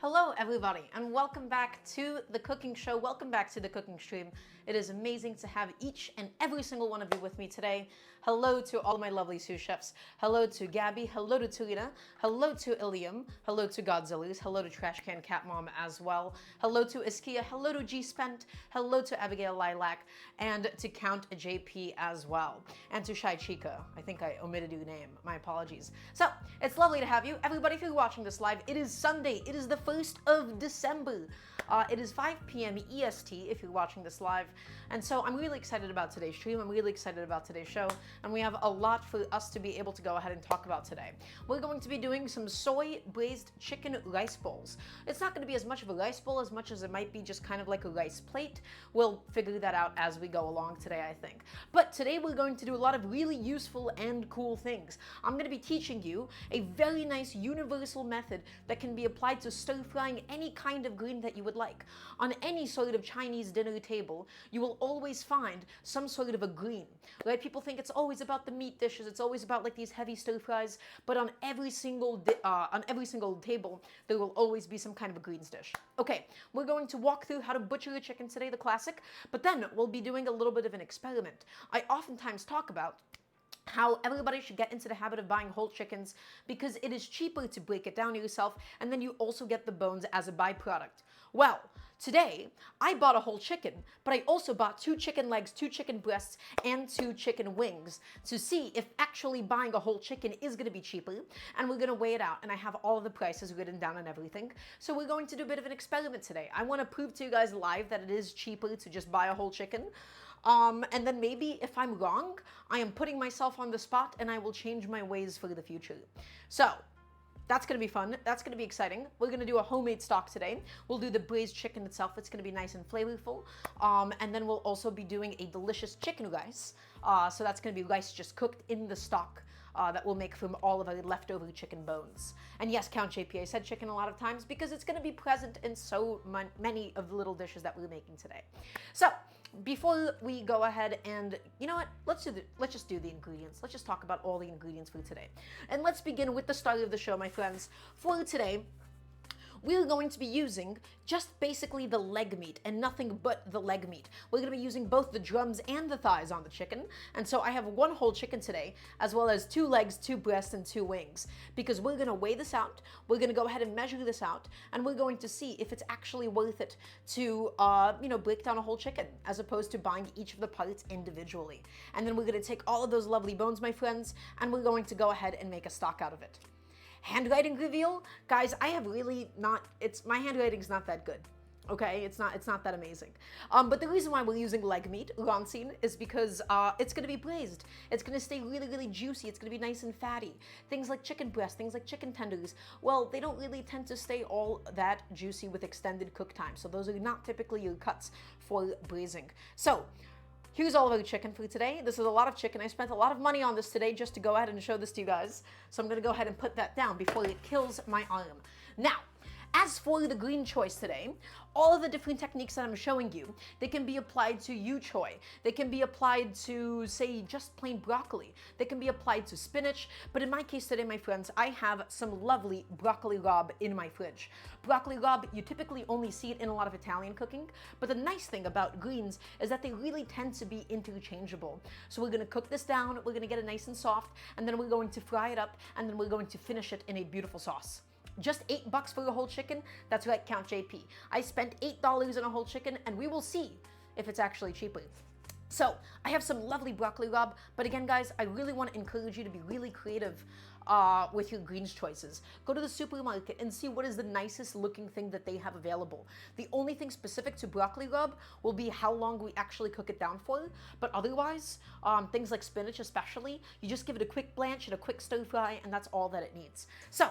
Hello everybody and welcome back to the cooking show. Welcome back to the cooking stream. It is amazing to have each and every single one of you with me today. Hello to all my lovely sous chefs. Hello to Gabby. Hello to Tulina. Hello to Ilium. Hello to Godzillas. Hello to Trash Can Cat Mom as well. Hello to Iskia. Hello to G Spent. Hello to Abigail Lilac and to Count JP as well. And to Shai Chica. I think I omitted your name. My apologies. So it's lovely to have you. Everybody, if you're watching this live, it is Sunday. It is the 1st of December. It is 5 p.m. EST if you're watching this live. And so I'm really excited about today's stream. I'm really excited about today's show. And we have a lot for us to be able to go ahead and talk about today. We're going to be doing some soy braised chicken rice bowls. It's not going to be as much of a rice bowl as much as it might be just kind of like a rice plate. We'll figure that out as we go along today, I think. But today we're going to do a lot of really useful and cool things. I'm going to be teaching you a very nice universal method that can be applied to stir frying any kind of green that you would like. On any sort of Chinese dinner table, you will always find some sort of a green, right? People think it's always about the meat dishes, it's always about like these heavy stir fries, but on every single table, there will always be some kind of a greens dish. Okay, we're going to walk through how to butcher a chicken today, the classic, but then we'll be doing a little bit of an experiment. I oftentimes talk about how everybody should get into the habit of buying whole chickens because it is cheaper to break it down yourself, and then you also get the bones as a byproduct. Well, today I bought a whole chicken, but I also bought 2 chicken legs, 2 chicken breasts, and 2 chicken wings to see if actually buying a whole chicken is going to be cheaper, and we're going to weigh it out, and I have all of the prices written down and everything. So we're going to do a bit of an experiment today. I want to prove to you guys live that it is cheaper to just buy a whole chicken. And then maybe if I'm wrong, I am putting myself on the spot and I will change my ways for the future. So that's going to be fun. That's going to be exciting. We're going to do a homemade stock today. We'll do the braised chicken itself. It's going to be nice and flavorful. And then we'll also be doing a delicious chicken rice. So that's going to be rice just cooked in the stock that we'll make from all of our leftover chicken bones. And yes, Count JP, I said chicken a lot of times because it's going to be present in so many of the little dishes that we're making today. So before we go ahead and, you know what, let's just do the ingredients. Let's just talk about all the ingredients for today. And let's begin with the start of the show, my friends. For today, we're going to be using just basically the leg meat and nothing but the leg meat. We're going to be using both the drums and the thighs on the chicken. And so I have 1 whole chicken today, as well as 2 legs, 2 breasts, and 2 wings. Because we're going to weigh this out, we're going to go ahead and measure this out, and we're going to see if it's actually worth it to, break down a whole chicken, as opposed to buying each of the parts individually. And then we're going to take all of those lovely bones, my friends, and we're going to go ahead and make a stock out of it. Handwriting reveal, guys, I have really not, my handwriting's not that good. Okay, it's not that amazing. But the reason why we're using leg meat, rancine, is because it's going to be braised. It's going to stay really, really juicy. It's going to be nice and fatty. Things like chicken breast, things like chicken tenders, well, they don't really tend to stay all that juicy with extended cook time. So those are not typically your cuts for braising. So here's all of our chicken for today. This is a lot of chicken. I spent a lot of money on this today just to go ahead and show this to you guys. So I'm going to go ahead and put that down before it kills my arm. Now, as for the green choice today, all of the different techniques that I'm showing you, they can be applied to yu choy. They can be applied to, say, just plain broccoli. They can be applied to spinach. But in my case today, my friends, I have some lovely broccoli rabe in my fridge. Broccoli rabe, you typically only see it in a lot of Italian cooking. But the nice thing about greens is that they really tend to be interchangeable. So we're going to cook this down. We're going to get it nice and soft. And then we're going to fry it up. And then we're going to finish it in a beautiful sauce. Just $8 for a whole chicken? That's right, Count JP. I spent $8 on a whole chicken, and we will see if it's actually cheaper. So I have some lovely broccoli rabe, but again, guys, I really want to encourage you to be really creative with your greens choices. Go to the supermarket and see what is the nicest looking thing that they have available. The only thing specific to broccoli rabe will be how long we actually cook it down for, but otherwise, things like spinach especially, you just give it a quick blanch and a quick stir fry, and that's all that it needs. So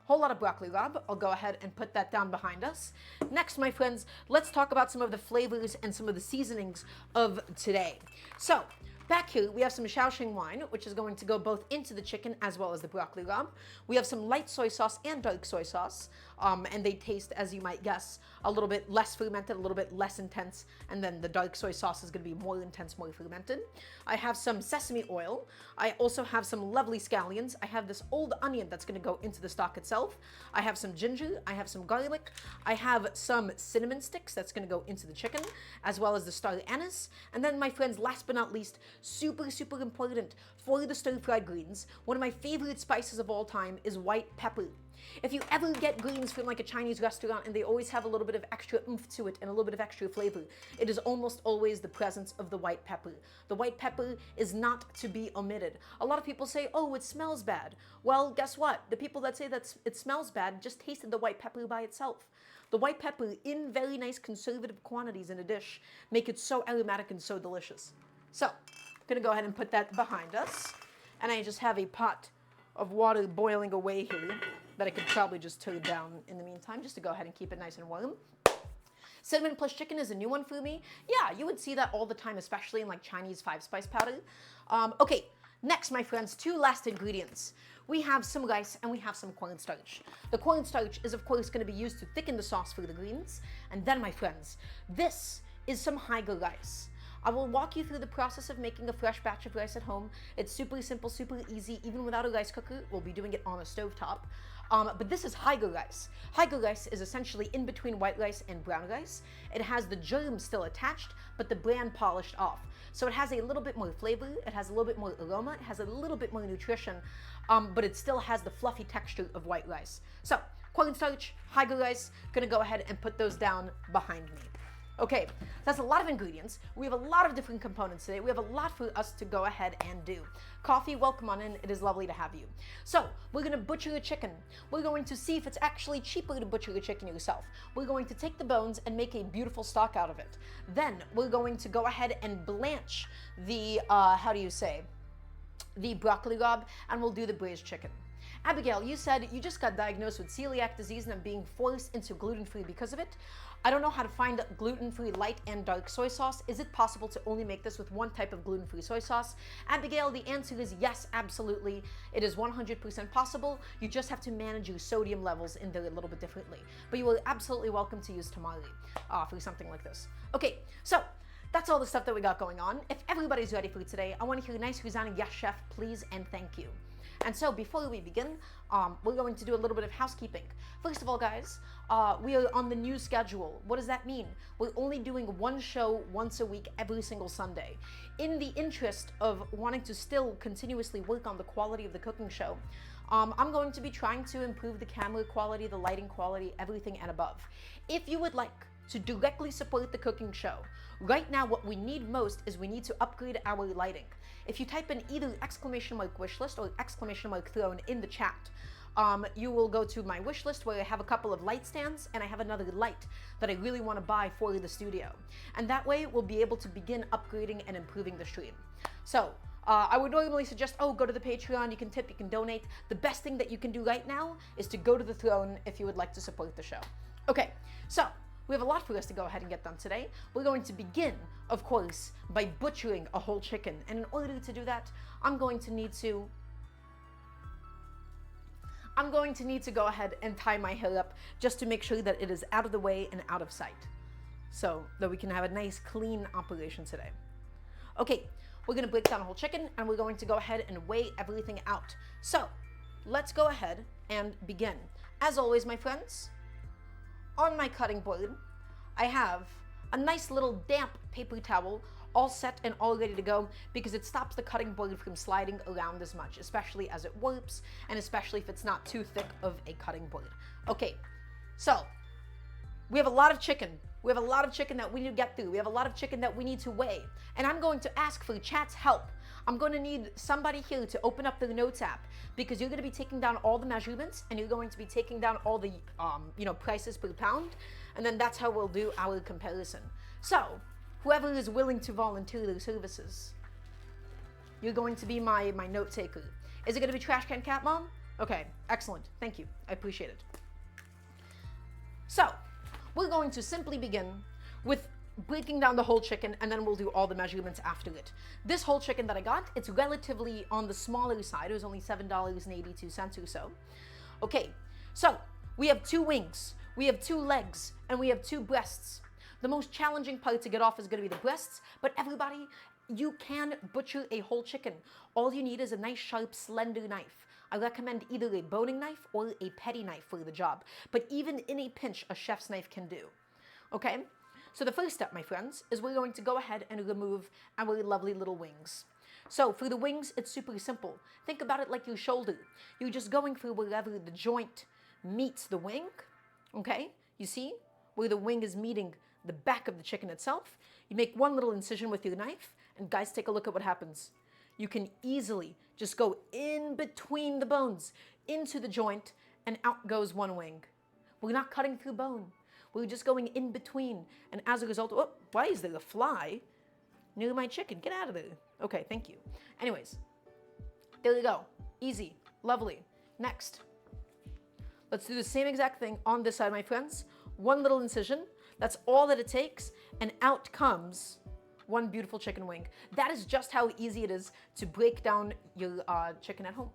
whole lot of broccoli rabe. I'll go ahead and put that down behind us. Next, my friends, let's talk about some of the flavors and some of the seasonings of today. So back here, we have some Shaoxing wine, which is going to go both into the chicken as well as the broccoli rabe. We have some light soy sauce and dark soy sauce. and they taste, as you might guess, a little bit less fermented, a little bit less intense, and then the dark soy sauce is going to be more intense, more fermented. I have some sesame oil. I also have some lovely scallions. I have this old onion that's going to go into the stock itself. I have some ginger. I have some garlic. I have some cinnamon sticks that's going to go into the chicken, as well as the star anise. And then, my friends, last but not least, super, super important for the stir-fried greens, one of my favorite spices of all time is white pepper. If you ever get greens from like a Chinese restaurant and they always have a little bit of extra oomph to it and a little bit of extra flavor, it is almost always the presence of the white pepper. The white pepper is not to be omitted. A lot of people say, oh, it smells bad. Well, guess what? The people that say that it smells bad just tasted the white pepper by itself. The white pepper in very nice conservative quantities in a dish make it so aromatic and so delicious. So, I'm gonna go ahead and put that behind us. And I just have a pot of water boiling away here that I could probably just turn down in the meantime, just to go ahead and keep it nice and warm. Cinnamon plus chicken is a new one for me. Yeah, you would see that all the time, especially in like Chinese 5-spice powder. Okay, next, my friends, two last ingredients. We have some rice and we have some cornstarch. The cornstarch is, of course, going to be used to thicken the sauce for the greens. And then, my friends, this is some Haiger rice. I will walk you through the process of making a fresh batch of rice at home. It's super simple, super easy. Even without a rice cooker, we'll be doing it on a stovetop. But this is Haiger rice. Haiger rice is essentially in between white rice and brown rice. It has the germ still attached, but the bran polished off. So it has a little bit more flavor, it has a little bit more aroma, it has a little bit more nutrition, but it still has the fluffy texture of white rice. So, cornstarch, Haiger rice, gonna go ahead and put those down behind me. Okay, that's a lot of ingredients. We have a lot of different components today. We have a lot for us to go ahead and do. Coffee, welcome on in. It is lovely to have you. So, we're going to butcher a chicken. We're going to see if it's actually cheaper to butcher a chicken yourself. We're going to take the bones and make a beautiful stock out of it. Then, we're going to go ahead and blanch the, the broccoli rabe, and we'll do the braised chicken. Abigail, you said you just got diagnosed with celiac disease and I'm being forced into gluten-free because of it. I don't know how to find gluten-free light and dark soy sauce. Is it possible to only make this with one type of gluten-free soy sauce? Abigail, the answer is yes, absolutely. It is 100% possible. You just have to manage your sodium levels in there a little bit differently. But you are absolutely welcome to use tamale for something like this. Okay, so that's all the stuff that we got going on. If everybody's ready for today, I want to hear a nice resounding yes, chef, please, and thank you. And so before we begin, we're going to do a little bit of housekeeping. First of all, guys, we are on the new schedule. What does that mean? We're only doing one show once a week every single Sunday. In the interest of wanting to still continuously work on the quality of the cooking show, I'm going to be trying to improve the camera quality, the lighting quality, everything and above. If you would like to directly support the cooking show, right now what we need most is we need to upgrade our lighting. If you type in either !wishlist or !throne in the chat, you will go to my wish list where I have a couple of light stands and I have another light that I really want to buy for the studio. And that way we'll be able to begin upgrading and improving the stream. So, I would normally suggest, go to the Patreon, you can tip, you can donate. The best thing that you can do right now is to go to the throne if you would like to support the show. Okay, so we have a lot for us to go ahead and get done today. We're going to begin, of course, by butchering a whole chicken. And in order to do that, I'm going to need to go ahead and tie my hair up just to make sure that it is out of the way and out of sight, so that we can have a nice clean operation today. Okay, we're gonna break down a whole chicken and we're going to go ahead and weigh everything out. So let's go ahead and begin. As always, my friends, on my cutting board, I have a nice little damp paper towel all set and all ready to go because it stops the cutting board from sliding around as much, especially as it warps and especially if it's not too thick of a cutting board. Okay, so we have a lot of chicken. We have a lot of chicken that we need to get through. We have a lot of chicken that we need to weigh. And I'm going to ask for chat's help. I'm going to need somebody here to open up the notes app because you're going to be taking down all the measurements and you're going to be taking down all the prices per pound. And then that's how we'll do our comparison. So whoever is willing to volunteer their services, you're going to be my note taker. Is it going to be Trash Can Cat Mom? Okay, excellent. Thank you. I appreciate it. So we're going to simply begin with breaking down the whole chicken and then we'll do all the measurements after it. This whole chicken that I got, it's relatively on the smaller side. It was only $7.82 or so. Okay, so We have 2 wings, we have 2 legs, and we have 2 breasts. The most challenging part to get off is going to be the breasts, but everybody, you can butcher a whole chicken. All you need is a nice, sharp, slender knife. I recommend either a boning knife or a petty knife for the job, but even in a pinch, a chef's knife can do. Okay? So the first step, my friends, is we're going to go ahead and remove our lovely little wings. So for the wings, it's super simple. Think about it like your shoulder. You're just going through wherever the joint meets the wing, okay? You see where the wing is meeting the back of the chicken itself. You make one little incision with your knife, and guys, take a look at what happens. You can easily just go in between the bones, into the joint, and out goes one wing. We're not cutting through bone. We're just going in between, and as a result, oh, why is there a fly near my chicken? Get out of there. Okay, thank you. Anyways, there you go. Easy, lovely. Next, let's do the same exact thing on this side, my friends. One little incision. That's all that it takes, and out comes one beautiful chicken wing. That is just how easy it is to break down your chicken at home.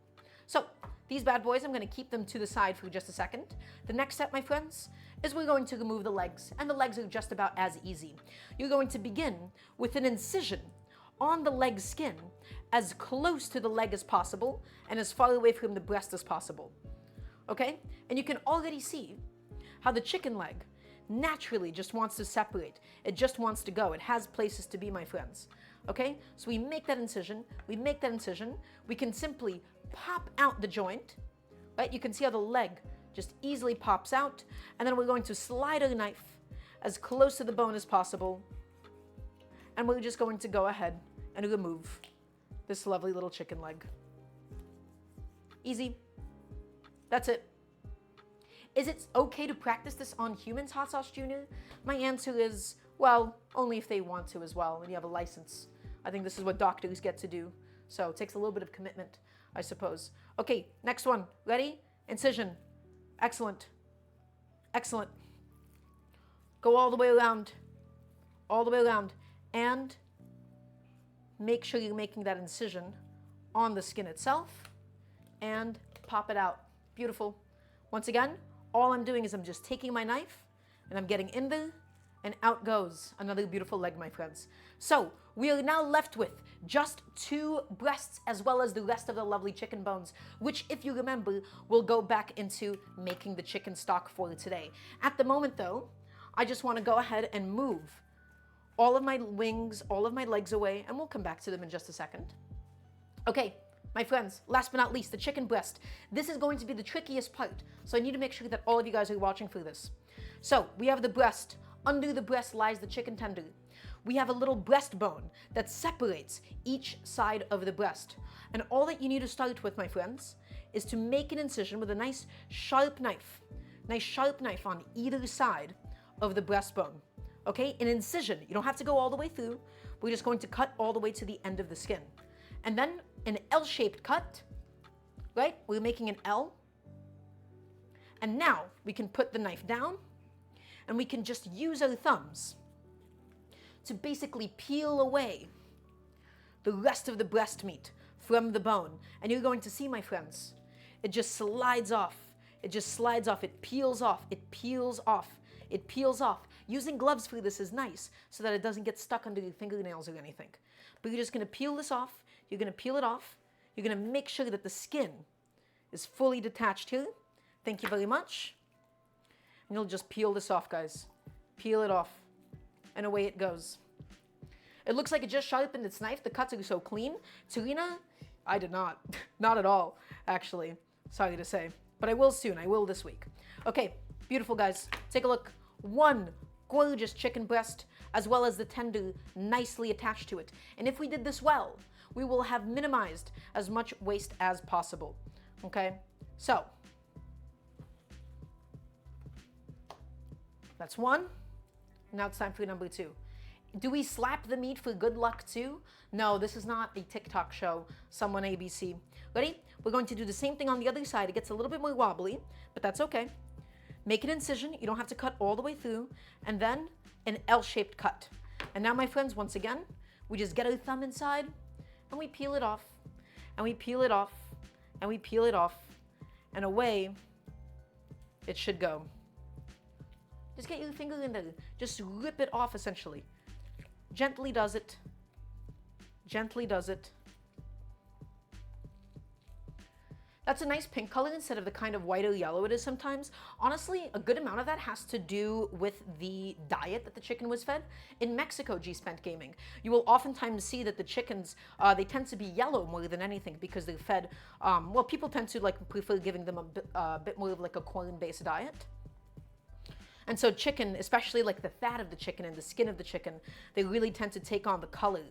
So these bad boys, I'm going to keep them to the side for just a second. The next step, my friends, is we're going to remove the legs, and the legs are just about as easy. You're going to begin with an incision on the leg skin as close to the leg as possible and as far away from the breast as possible. Okay? And you can already see how the chicken leg naturally just wants to separate. It just wants to go. It has places to be, my friends. Okay? So we make that incision. We make that incision. We can simply pop out the joint. Right? You can see how the leg just easily pops out. And then we're going to slide our knife as close to the bone as possible. And we're just going to go ahead and remove this lovely little chicken leg. Easy. That's it. Is it okay to practice this on humans, Hot Sauce Jr.? My answer is, well, only if they want to as well, and you have a license. I think this is what doctors get to do. So it takes a little bit of commitment, I suppose. Okay, next one. Ready? Incision. Excellent. Excellent. Go all the way around. All the way around. And make sure you're making that incision on the skin itself and pop it out. Beautiful. Once again, all I'm doing is I'm just taking my knife and I'm getting in there, and out goes another beautiful leg, my friends. So we are now left with just 2 breasts as well as the rest of the lovely chicken bones, which, if you remember, will go back into making the chicken stock for today. At the moment though, I just want to go ahead and move all of my wings, all of my legs away, and we'll come back to them in just a second. Okay, my friends, last but not least, the chicken breast. This is going to be the trickiest part, so I need to make sure that all of you guys are watching for this. So we have the breast. Under the breast lies the chicken tender. We have a little breastbone that separates each side of the breast. And all that you need to start with, my friends, is to make an incision with a nice sharp knife on either side of the breastbone. Okay, an incision. You don't have to go all the way through. We're just going to cut all the way to the end of the skin. And then an L-shaped cut, right? We're making an L. And now we can put the knife down and we can just use our thumbs to basically peel away the rest of the breast meat from the bone. And you're going to see, my friends, it just slides off. It just slides off. It peels off. It peels off. It peels off. Using gloves for this is nice so that it doesn't get stuck under your fingernails or anything. But you're just going to peel this off. You're going to peel it off. You're going to make sure that the skin is fully detached here. Thank you very much. And you'll just peel this off, guys. Peel it off. And away it goes. It looks like it just sharpened its knife. The cuts are so clean. Tarina, I did not. Not at all, actually. Sorry to say. But I will soon. I will this week. Okay, beautiful, guys. Take a look. One gorgeous chicken breast, as well as the tender nicely attached to it. And if we did this well, we will have minimized as much waste as possible. Okay? So, that's one. Now it's time for number 2. Do we slap the meat for good luck too? No, this is not a TikTok show, someone ABC. Ready? We're going to do the same thing on the other side. It gets a little bit more wobbly, but that's okay. Make an incision. You don't have to cut all the way through. And then an L-shaped cut. And now, my friends, once again, we just get our thumb inside and we peel it off. And we peel it off. And we peel it off. And away it should go. Just get your finger in there. Just rip it off, essentially. Gently does it. Gently does it. That's a nice pink color instead of the kind of white or yellow it is sometimes. Honestly, a good amount of that has to do with the diet that the chicken was fed. In Mexico, G-Spent Gaming, you will oftentimes see that the chickens, they tend to be yellow more than anything because they're fed, well, people tend to like prefer giving them a bit more of like a corn-based diet. And so chicken, especially like the fat of the chicken and the skin of the chicken, they really tend to take on the color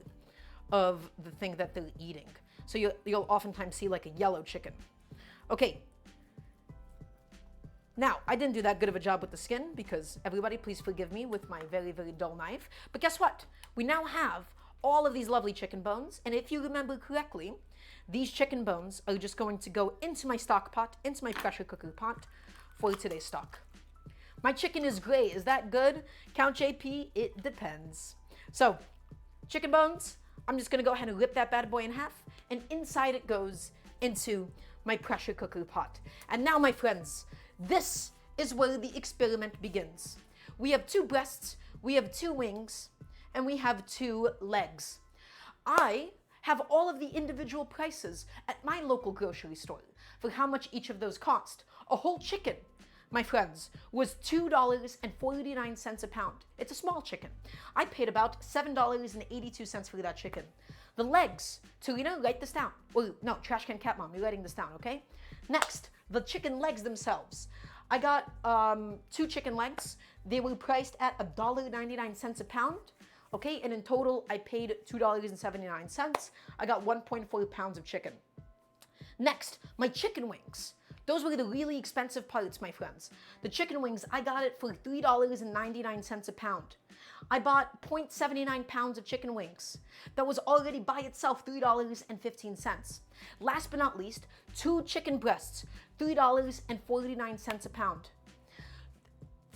of the thing that they're eating. So you'll oftentimes see like a yellow chicken. Okay. Now, I didn't do that good of a job with the skin because everybody please forgive me with my very, very dull knife. But guess what? We now have all of these lovely chicken bones. And if you remember correctly, these chicken bones are just going to go into my stock pot, into my pressure cooker pot for today's stock. My chicken is gray. Is that good? Count JP, it depends. So, chicken bones, I'm just gonna go ahead and rip that bad boy in half, and inside it goes into my pressure cooker pot. And now, my friends, this is where the experiment begins. We have 2 breasts, we have 2 wings, and we have 2 legs. I have all of the individual prices at my local grocery store for how much each of those cost. A whole chicken, my friends, was $2.49 a pound. It's a small chicken. I paid about $7.82 for that chicken. The legs, Tarina, write this down. Well, no, Trash Can Cat Mom, you're writing this down, okay? Next, the chicken legs themselves. I got 2 chicken legs. They were priced at $1.99 a pound, okay? And in total, I paid $2.79. I got 1.4 pounds of chicken. Next, my chicken wings. Those were the really expensive parts, my friends. The chicken wings, I got it for $3.99 a pound. I bought 0.79 pounds of chicken wings. That was already by itself $3.15. Last but not least, 2 chicken breasts, $3.49 a pound.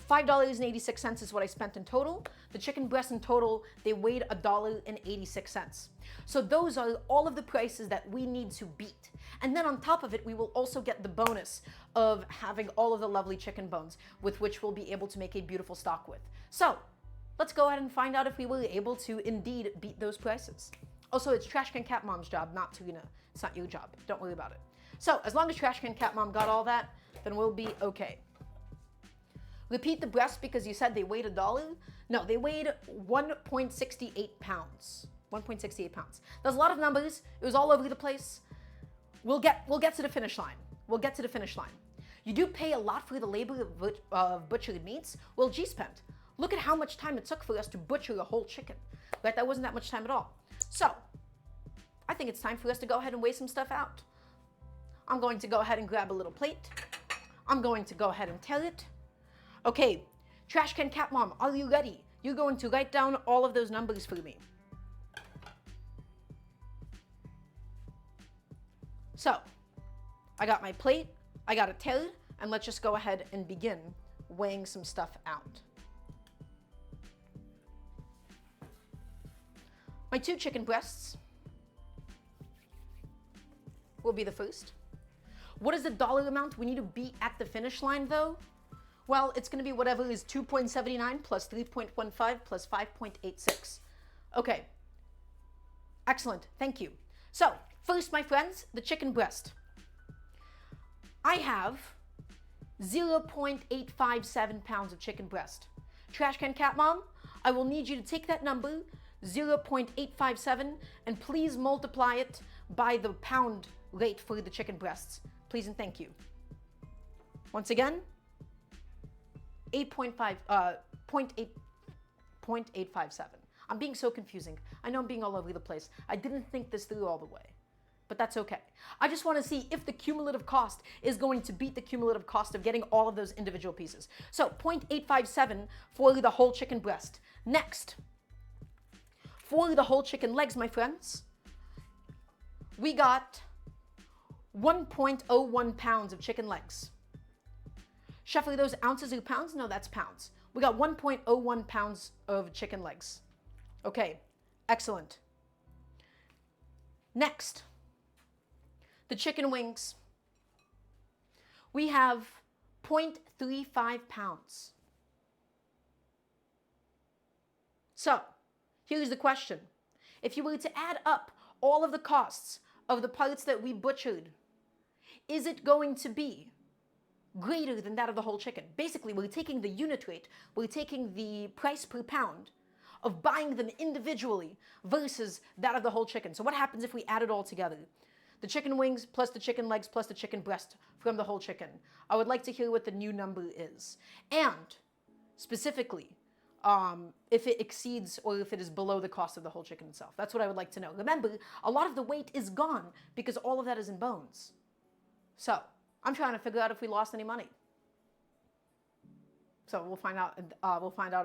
$5.86 is what I spent in total. The chicken breasts in total, they weighed $1.86. So those are all of the prices that we need to beat. And then on top of it, we will also get the bonus of having all of the lovely chicken bones with which we'll be able to make a beautiful stock with. So let's go ahead and find out if we were able to indeed beat those prices. Also, it's Trash Can Cat Mom's job, not Tarina. It's not your job. Don't worry about it. So as long as Trash Can Cat Mom got all that, then we'll be okay. Repeat the breasts because you said they weighed $1. No, they weighed 1.68 pounds. 1.68 pounds. There's a lot of numbers. It was all over the place. We'll get to the finish line. We'll get to the finish line. You do pay a lot for the labor of butchered meats. Well, G-Spent. Look at how much time it took for us to butcher a whole chicken. Right? That wasn't that much time at all. So, I think it's time for us to go ahead and weigh some stuff out. I'm going to go ahead and grab a little plate. I'm going to go ahead and tell it. Okay, Trash Can Cat Mom, are you ready? You're going to write down all of those numbers for me. So, I got my plate, I got a tell, and let's just go ahead and begin weighing some stuff out. My 2 chicken breasts will be the first. What is the dollar amount we need to be at the finish line though? Well, it's going to be whatever is 2.79 plus 3.15 plus 5.86. Okay. Excellent. Thank you. So, first, my friends, the chicken breast. I have 0.857 pounds of chicken breast. Trash Can Cat Mom, I will need you to take that number, 0.857, and please multiply it by the pound rate for the chicken breasts. Please and thank you. Once again, 0.857. I'm being so confusing. I know I'm being all over the place. I didn't think this through all the way, but that's okay. I just want to see if the cumulative cost is going to beat the cumulative cost of getting all of those individual pieces. So 0.857 for the whole chicken breast. Next, for the whole chicken legs, my friends, we got 1.01 pounds of chicken legs. Chef, are those ounces or pounds? No, that's pounds. We got 1.01 pounds of chicken legs. Okay, excellent. Next, the chicken wings. We have 0.35 pounds. So, here's the question. If you were to add up all of the costs of the parts that we butchered, is it going to be greater than that of the whole chicken? Basically, we're taking the unit rate, we're taking the price per pound of buying them individually versus that of the whole chicken. So what happens if we add it all together? The chicken wings plus the chicken legs plus the chicken breast from the whole chicken. I would like to hear what the new number is. And specifically, if it exceeds or if it is below the cost of the whole chicken itself. That's what I would like to know. Remember, a lot of the weight is gone because all of that is in bones. So, I'm trying to figure out if we lost any money. So we'll find out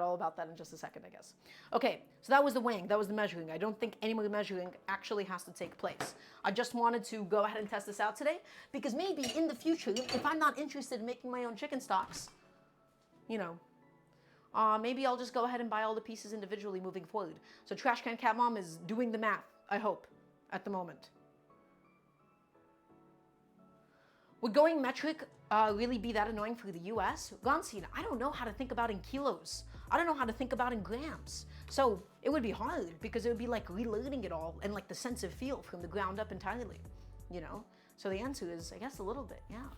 all about that in just a second, I guess. Okay, so that was the weighing, that was the measuring. I don't think any more measuring actually has to take place. I just wanted to go ahead and test this out today because maybe in the future, if I'm not interested in making my own chicken stocks, you know, maybe I'll just go ahead and buy all the pieces individually moving forward. So Trash Can Cat Mom is doing the math, I hope, at the moment. Would going metric really be that annoying for the US? Gonzine, I don't know how to think about in kilos. I don't know how to think about in grams. So it would be hard because it would be like relearning it all and like the sense of feel from the ground up entirely, you know? So the answer is, I guess, a little bit, yeah.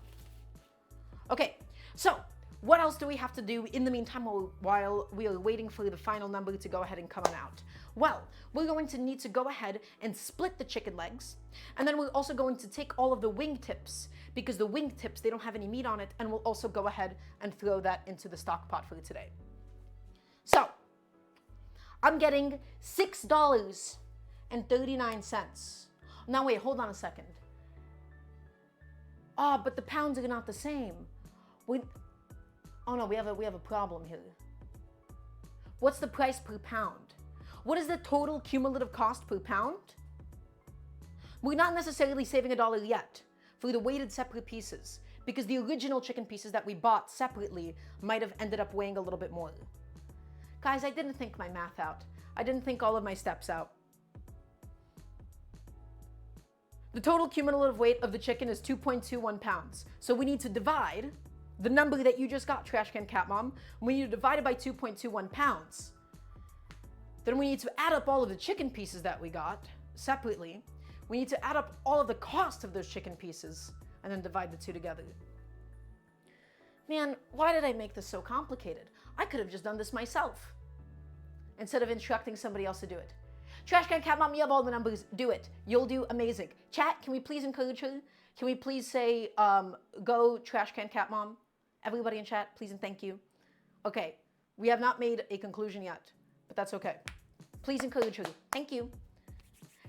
Okay, so what else do we have to do in the meantime while we are waiting for the final number to go ahead and come on out? Well, we're going to need to go ahead and split the chicken legs, and then we're also going to take all of the wing tips, because the wing tips, they don't have any meat on it, and we'll also go ahead and throw that into the stock pot for today. So, I'm getting $6.39. Now wait, hold on a second. Oh, but the pounds are not the same. Oh no, we have a problem here. What's the price per pound? What is the total cumulative cost per pound? We're not necessarily saving $1 yet for the weighted separate pieces because the original chicken pieces that we bought separately might have ended up weighing a little bit more. Guys, I didn't think my math out. I didn't think all of my steps out. The total cumulative weight of the chicken is 2.21 pounds. So we need to divide the number that you just got, Trash Can Cat Mom. We need to divide it by 2.21 pounds. Then we need to add up all of the chicken pieces that we got separately. We need to add up all of the cost of those chicken pieces and then divide the two together. Man, why did I make this so complicated? I could have just done this myself instead of instructing somebody else to do it. Trash Can Cat Mom, you have all the numbers. Do it. You'll do amazing. Chat, can we please encourage her? Can we please say, go Trash Can Cat Mom? Everybody in chat, please and thank you. Okay, we have not made a conclusion yet, but that's okay. Please encourage her. Thank you.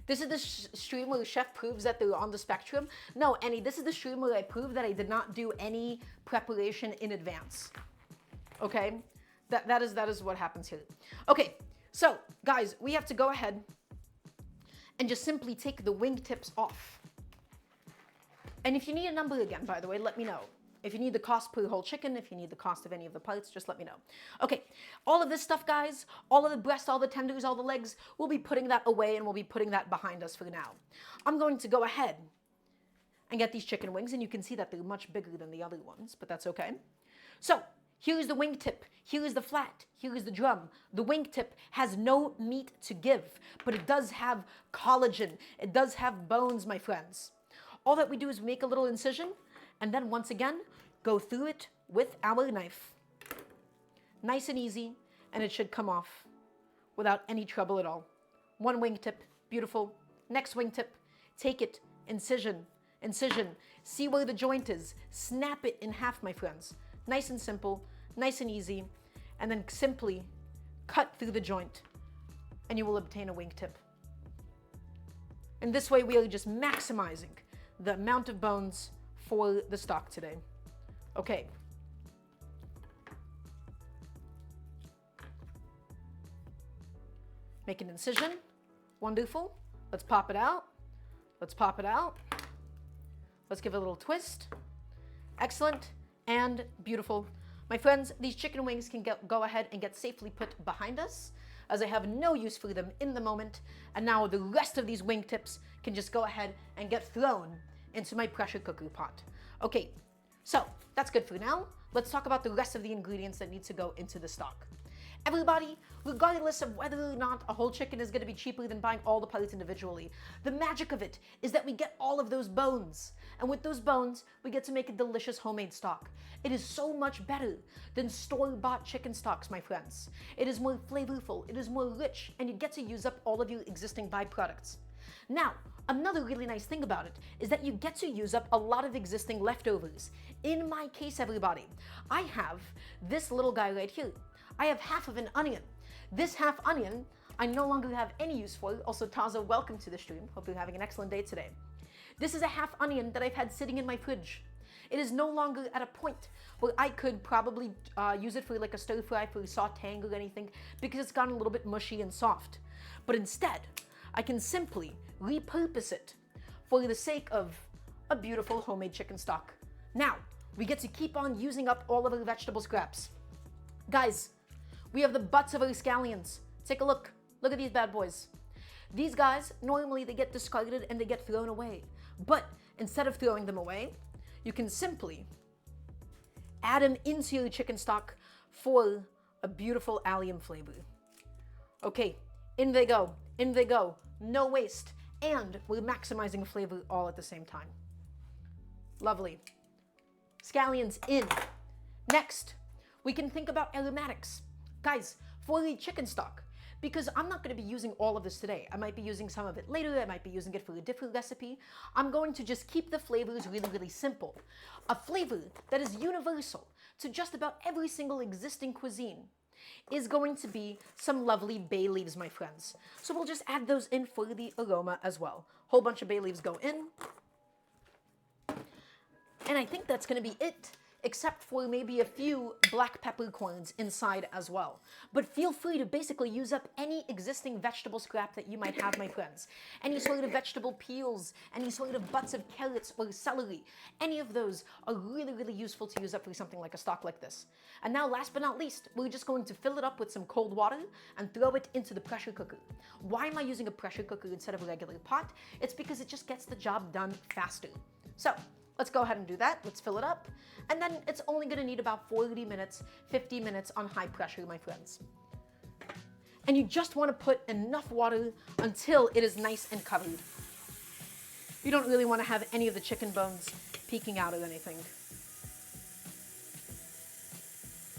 This is the stream where the chef proves that they're on the spectrum. No, Annie, this is the stream where I prove that I did not do any preparation in advance. Okay? That is what happens here. Okay, so guys, we have to go ahead and just simply take the wing tips off. And if you need a number again, by the way, let me know. If you need the cost per whole chicken, if you need the cost of any of the parts, just let me know. Okay, all of this stuff, guys, all of the breast, all the tenders, all the legs, we'll be putting that away and we'll be putting that behind us for now. I'm going to go ahead and get these chicken wings, and you can see that they're much bigger than the other ones, but that's okay. So, here's the wing tip, here is the flat, here is the drum. The wing tip has no meat to give, but it does have collagen. It does have bones, my friends. All that we do is make a little incision, and then once again, go through it with our knife. Nice and easy, and it should come off without any trouble at all. One wingtip, beautiful. Next wingtip, take it, incision, incision. See where the joint is. Snap it in half, my friends. Nice and simple, nice and easy. And then simply cut through the joint, and you will obtain a wingtip. In this way, we are just maximizing the amount of bones for the stock today. Okay. Make an incision. Wonderful. Let's pop it out. Let's pop it out. Let's give it a little twist. Excellent and beautiful. My friends, these chicken wings can go ahead and get safely put behind us, as I have no use for them in the moment. And now the rest of these wing tips can just go ahead and get thrown into my pressure cooker pot. Okay, So that's good for now. Let's talk about the rest of the ingredients that need to go into the stock. Everybody, regardless of whether or not a whole chicken is going to be cheaper than buying all the parts individually, the magic of it is that we get all of those bones. And with those bones, we get to make a delicious homemade stock. It is so much better than store-bought chicken stocks, my friends. It is more flavorful, it is more rich, and you get to use up all of your existing byproducts. Now, another really nice thing about it is that you get to use up a lot of existing leftovers. In my case, everybody, I have this little guy right here. I have half of an onion. This half onion, I no longer have any use for. Also, Taza, welcome to the stream. Hope you're having an excellent day today. This is a half onion that I've had sitting in my fridge. It is no longer at a point where I could probably use it for like a stir fry, for sauteing or anything, because it's gotten a little bit mushy and soft. But instead, I can simply repurpose it for the sake of a beautiful homemade chicken stock. Now, we get to keep on using up all of our vegetable scraps. Guys, we have the butts of our scallions. Take a look. Look at these bad boys. These guys, normally they get discarded and they get thrown away. But instead of throwing them away, you can simply add them into your chicken stock for a beautiful allium flavor. Okay, in they go. In they go. No waste. And we're maximizing flavor all at the same time. Lovely. Scallions in. Next, we can think about aromatics. Guys, for the chicken stock, because I'm not going to be using all of this today. I might be using some of it later. I might be using it for a different recipe. I'm going to just keep the flavors really, really simple. A flavor that is universal to just about every single existing cuisine is going to be some lovely bay leaves, my friends. So we'll just add those in for the aroma as well. Whole bunch of bay leaves go in. And I think that's going to be it, except for maybe a few black peppercorns inside as well. But feel free to basically use up any existing vegetable scrap that you might have, my friends. Any sort of vegetable peels, any sort of butts of carrots or celery. Any of those are really, really useful to use up for something like a stock like this. And now, last but not least, we're just going to fill it up with some cold water and throw it into the pressure cooker. Why am I using a pressure cooker instead of a regular pot? It's because it just gets the job done faster. So, let's go ahead and do that. Let's fill it up. And then it's only going to need about 40 minutes, 50 minutes on high pressure, my friends. And you just want to put enough water until it is nice and covered. You don't really want to have any of the chicken bones peeking out or anything.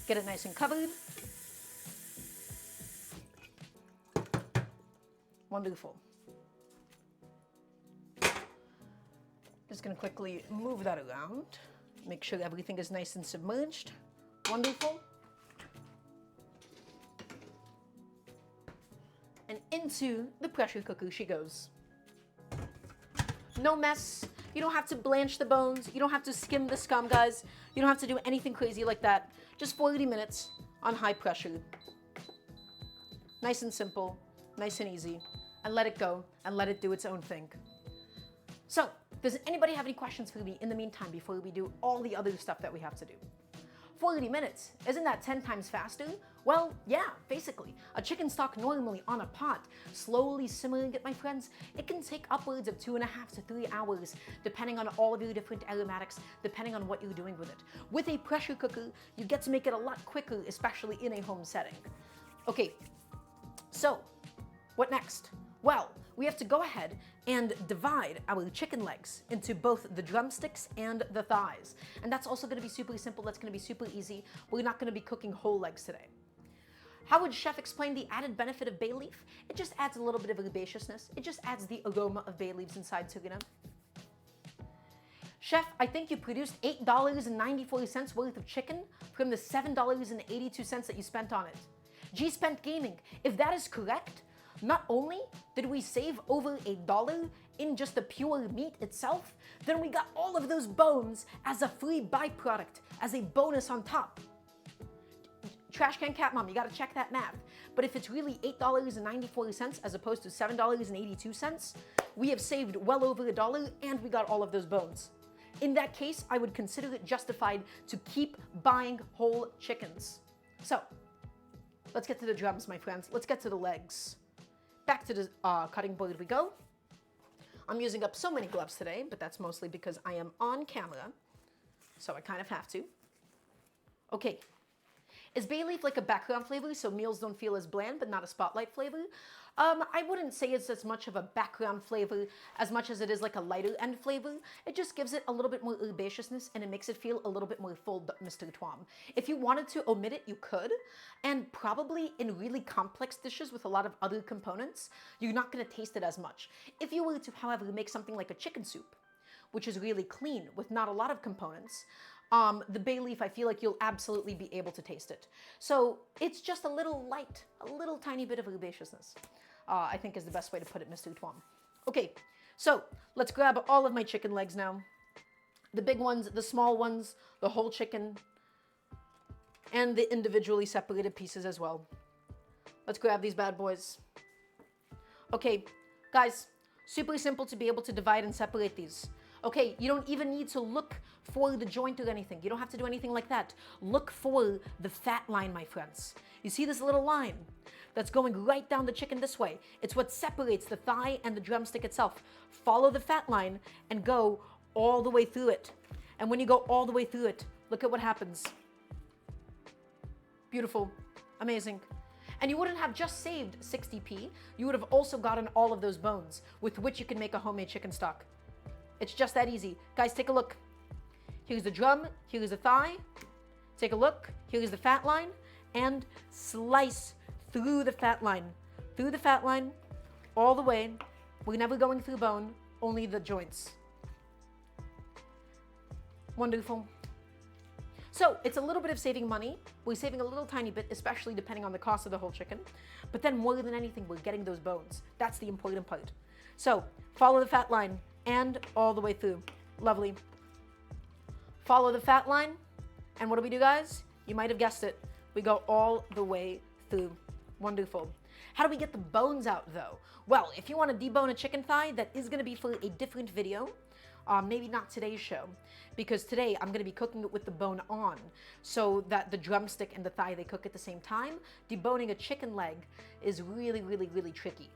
Get it nice and covered. Wonderful. Just going to quickly move that around. Make sure everything is nice and submerged. Wonderful. And into the pressure cooker she goes. No mess. You don't have to blanch the bones. You don't have to skim the scum, guys. You don't have to do anything crazy like that. Just 40 minutes on high pressure. Nice and simple, nice and easy. And let it go and let it do its own thing. So, does anybody have any questions for me in the meantime before we do all the other stuff that we have to do? 40 minutes, isn't that 10 times faster? Well, yeah, basically. A chicken stock normally on a pot, slowly simmering it, my friends, it can take upwards of 2.5 to 3 hours, depending on all of your different aromatics, depending on what you're doing with it. With a pressure cooker, you get to make it a lot quicker, especially in a home setting. Okay, so what next? Well, we have to go ahead and divide our chicken legs into both the drumsticks and the thighs. And that's also going to be super simple. That's going to be super easy. We're not going to be cooking whole legs today. How would Chef explain the added benefit of bay leaf? It just adds a little bit of herbaceousness. It just adds the aroma of bay leaves inside Turina. Chef, I think you produced $8.94 worth of chicken from the $7.82 that you spent on it. G Spent Gaming, if that is correct, not only did we save over $1 in just the pure meat itself, then we got all of those bones as a free byproduct, as a bonus on top. Trash Can Cat Mom, you gotta check that math. But if it's really $8.94 as opposed to $7.82, we have saved well over $1 and we got all of those bones. In that case, I would consider it justified to keep buying whole chickens. So, let's get to the drums, my friends. Let's get to the legs. Back to the cutting board we go. I'm using up so many gloves today, but that's mostly because I am on camera. so I kind of have to. Okay. Is bay leaf like a background flavor so meals don't feel as bland but not a spotlight flavor? I wouldn't say it's as much of a background flavor as much as it is like a lighter end flavor. It just gives it a little bit more herbaceousness and it makes it feel a little bit more full, Mr. Twom. If you wanted to omit it, you could. And probably in really complex dishes with a lot of other components, you're not going to taste it as much. If you were to, however, make something like a chicken soup, which is really clean with not a lot of components, the bay leaf, I feel like you'll absolutely be able to taste it. So it's just a little light, a little tiny bit of herbaceousness, I think is the best way to put it, Mr. Twom. Okay, so let's grab all of my chicken legs now. The big ones, the small ones, the whole chicken, and the individually separated pieces as well. Let's grab these bad boys. Okay, guys, super simple to be able to divide and separate these. Okay, you don't even need to look for the joint or anything. You don't have to do anything like that. Look for the fat line, my friends. You see this little line that's going right down the chicken this way? It's what separates the thigh and the drumstick itself. Follow the fat line and go all the way through it. And when you go all the way through it, look at what happens. Beautiful. Amazing. And you wouldn't have just saved 60p. You would have also gotten all of those bones with which you can make a homemade chicken stock. It's just that easy. Guys, take a look. Here's the drum, here's the thigh. Take a look, here's the fat line, and slice through the fat line. Through the fat line, all the way. We're never going through bone, only the joints. Wonderful. So it's a little bit of saving money. We're saving a little tiny bit, especially depending on the cost of the whole chicken. But then more than anything, we're getting those bones. That's the important part. So follow the fat line and all the way through. Lovely. Follow the fat line. And what do we do, guys? You might have guessed it. We go all the way through. Wonderful. How do we get the bones out, though? Well, if you want to debone a chicken thigh, that is going to be for a different video. Maybe not today's show, because today I'm going to be cooking it with the bone on, so that the drumstick and the thigh, they cook at the same time. Deboning a chicken leg is really, really, really tricky.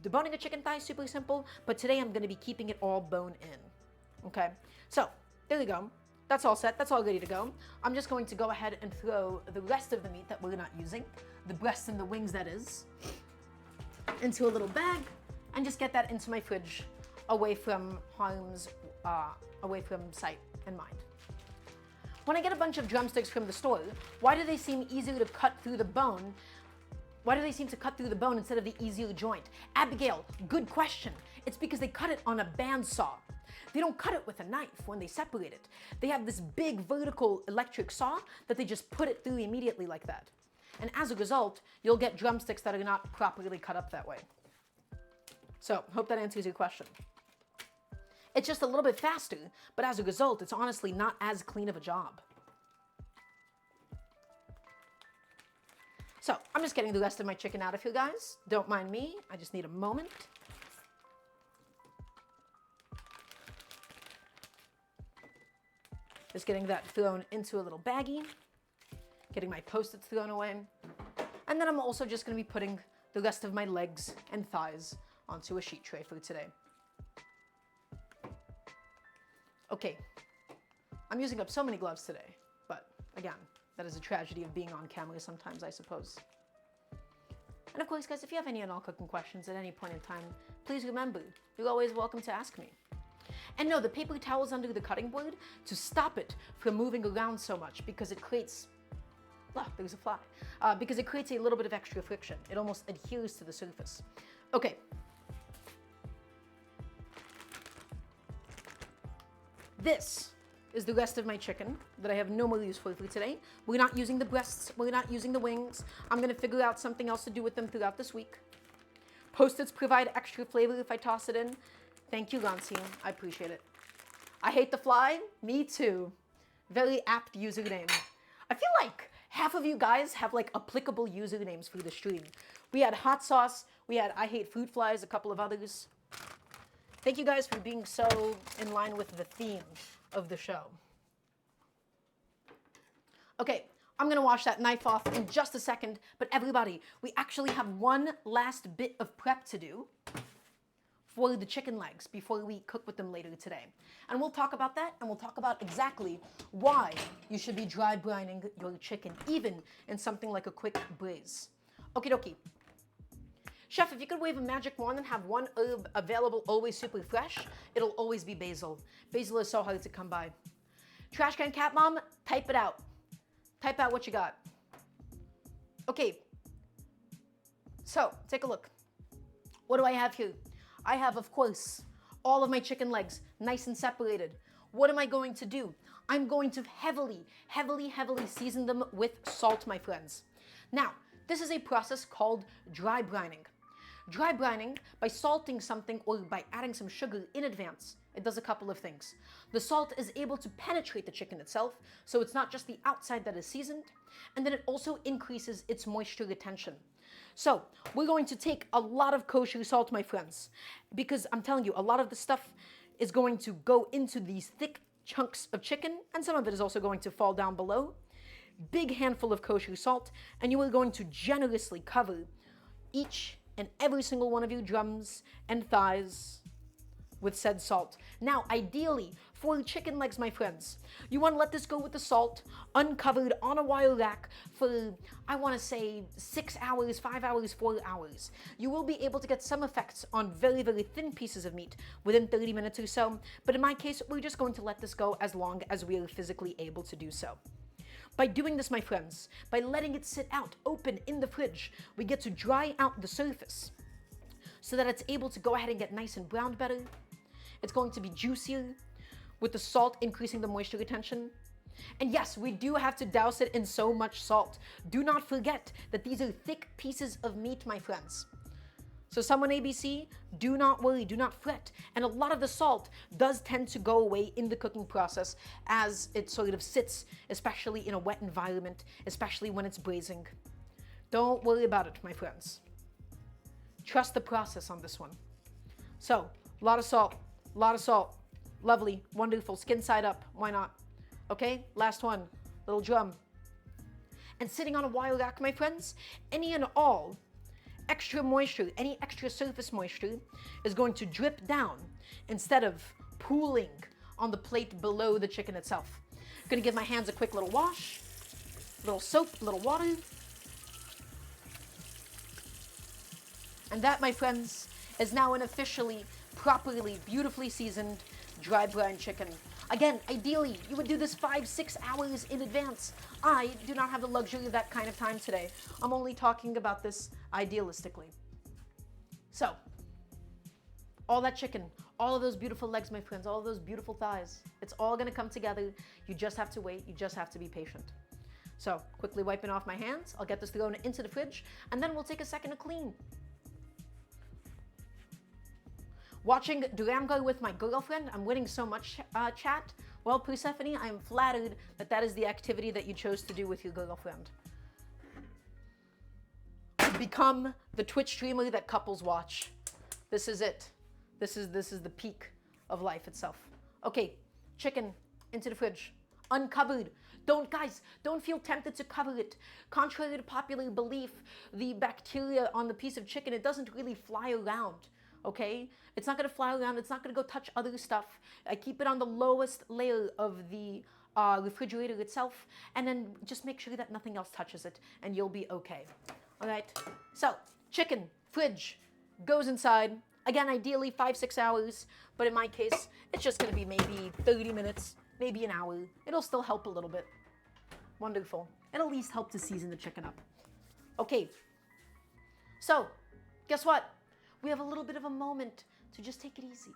Deboning a chicken thigh is super simple, but today I'm going to be keeping it all bone in. Okay, so there we go. That's all set. That's all ready to go. I'm just going to go ahead and throw the rest of the meat that we're not using, the breasts and the wings that is, into a little bag, and just get that into my fridge, away from harm's, away from sight and mind. When I get a bunch of drumsticks from the store, why do they seem easier to cut through the bone? Why do they seem to cut through the bone instead of the easier joint? Abigail, good question. It's because they cut it on a bandsaw. They don't cut it with a knife when they separate it. They have this big vertical electric saw that they just put it through immediately like that. And as a result, you'll get drumsticks that are not properly cut up that way. So, hope that answers your question. It's just a little bit faster, but as a result, it's honestly not as clean of a job. So, I'm just getting the rest of my chicken out of here, guys. Don't mind me. I just need a moment. Just getting that thrown into a little baggie. Getting my Post-its thrown away. And then I'm also just going to be putting the rest of my legs and thighs onto a sheet tray for today. Okay, I'm using up so many gloves today, but again, that is a tragedy of being on camera sometimes, I suppose. And of course, guys, if you have any and all cooking questions at any point in time, please remember, you're always welcome to ask me. And no, the paper towel's under the cutting board to stop it from moving around so much, because it creates, there's a fly, because it creates a little bit of extra friction. It almost adheres to the surface. Okay. This is the rest of my chicken that I have no more use for today. We're not using the breasts. We're not using the wings. I'm going to figure out something else to do with them throughout this week. Post-its provide extra flavor if I toss it in. Thank you, Lancy. I appreciate it. I hate the fly. Me too. Very apt username. I feel like half of you guys have like applicable usernames for the stream. We had hot sauce. We had I hate fruit flies, a couple of others. Thank you guys for being so in line with the theme of the show. Okay, I'm gonna wash that knife off in just a second, but everybody, we actually have one last bit of prep to do for the chicken legs before we cook with them later today. And we'll talk about that, and we'll talk about exactly why you should be dry brining your chicken, even in something like a quick braise. Okie dokie. Chef, if you could wave a magic wand and have one herb available always super fresh, it'll always be basil. Basil is so hard to come by. Trash Can Cat Mom, type it out. Type out what you got. Okay. So, take a look. What do I have here? I have, of course, all of my chicken legs nice and separated. What am I going to do? I'm going to heavily season them with salt, my friends. Now, this is a process called dry brining. Dry brining, by salting something or by adding some sugar in advance, it does a couple of things. The salt is able to penetrate the chicken itself, so it's not just the outside that is seasoned, and then it also increases its moisture retention. So we're going to take a lot of kosher salt, my friends, because I'm telling you, a lot of the stuff is going to go into these thick chunks of chicken, and some of it is also going to fall down below. Big handful of kosher salt, and you are going to generously cover each and every single one of your drums and thighs with said salt. Now, ideally, for chicken legs, my friends, you want to let this go with the salt, uncovered on a wire rack for, I want to say, 6 hours, 5 hours, 4 hours. You will be able to get some effects on very thin pieces of meat within 30 minutes or so, but in my case, we're just going to let this go as long as we are physically able to do so. By doing this, my friends, by letting it sit out open in the fridge, we get to dry out the surface so that it's able to go ahead and get nice and browned better. It's going to be juicier with the salt increasing the moisture retention. And yes, we do have to douse it in so much salt. Do not forget that these are thick pieces of meat, my friends. So someone ABC, do not worry, do not fret. And a lot of the salt does tend to go away in the cooking process as it sort of sits, especially in a wet environment, especially when it's braising. Don't worry about it, my friends. Trust the process on this one. So, a lot of salt, lovely, wonderful, skin side up, why not? Okay, last one, little drum. And sitting on a wire rack, my friends, any and all extra moisture, any extra surface moisture is going to drip down instead of pooling on the plate below the chicken itself. I'm gonna give my hands a quick little wash, little soap, little water. And that, my friends, is now an officially, properly, beautifully seasoned dry brine chicken. Again, ideally, you would do this 5-6 hours in advance. I do not have the luxury of that kind of time today. I'm only talking about this idealistically. So, all that chicken, all of those beautiful legs, my friends, all of those beautiful thighs, it's all gonna come together. You just have to wait, you just have to be patient. So, quickly wiping off my hands, I'll get this thrown into the fridge, and then we'll take a second to clean. Watching Daramgar with my girlfriend, I'm winning so much chat. Well, Persephone, I am flattered that that is the activity that you chose to do with your girlfriend. Become the Twitch streamer that couples watch. This is it. This is the peak of life itself. Okay, chicken into the fridge, uncovered. Guys, don't feel tempted to cover it. Contrary to popular belief, the bacteria on the piece of chicken, it doesn't really fly around. Okay, it's not gonna fly around, it's not gonna go touch other stuff. I keep it on the lowest layer of the refrigerator itself, and then just make sure that nothing else touches it, and you'll be okay. All right, so chicken, fridge, goes inside. Again, ideally 5-6 hours, but in my case, it's just gonna be maybe 30 minutes, maybe an hour. It'll still help a little bit. Wonderful. It'll at least help to season the chicken up. Okay, so guess what? We have a little bit of a moment to just take it easy.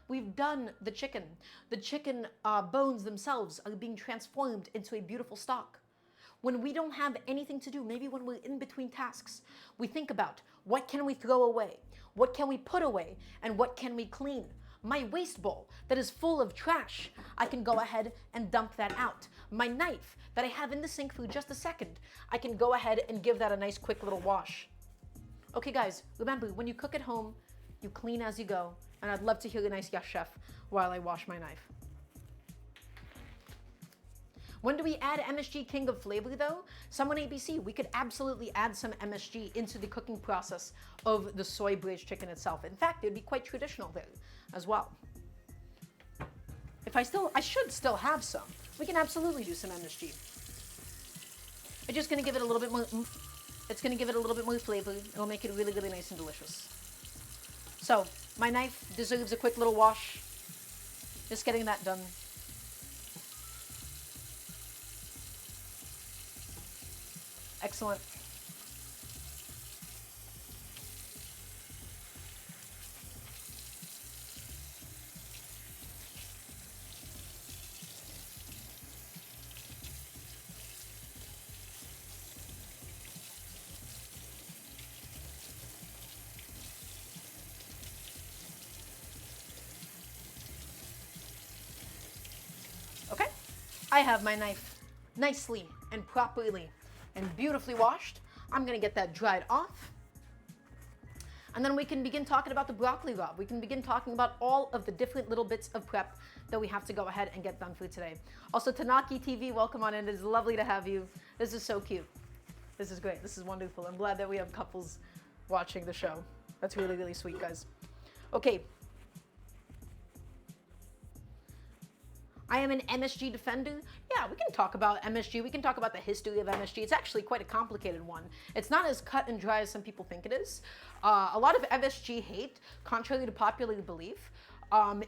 We've done the chicken. The chicken bones themselves are being transformed into a beautiful stock. When we don't have anything to do, maybe when we're in between tasks, we think about what can we throw away? What can we put away? And what can we clean? My waste bowl that is full of trash, I can go ahead and dump that out. My knife that I have in the sink for just a second, I can go ahead and give that a nice quick little wash. Okay guys, remember, when you cook at home, you clean as you go, and I'd love to hear a nice yes chef while I wash my knife. When do we add MSG King of Flavor though? Someone ABC, we could absolutely add some MSG into the cooking process of the soy braised chicken itself. In fact, it would be quite traditional there as well. I should still have some. We can absolutely do some MSG. It's just gonna give it a little bit more It's gonna give it a little bit more flavor. It'll make it really, really nice and delicious. So, my knife deserves a quick little wash. Just getting that done. Excellent. Okay, I have my knife nicely and properly and beautifully washed. I'm gonna get that dried off. And then we can begin talking about the broccoli rabe. We can begin talking about all of the different little bits of prep that we have to go ahead and get done for today. Also, Tanaki TV, welcome on in. It is lovely to have you. This is so cute. This is great. This is wonderful. I'm glad that we have couples watching the show. That's really, really sweet, guys. Okay. I am an MSG defender. Yeah, we can talk about MSG. We can talk about the history of MSG. It's actually quite a complicated one. It's not as cut and dry as some people think it is. A lot of MSG hate, contrary to popular belief,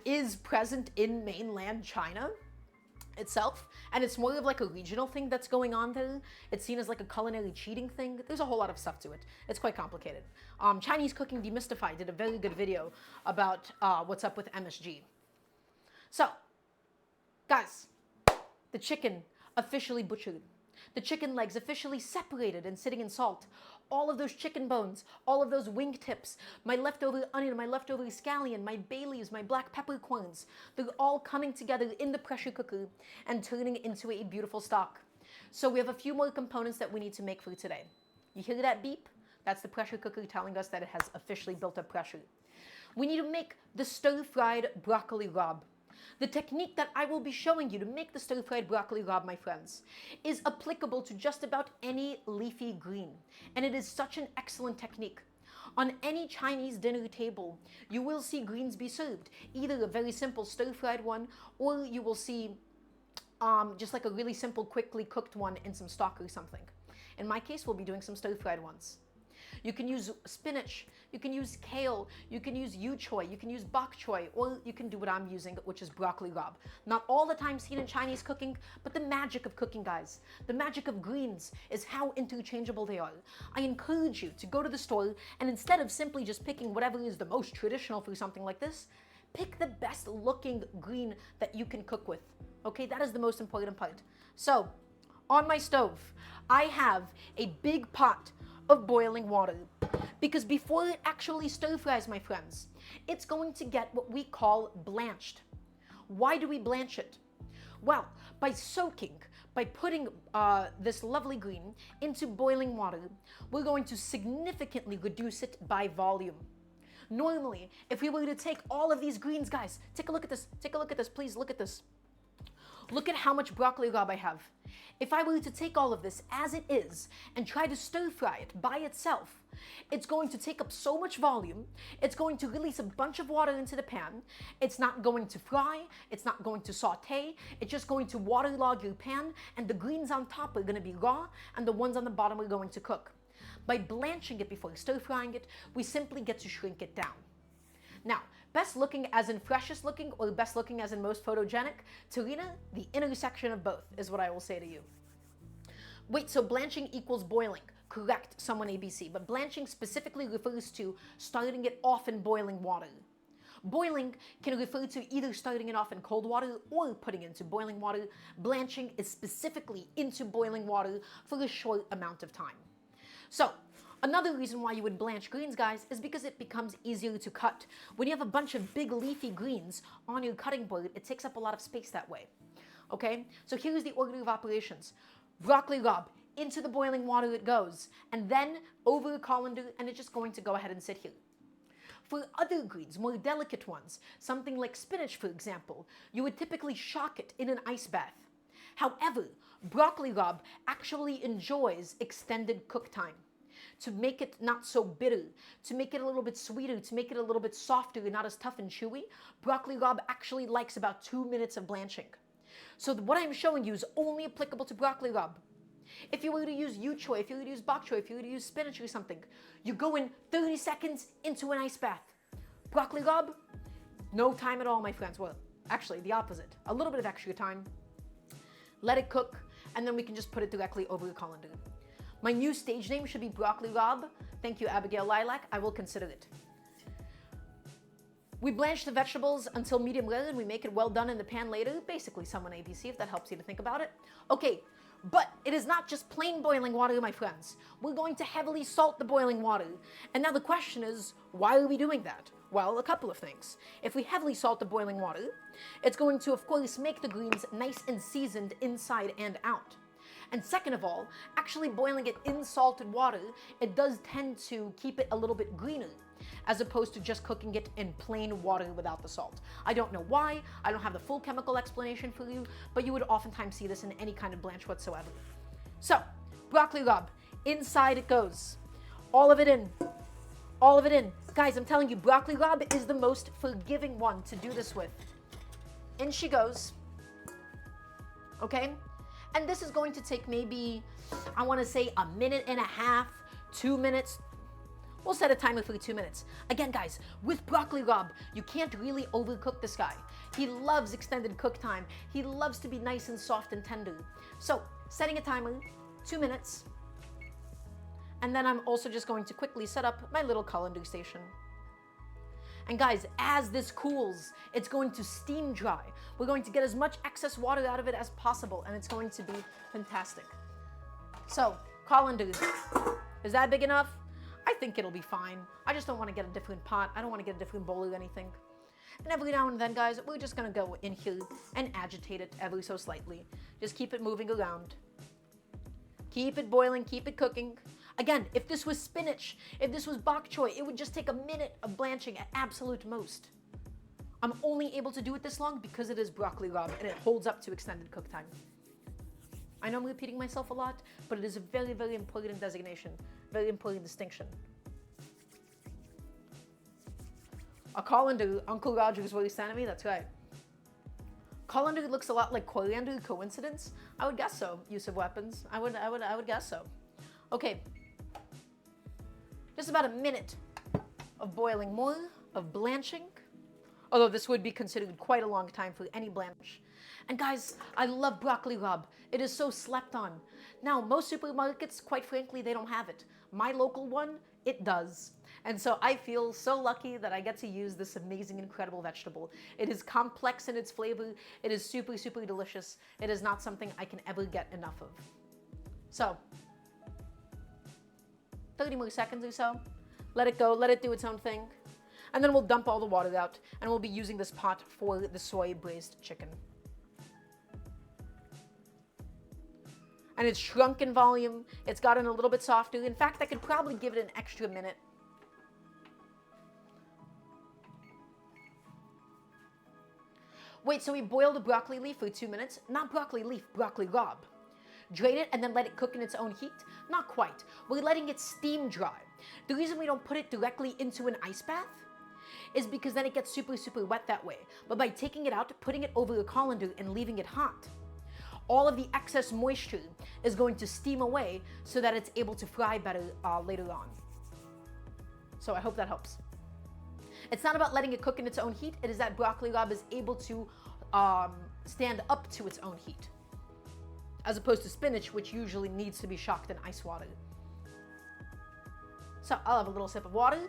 is present in mainland China itself, and it's more of like a regional thing that's going on there. It's seen as like a culinary cheating thing. There's a whole lot of stuff to it. It's quite complicated. Chinese Cooking Demystified did a very good video about what's up with MSG. So, guys, the chicken officially butchered. The chicken legs officially separated and sitting in salt. All of those chicken bones, all of those wing tips, my leftover onion, my leftover scallion, my bay leaves, my black peppercorns, they're all coming together in the pressure cooker and turning into a beautiful stock. So we have a few more components that we need to make for today. You hear that beep? That's the pressure cooker telling us that it has officially built up pressure. We need to make the stir-fried broccoli rabe. The technique that I will be showing you to make the stir-fried broccoli rabe, my friends, is applicable to just about any leafy green. And it is such an excellent technique. On any Chinese dinner table, you will see greens be served. Either a very simple stir-fried one, or you will see just like a really simple, quickly cooked one in some stock or something. In my case, we'll be doing some stir-fried ones. You can use spinach, you can use kale, you can use yu choy, you can use bok choy, or you can do what I'm using, which is broccoli rabe. Not all the time seen in Chinese cooking, but the magic of cooking, guys. The magic of greens is how interchangeable they are. I encourage you to go to the store and instead of simply just picking whatever is the most traditional for something like this, pick the best looking green that you can cook with. Okay, that is the most important part. So, on my stove, I have a big pot of boiling water, because before it actually stir fries, my friends, it's going to get what we call blanched. Why do we blanch it? Well, by putting this lovely green into boiling water, we're going to significantly reduce it by volume. Normally, if we were to take all of these greens, guys, take a look at this, please look at this. Look at how much broccoli rabe I have. If I were to take all of this as it is and try to stir fry it by itself, it's going to take up so much volume, it's going to release a bunch of water into the pan, it's not going to fry, it's not going to saute, it's just going to waterlog your pan, and the greens on top are going to be raw, and the ones on the bottom are going to cook. By blanching it before stir frying it, we simply get to shrink it down. Now, best looking as in freshest looking or best looking as in most photogenic, Tarina, the intersection of both is what I will say to you. Wait, so blanching equals boiling. Correct, someone ABC, but blanching specifically refers to starting it off in boiling water. Boiling can refer to either starting it off in cold water or putting it into boiling water. Blanching is specifically into boiling water for a short amount of time. So, another reason why you would blanch greens, guys, is because it becomes easier to cut. When you have a bunch of big leafy greens on your cutting board, it takes up a lot of space that way. Okay, so here's the order of operations. Broccoli rabe, into the boiling water it goes, and then over a colander, and it's just going to go ahead and sit here. For other greens, more delicate ones, something like spinach, for example, you would typically shock it in an ice bath. However, broccoli rabe actually enjoys extended cook time to make it not so bitter, to make it a little bit sweeter, to make it a little bit softer and not as tough and chewy. Broccoli rabe actually likes about 2 minutes of blanching. So what I'm showing you is only applicable to broccoli rabe. If you were to use yu choy, if you were to use bok choy, if you were to use spinach or something, you go in 30 seconds into an ice bath. Broccoli rabe, no time at all, my friends. Well, actually, the opposite. A little bit of extra time. Let it cook, and then we can just put it directly over the colander. My new stage name should be broccoli rabe. Thank you, Abigail Lilac. I will consider it. We blanch the vegetables until medium rare, and we make it well done in the pan later. Basically, someone ABC, if that helps you to think about it. Okay, but it is not just plain boiling water, my friends. We're going to heavily salt the boiling water. And now the question is, why are we doing that? Well, a couple of things. If we heavily salt the boiling water, it's going to, of course, make the greens nice and seasoned inside and out. And second of all, actually boiling it in salted water, it does tend to keep it a little bit greener, as opposed to just cooking it in plain water without the salt. I don't know why, I don't have the full chemical explanation for you, but you would oftentimes see this in any kind of blanch whatsoever. So, broccoli rabe, inside it goes. All of it in. All of it in. Guys, I'm telling you, broccoli rabe is the most forgiving one to do this with. In she goes. Okay? And this is going to take maybe, I want to say, a minute and a half, 2 minutes. We'll set a timer for 2 minutes. Again, guys, with broccoli rabe, you can't really overcook this guy. He loves extended cook time. He loves to be nice and soft and tender. So, setting a timer, 2 minutes. And then I'm also just going to quickly set up my little colander station. And guys, as this cools, it's going to steam dry. We're going to get as much excess water out of it as possible, and it's going to be fantastic. So, colander, is that big enough? I think it'll be fine. I just don't want to get a different pot. I don't want to get a different bowl or anything. And every now and then, guys, we're just going to go in here and agitate it ever so slightly. Just keep it moving around. Keep it boiling, keep it cooking. Again, if this was spinach, if this was bok choy, it would just take a minute of blanching at absolute most. I'm only able to do it this long because it is broccoli rabe and it holds up to extended cook time. I know I'm repeating myself a lot, but it is a very, very important designation, very important distinction. A colander, Uncle Roger is what he's sending me, that's right. Colander looks a lot like coriander, coincidence? I would guess so, use of weapons. I would guess so. Okay. Just about a minute of boiling more, of blanching. Although this would be considered quite a long time for any blanch. And guys, I love broccoli rabe. It is so slept on. Now, most supermarkets, quite frankly, they don't have it. My local one, it does. And so I feel so lucky that I get to use this amazing, incredible vegetable. It is complex in its flavor. It is super, super delicious. It is not something I can ever get enough of. So, 30 more seconds or so. Let it go, let it do its own thing. And then we'll dump all the water out, and we'll be using this pot for the soy braised chicken. And it's shrunk in volume. It's gotten a little bit softer. In fact, I could probably give it an extra minute. Wait, so we boiled the broccoli leaf for 2 minutes? Not broccoli leaf, broccoli rabe. Drain it and then let it cook in its own heat? Not quite. We're letting it steam dry. The reason we don't put it directly into an ice bath is because then it gets super, super wet that way. But by taking it out, putting it over a colander and leaving it hot, all of the excess moisture is going to steam away so that it's able to fry better later on. So I hope that helps. It's not about letting it cook in its own heat. It is that broccoli rabe is able to stand up to its own heat, as opposed to spinach, which usually needs to be shocked in ice water. So I'll have a little sip of water.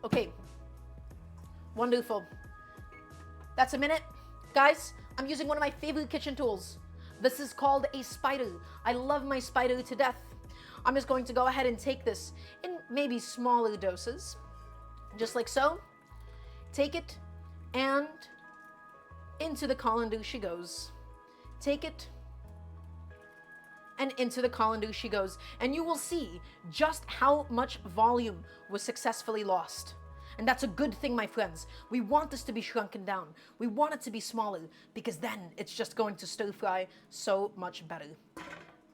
Okay, wonderful. That's a minute. Guys, I'm using one of my favorite kitchen tools. This is called a spider. I love my spider to death. I'm just going to go ahead and take this in maybe smaller doses, just like so. Take it, and into the colander she goes. Take it, and into the colander she goes. And you will see just how much volume was successfully lost. And that's a good thing, my friends. We want this to be shrunken down. We want it to be smaller because then it's just going to stir fry so much better.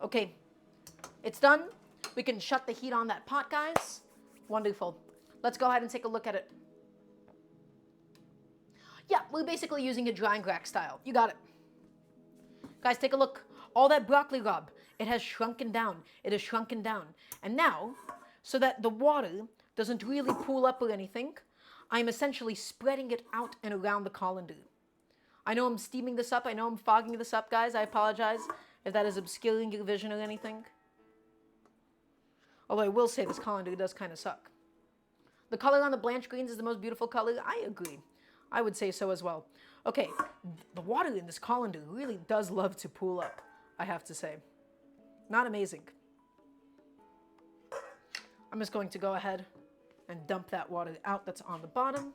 Okay, it's done. We can shut the heat on that pot, guys. Wonderful. Let's go ahead and take a look at it. Yeah, we're basically using a drying rack style. You got it. Guys, take a look. All that broccoli rabe, it has shrunken down. It has shrunken down. And now, so that the water doesn't really pool up or anything, I'm essentially spreading it out and around the colander. I know I'm steaming this up. I know I'm fogging this up, guys. I apologize if that is obscuring your vision or anything. Although I will say this colander does kind of suck. The color on the blanched greens is the most beautiful color. I agree. I would say so as well. Okay, the water in this colander really does love to pool up, I have to say. Not amazing. I'm just going to go ahead and dump that water out that's on the bottom.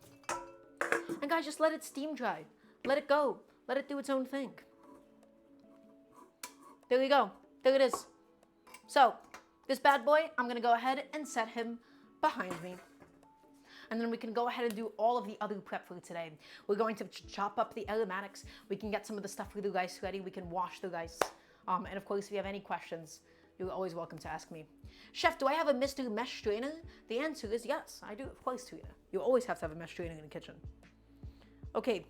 And guys, just let it steam dry. Let it go. Let it do its own thing. There we go. There it is. So, this bad boy, I'm going to go ahead and set him behind me. And then we can go ahead and do all of the other prep for today. We're going to chop up the aromatics. We can get some of the stuff for the rice ready. We can wash the rice. And of course, if you have any questions, you're always welcome to ask me. Chef, do I have a Mr. Mesh strainer? The answer is yes, I do, of course, to you. You always have to have a mesh strainer in the kitchen. Okay,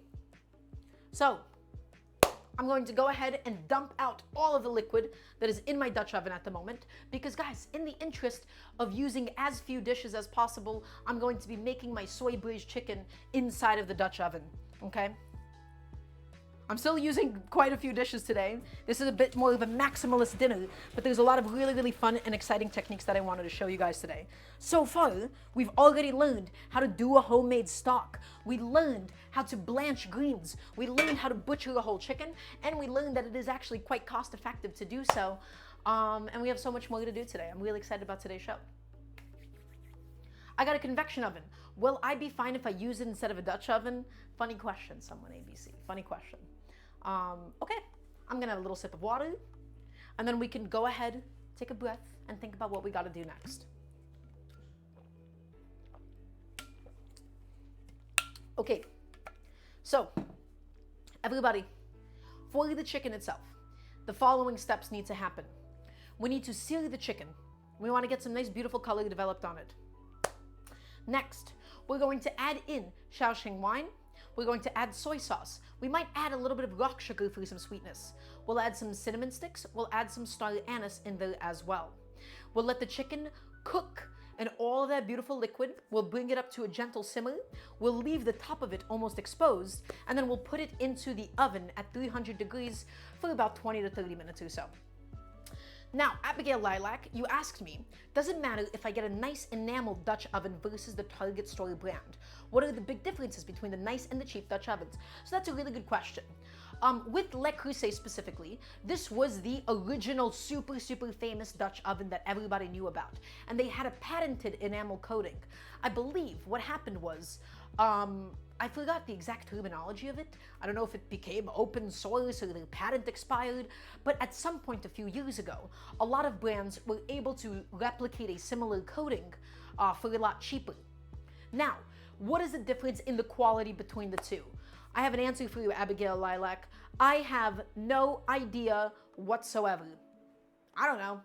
so I'm going to go ahead and dump out all of the liquid that is in my Dutch oven at the moment because, guys, in the interest of using as few dishes as possible, I'm going to be making my soy braised chicken inside of the Dutch oven, okay? I'm still using quite a few dishes today. This is a bit more of a maximalist dinner, but there's a lot of really, really fun and exciting techniques that I wanted to show you guys today. So far, we've already learned how to do a homemade stock. We learned how to blanch greens. We learned how to butcher a whole chicken, and we learned that it is actually quite cost effective to do so. And we have so much more to do today. I'm really excited about today's show. I got a convection oven. Will I be fine if I use it instead of a Dutch oven? Funny question, someone ABC. Funny question. Okay, I'm gonna have a little sip of water, and then we can go ahead, take a breath, and think about what we gotta do next. Okay, so everybody, for the chicken itself, the following steps need to happen. We need to sear the chicken. We want to get some nice, beautiful color developed on it. Next, we're going to add in Shaoxing wine. We're going to add soy sauce. We might add a little bit of rock sugar for some sweetness. We'll add some cinnamon sticks. We'll add some star anise in there as well. We'll let the chicken cook, and all of that beautiful liquid, we'll bring it up to a gentle simmer. We'll leave the top of it almost exposed, and then we'll put it into the oven at 300 degrees for about 20 to 30 minutes or so. Now, Abigail Lilac, you asked me, does it matter if I get a nice enameled Dutch oven versus the Target store brand? What are the big differences between the nice and the cheap Dutch ovens? So that's a really good question. With Le Creuset specifically, this was the original super famous Dutch oven that everybody knew about. And they had a patented enamel coating. I believe what happened was, I forgot the exact terminology of it. I don't know if it became open source or their patent expired, but at some point a few years ago, a lot of brands were able to replicate a similar coating for a lot cheaper. Now, what is the difference in the quality between the two? I have an answer for you, Abigail Lilac. I have no idea whatsoever. I don't know.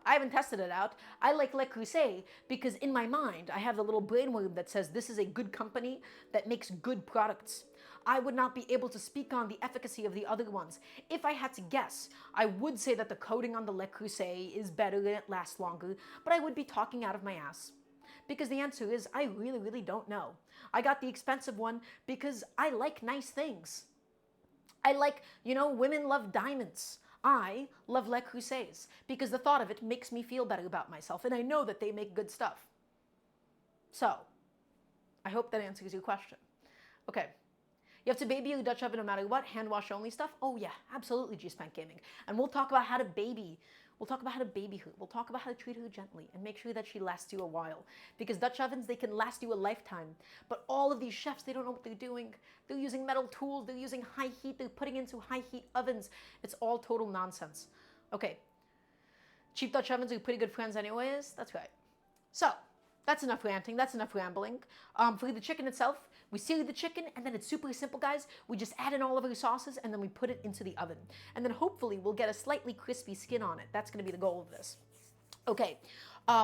I haven't tested it out. I like Le Creuset because in my mind, I have the little brainworm that says this is a good company that makes good products. I would not be able to speak on the efficacy of the other ones. If I had to guess, I would say that the coating on the Le Creuset is better and it lasts longer, but I would be talking out of my ass. Because the answer is, I really don't know. I got the expensive one because I like nice things. I like, women love diamonds. I love Le Creusets because the thought of it makes me feel better about myself, and I know that they make good stuff. So, I hope that answers your question. Okay, you have to baby your Dutch oven no matter what, hand wash only stuff? Oh yeah, absolutely, G-Spank Gaming. And we'll talk about how to baby. We'll talk about how to baby her. We'll talk about how to treat her gently and make sure that she lasts you a while. Because Dutch ovens, they can last you a lifetime. But all of these chefs, they don't know what they're doing. They're using metal tools. They're using high heat. They're putting into high heat ovens. It's all total nonsense. Okay. Cheap Dutch ovens are pretty good friends anyways. That's right. So, That's enough ranting. That's enough rambling. For the chicken itself, we sear the chicken, and then it's super simple, guys. We just add in all of our sauces, and then we put it into the oven. And then hopefully we'll get a slightly crispy skin on it. That's going to be the goal of this. Okay,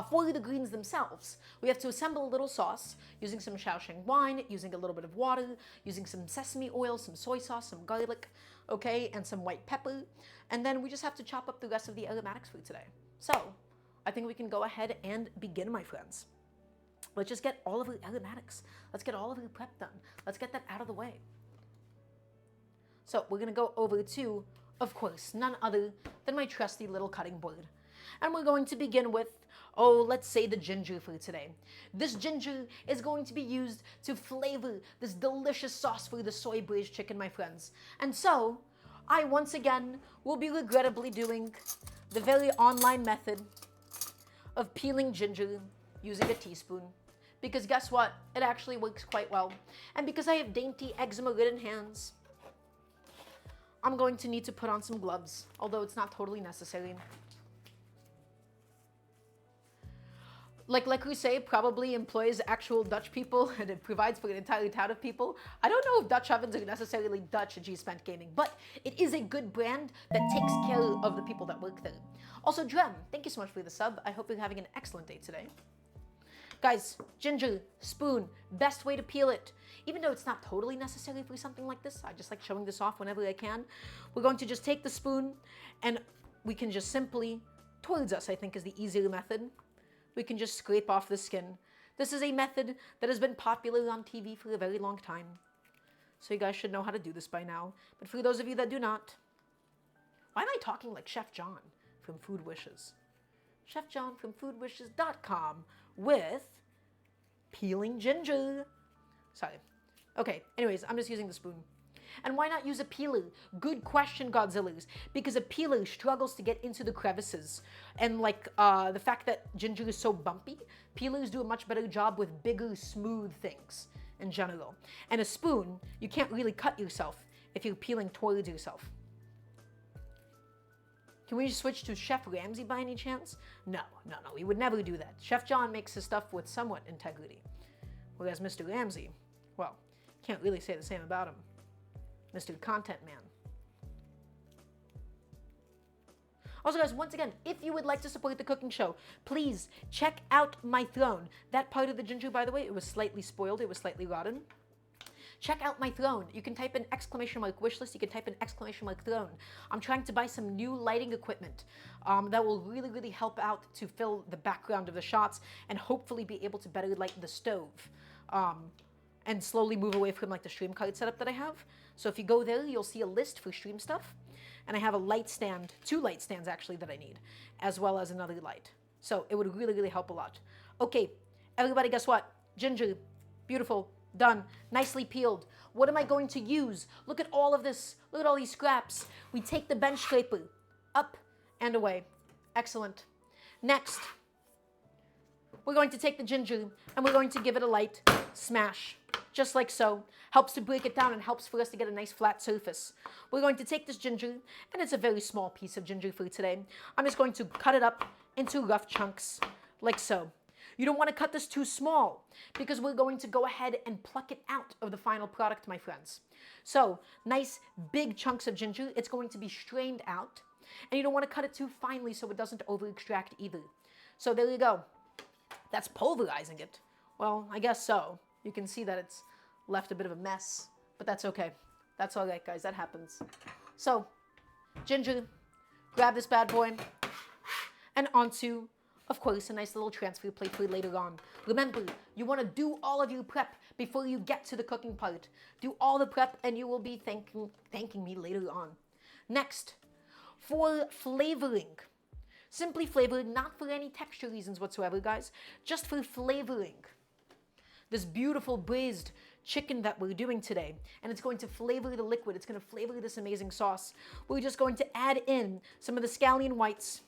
for the greens themselves, we have to assemble a little sauce using some Shaoxing wine, using a little bit of water, using some sesame oil, some soy sauce, some garlic, okay, and some white pepper. And then we just have to chop up the rest of the aromatics for today. So, I think we can go ahead and begin, my friends. Let's just get all of our aromatics. Let's get all of our prep done. Let's get that out of the way. So, we're going to go over to, of course, none other than my trusty little cutting board. And we're going to begin with, let's say the ginger for today. This ginger is going to be used to flavor this delicious sauce for the soy braised chicken, my friends. And so, I once again will be regrettably doing the very online method of peeling ginger using a teaspoon. Because guess what? It actually works quite well. And because I have dainty eczema-ridden hands, I'm going to need to put on some gloves, although it's not totally necessary. Like we say, probably employs actual Dutch people, and it provides for an entire town of people. I don't know if Dutch ovens are necessarily Dutch at G-Spent Gaming, but it is a good brand that takes care of the people that work there. Also, Drem, thank you so much for the sub. I hope you're having an excellent day today. Guys, ginger, spoon, best way to peel it. Even though it's not totally necessary for something like this, I just like showing this off whenever I can. We're going to just take the spoon, and we can just simply, towards us I think is the easier method, we can just scrape off the skin. This is a method that has been popular on TV for a very long time. So you guys should know how to do this by now. But for those of you that do not, why am I talking like Chef John from Food Wishes? Chef John from foodwishes.com with peeling ginger. Sorry. Okay, anyways, I'm just using the spoon. And why not use a peeler? Good question, Godzillas. Because a peeler struggles to get into the crevices. And the fact that ginger is so bumpy, peelers do a much better job with bigger, smooth things in general. And a spoon, you can't really cut yourself if you're peeling towards yourself. Can we switch to Chef Ramsay by any chance? No, we would never do that. Chef John makes his stuff with somewhat integrity. Whereas Mr. Ramsay, well, can't really say the same about him. Mr. Content Man. Also, guys, once again, if you would like to support the cooking show, please check out my throne. That part of the ginger, by the way, it was slightly spoiled. It was slightly rotten. Check out my throne. You can type in ! wishlist. You can type in ! throne. I'm trying to buy some new lighting equipment that will really, really help out to fill the background of the shots and hopefully be able to better light the stove. And slowly move away from the stream card setup that I have. So if you go there, you'll see a list for stream stuff. And I have a light stand, 2 light stands actually that I need, as well as another light. So it would really, really help a lot. Okay, everybody, guess what? Ginger, beautiful, done, nicely peeled. What am I going to use? Look at all of this. Look at all these scraps. We take the bench scraper, up and away. Excellent. Next, we're going to take the ginger and we're going to give it a light smash. Just like so. Helps to break it down and helps for us to get a nice flat surface. We're going to take this ginger, and it's a very small piece of ginger for today. I'm just going to cut it up into rough chunks, like so. You don't want to cut this too small, because we're going to go ahead and pluck it out of the final product, my friends. So, nice big chunks of ginger. It's going to be strained out, and you don't want to cut it too finely so it doesn't over-extract either. So there you go. That's pulverizing it. Well, I guess so. You can see that it's left a bit of a mess, but that's okay. That's all right, guys. That happens. So, ginger, grab this bad boy, and onto, of course, a nice little transfer plate for later on. Remember, you want to do all of your prep before you get to the cooking part. Do all the prep, and you will be thanking me later on. Next, for flavoring. Simply flavoring, not for any texture reasons whatsoever, guys. Just for flavoring. This beautiful braised chicken that we're doing today, and it's going to flavor the liquid. It's going to flavor this amazing sauce. We're just going to add in some of the scallion whites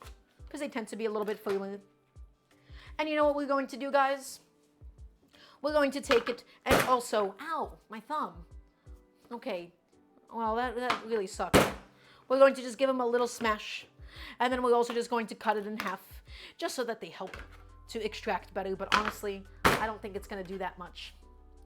because they tend to be a little bit firmer. And you know what we're going to do, guys? We're going to take it and also, ow, my thumb. Okay, well, that really sucked. We're going to just give them a little smash, and then we're also just going to cut it in half just so that they help to extract better, but honestly, I don't think it's gonna do that much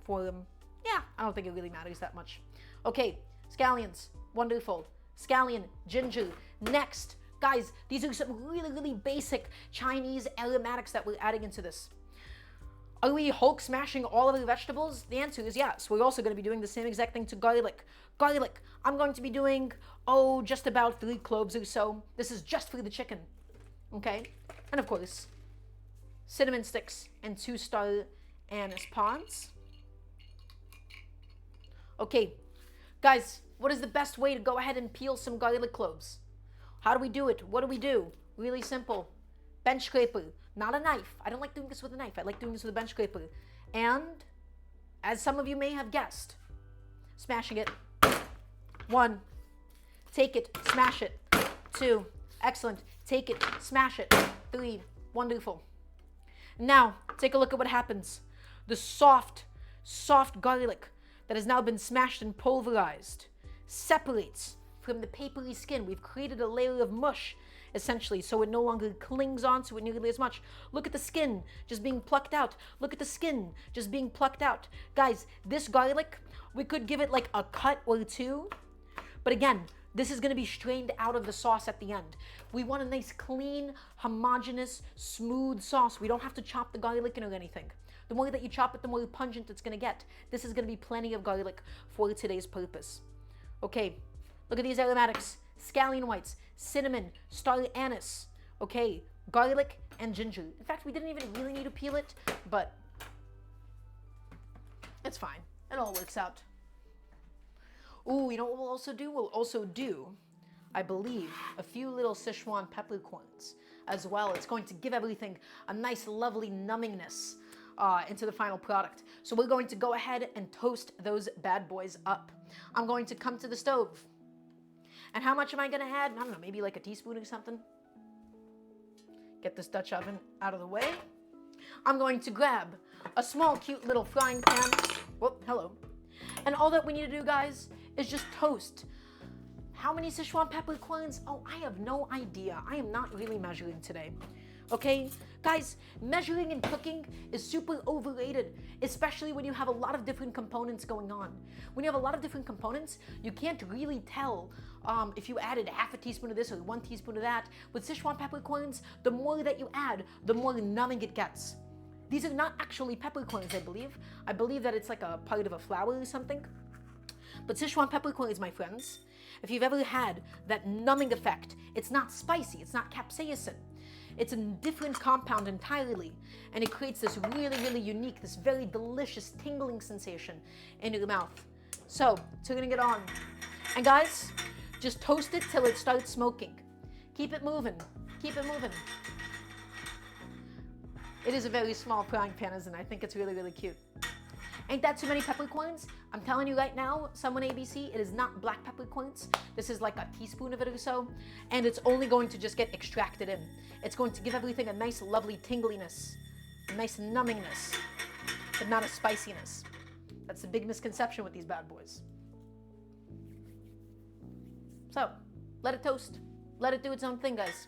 for them. Yeah, I don't think it really matters that much. Okay, scallions, wonderful. Scallion, ginger. Next, guys, these are some really, really basic Chinese aromatics that we're adding into this. Are we Hulk smashing all of the vegetables? The answer is yes. We're also going to be doing the same exact thing to garlic. Garlic, I'm going to be doing, just about 3 cloves or so. This is just for the chicken, okay? And of course, cinnamon sticks and 2 star anise pods. Okay, guys, what is the best way to go ahead and peel some garlic cloves? How do we do it? What do we do? Really simple. Bench scraper, not a knife. I don't like doing this with a knife. I like doing this with a bench scraper. And, as some of you may have guessed, smashing it. 1, take it, smash it. 2, excellent. Take it, smash it. 3, wonderful. Now, take a look at what happens. The soft garlic that has now been smashed and pulverized separates from the papery skin. We've created a layer of mush, essentially, so it no longer clings onto it nearly as much. Look at the skin just being plucked out. Look at the skin just being plucked out. Guys, this garlic, we could give it like a cut or 2, but again, this is going to be strained out of the sauce at the end. We want a nice, clean, homogeneous, smooth sauce. We don't have to chop the garlic in or anything. The more that you chop it, the more pungent it's going to get. This is going to be plenty of garlic for today's purpose. Okay, look at these aromatics. Scallion whites, cinnamon, star anise, okay, garlic, and ginger. In fact, we didn't even really need to peel it, but it's fine. It all works out. Ooh, you know what we'll also do? We'll also do, I believe, a few little Sichuan peppercorns as well. It's going to give everything a nice, lovely nummingness into the final product. So we're going to go ahead and toast those bad boys up. I'm going to come to the stove. And how much am I going to add? I don't know, maybe like a teaspoon or something. Get this Dutch oven out of the way. I'm going to grab a small, cute little frying pan. Whoop, hello. And all that we need to do, guys, is just toast. How many Sichuan peppercorns? Oh, I have no idea. I am not really measuring today. Okay? Guys, measuring and cooking is super overrated, especially when you have a lot of different components going on. When you have a lot of different components, you can't really tell if you added half a teaspoon of this or 1 teaspoon of that. With Sichuan peppercorns, the more that you add, the more numbing it gets. These are not actually peppercorns, I believe. I believe that it's like a part of a flower or something. But Sichuan peppercorns, my friends, if you've ever had that numbing effect, it's not spicy, it's not capsaicin. It's a different compound entirely, and it creates this really, really unique, this very delicious tingling sensation in your mouth. So, turning it on. And guys, just toast it till it starts smoking. Keep it moving. Keep it moving. It is a very small frying pan, isn't it? I think it's really, really cute. Ain't that too many peppercorns? I'm telling you right now, someone ABC, it is not black peppercorns. This is like a teaspoon of it or so. And it's only going to just get extracted in. It's going to give everything a nice, lovely tingliness, a nice numbingness, but not a spiciness. That's the big misconception with these bad boys. So, let it toast. Let it do its own thing, guys.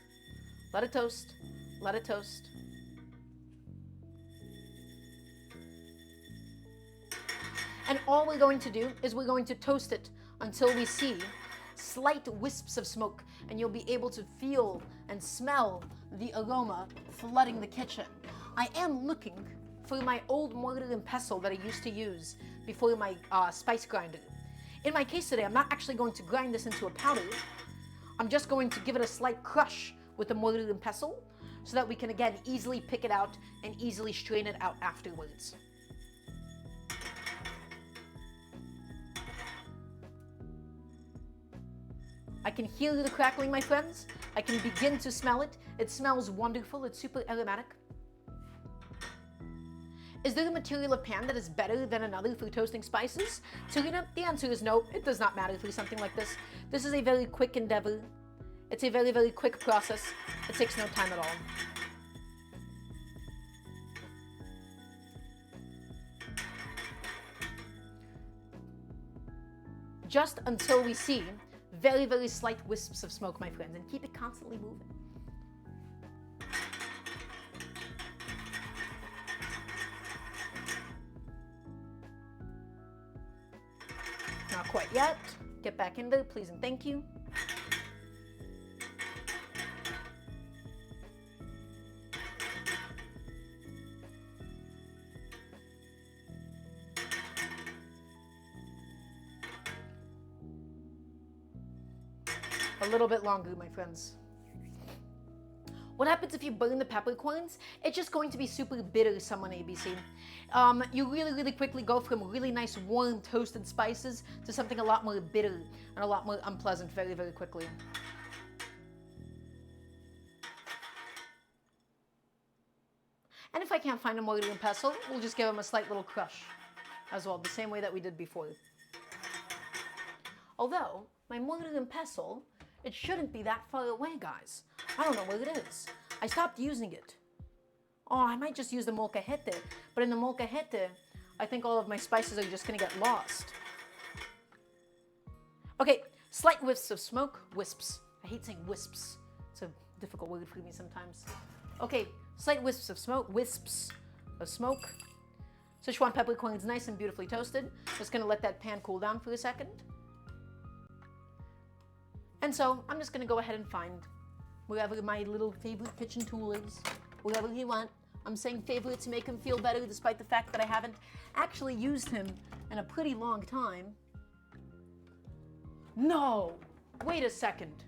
Let it toast. Let it toast. And all we're going to do is we're going to toast it until we see slight wisps of smoke, and you'll be able to feel and smell the aroma flooding the kitchen. I am looking for my old mortar and pestle that I used to use before my spice grinder. In my case today, I'm not actually going to grind this into a powder. I'm just going to give it a slight crush with the mortar and pestle so that we can again easily pick it out and easily strain it out afterwards. I can hear the crackling, my friends. I can begin to smell it. It smells wonderful. It's super aromatic. Is there a material of pan that is better than another for toasting spices? Serena, the answer is no. It does not matter for something like this. This is a very quick endeavor. It's a very, very quick process. It takes no time at all. Just until we see very, very slight wisps of smoke, my friends, and keep it constantly moving. quite yet. Get back in there, please and thank you. A little bit longer, my friends. What happens if you burn the peppercorns? It's just going to be super bitter, someone ABC. You really quickly go from really nice, warm, toasted spices to something a lot more bitter and a lot more unpleasant very quickly. And if I can't find a mortar and pestle, we'll just give them a slight little crush as well, the same way that we did before. Although, my mortar and pestle, it shouldn't be that far away, guys. I don't know where it is. I stopped using it. Oh, I might just use the molcajete. But in the molcajete, I think all of my spices are just going to get lost. Okay, slight wisps of smoke. Wisps. I hate saying wisps. It's a difficult word for me sometimes. Okay, slight wisps of smoke. Wisps of smoke. Sichuan peppercorns nice and beautifully toasted. Just going to let that pan cool down for a second. And so I'm just going to go ahead and find wherever my little favorite kitchen tool is, wherever you want. I'm saying favorite to make him feel better despite the fact that I haven't actually used him in a pretty long time. No! Wait a second.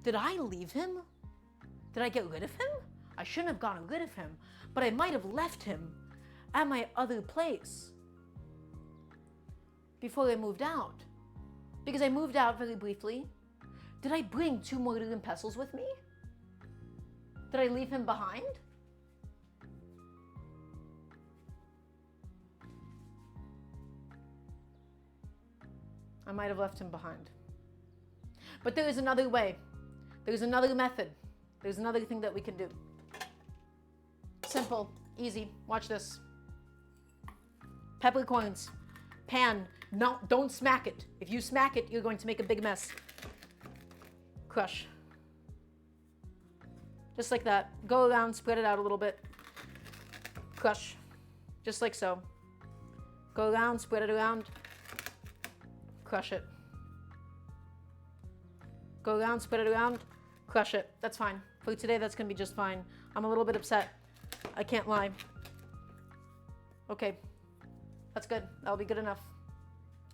Did I leave him? Did I get rid of him? I shouldn't have gotten rid of him, but I might have left him at my other place before I moved out. Because I moved out very briefly. Did I bring 2 mortar and pestles with me? Did I leave him behind? I might have left him behind. But there is another way. There's another method. There's another thing that we can do. Simple, easy. Watch this. Peppercorns. Pan. No, don't smack it. If you smack it, you're going to make a big mess. Crush. Just like that. Go around, spread it out a little bit. Crush. Just like so. Go around, spread it around. Crush it. Go around, spread it around. Crush it. That's fine. For today, that's going to be just fine. I'm a little bit upset. I can't lie. Okay. That's good. That'll be good enough.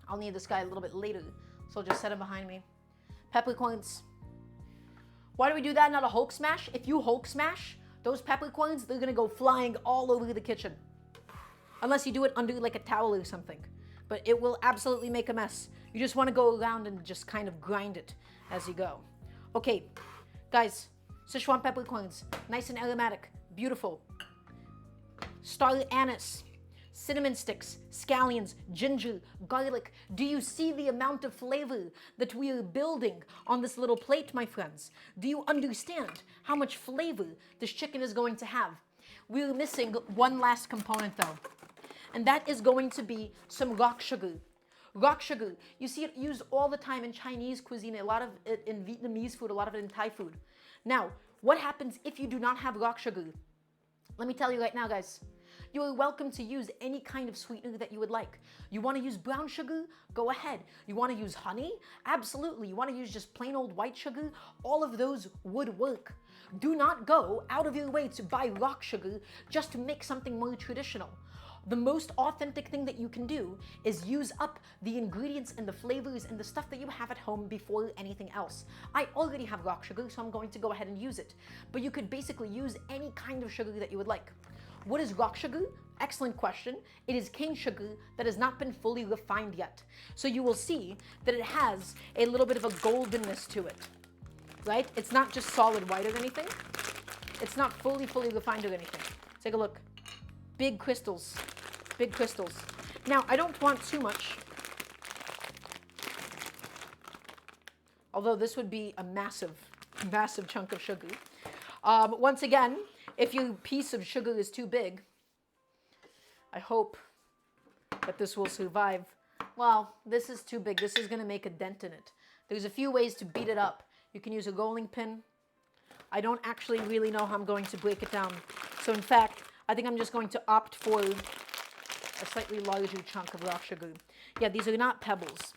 I'll need this guy a little bit later, so I'll just set him behind me. Peppercorns. Why do we do that, not a Hulk smash? If you Hulk smash those peppercorns, they're gonna go flying all over the kitchen. Unless you do it under like a towel or something. But it will absolutely make a mess. You just wanna go around and just kind of grind it as you go. Okay, guys, Sichuan peppercorns, nice and aromatic, beautiful. Star anise. Cinnamon sticks, scallions, ginger, garlic. Do you see the amount of flavor that we are building on this little plate, my friends? Do you understand how much flavor this chicken is going to have? We're missing one last component though, and that is going to be some rock sugar. Rock sugar, you see it used all the time in Chinese cuisine, a lot of it in Vietnamese food, a lot of it in Thai food. Now, what happens if you do not have rock sugar? Let me tell you right now, guys. You are welcome to use any kind of sweetener that you would like. You want to use brown sugar? Go ahead. You want to use honey? Absolutely. You want to use just plain old white sugar? All of those would work. Do not go out of your way to buy rock sugar just to make something more traditional. The most authentic thing that you can do is use up the ingredients and the flavors and the stuff that you have at home before anything else. I already have rock sugar, so I'm going to go ahead and use it. But you could basically use any kind of sugar that you would like. What is rock sugar? Excellent question. It is cane sugar that has not been fully refined yet. So you will see that it has a little bit of a goldenness to it, right? It's not just solid white or anything. It's not fully refined or anything. Take a look. Big crystals, big crystals. Now, I don't want too much, although this would be a massive chunk of sugar. Once again, if your piece of sugar is too big, I hope that this will survive. Well, this is too big. This is going to make a dent in it. There's a few ways to beat it up. You can use a rolling pin. I don't actually really know how I'm going to break it down. So in fact, I think I'm just going to opt for a slightly larger chunk of rock sugar. Yeah, these are not pebbles.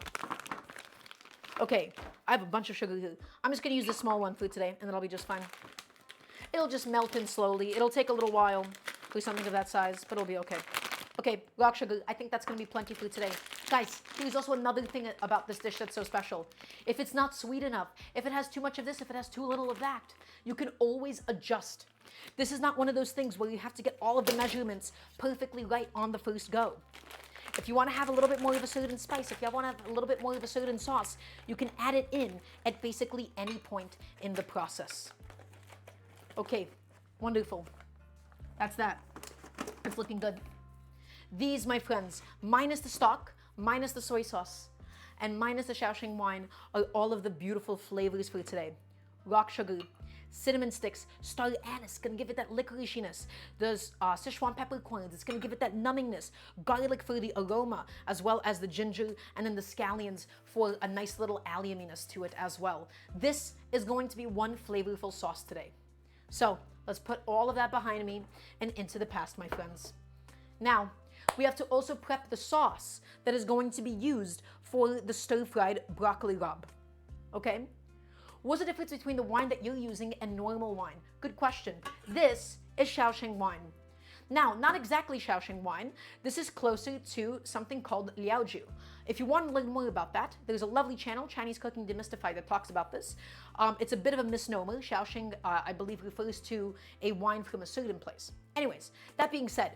Okay, I have a bunch of sugar here. I'm just going to use the small one for today, and then I'll be just fine. It'll just melt in slowly. It'll take a little while for something of that size, but it'll be okay. Okay, rock sugar, I think that's going to be plenty for today. Guys, here's also another thing about this dish that's so special. If it's not sweet enough, if it has too much of this, if it has too little of that, you can always adjust. This is not one of those things where you have to get all of the measurements perfectly right on the first go. If you want to have a little bit more of a certain spice, if you want to have a little bit more of a certain sauce, you can add it in at basically any point in the process. Okay, wonderful. That's that. It's looking good. These, my friends, minus the stock, minus the soy sauce, and minus the Shaoxing wine, are all of the beautiful flavors for today. Rock sugar, cinnamon sticks, star anise, gonna give it that licoriceiness. There's sichuan peppercorns, it's gonna give it that numbingness. Garlic for the aroma, as well as the ginger, and then the scallions for a nice little alliuminess to it as well. This is going to be one flavorful sauce today. So let's put all of that behind me and into the past, my friends. Now, we have to also prep the sauce that is going to be used for the stir-fried broccoli rabe. Okay? What's the difference between the wine that you're using and normal wine? Good question. This is Shaoxing wine. Now, not exactly Shaoxing wine. This is closer to something called liaojiu. If you want to learn more about that, there's a lovely channel, Chinese Cooking Demystified, that talks about this. It's a bit of a misnomer. Shaoxing, I believe, refers to a wine from a certain place. Anyways, that being said,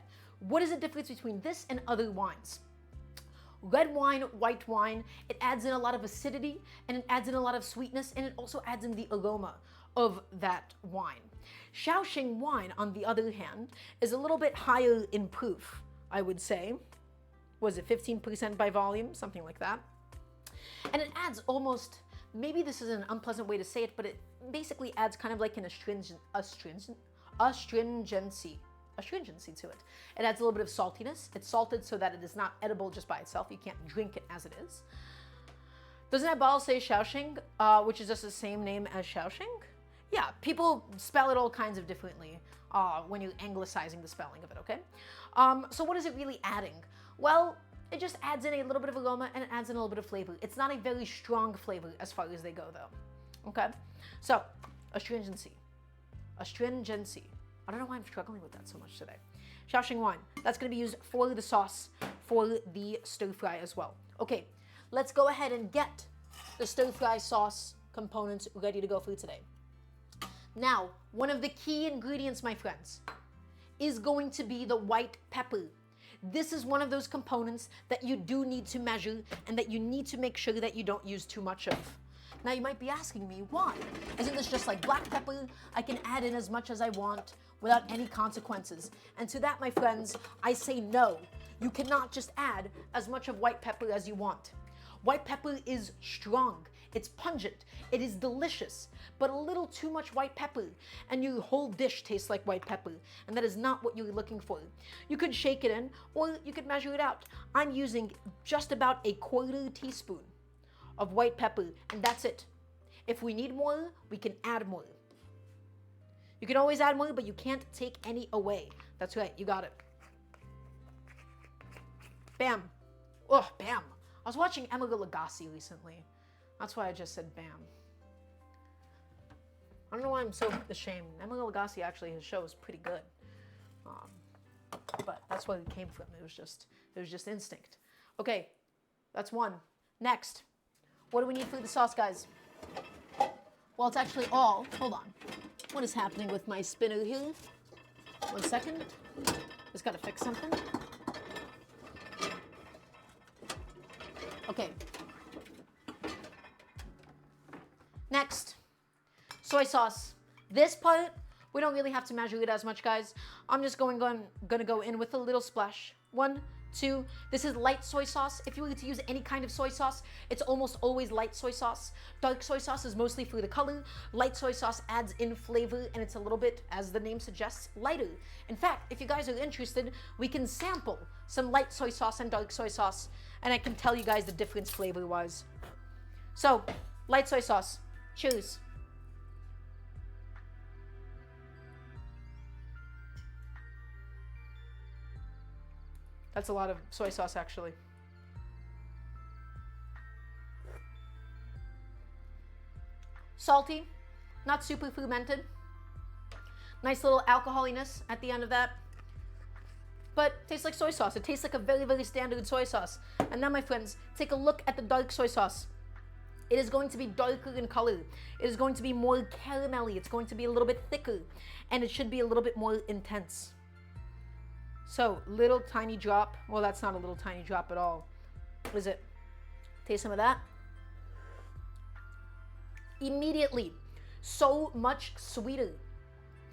what is the difference between this and other wines? Red wine, white wine, it adds in a lot of acidity, and it adds in a lot of sweetness, and it also adds in the aroma of that wine. Shaoxing wine, on the other hand, is a little bit higher in proof, I would say. Was it 15% by volume? Something like that. And it adds almost, maybe this is an unpleasant way to say it, but it basically adds kind of like an astringency to it. It adds a little bit of saltiness. It's salted so that it is not edible just by itself. You can't drink it as it is. Doesn't that bottle say Shaoxing, which is just the same name as Shaoxing? Yeah, people spell it all kinds of differently when you're anglicizing the spelling of it, okay? So what is it really adding? Well, it just adds in a little bit of aroma and it adds in a little bit of flavor. It's not a very strong flavor as far as they go, though. Okay? So, astringency. Astringency. I don't know why I'm struggling with that so much today. Shaoxing wine. That's going to be used for the sauce for the stir-fry as well. Okay, let's go ahead and get the stir-fry sauce components ready to go for today. Now, one of the key ingredients, my friends, is going to be the white pepper. This is one of those components that you do need to measure and that you need to make sure that you don't use too much of. Now, you might be asking me, why? Isn't this just like black pepper? I can add in as much as I want without any consequences. And to that, my friends, I say no. You cannot just add as much of white pepper as you want. White pepper is strong. It's pungent. It is delicious. But a little too much white pepper, and your whole dish tastes like white pepper. And that is not what you're looking for. You could shake it in, or you could measure it out. I'm using just about 1/4 teaspoon of white pepper, and that's it. If we need more, we can add more. You can always add more, but you can't take any away. That's right, you got it. Bam. Oh, bam. I was watching Emeril Lagasse recently. That's why I just said bam. I don't know why I'm so ashamed. Emeril Lagasse, actually, his show is pretty good. But that's where it came from. It was just instinct. Okay, that's one. Next. What do we need for the sauce, guys? Well, it's actually all, hold on. What is happening with my spinner here? 1 second. Just gotta fix something. Okay. Next, soy sauce. This part, we don't really have to measure it as much, guys. I'm just gonna go in with a little splash. 1, 2, this is light soy sauce. If you were to use any kind of soy sauce, it's almost always light soy sauce. Dark soy sauce is mostly for the color. Light soy sauce adds in flavor, and it's a little bit, as the name suggests, lighter. In fact, if you guys are interested, we can sample some light soy sauce and dark soy sauce, and I can tell you guys the difference flavor-wise. So, light soy sauce. Cheers. That's a lot of soy sauce, actually. Salty, not super fermented. Nice little alcoholiness at the end of that. But tastes like soy sauce. It tastes like a very, very standard soy sauce. And now, my friends, take a look at the dark soy sauce. It is going to be darker in color. It is going to be more caramelly. It's going to be a little bit thicker. And it should be a little bit more intense. So, little tiny drop. Well, that's not a little tiny drop at all. Is it? Taste some of that. Immediately, so much sweeter.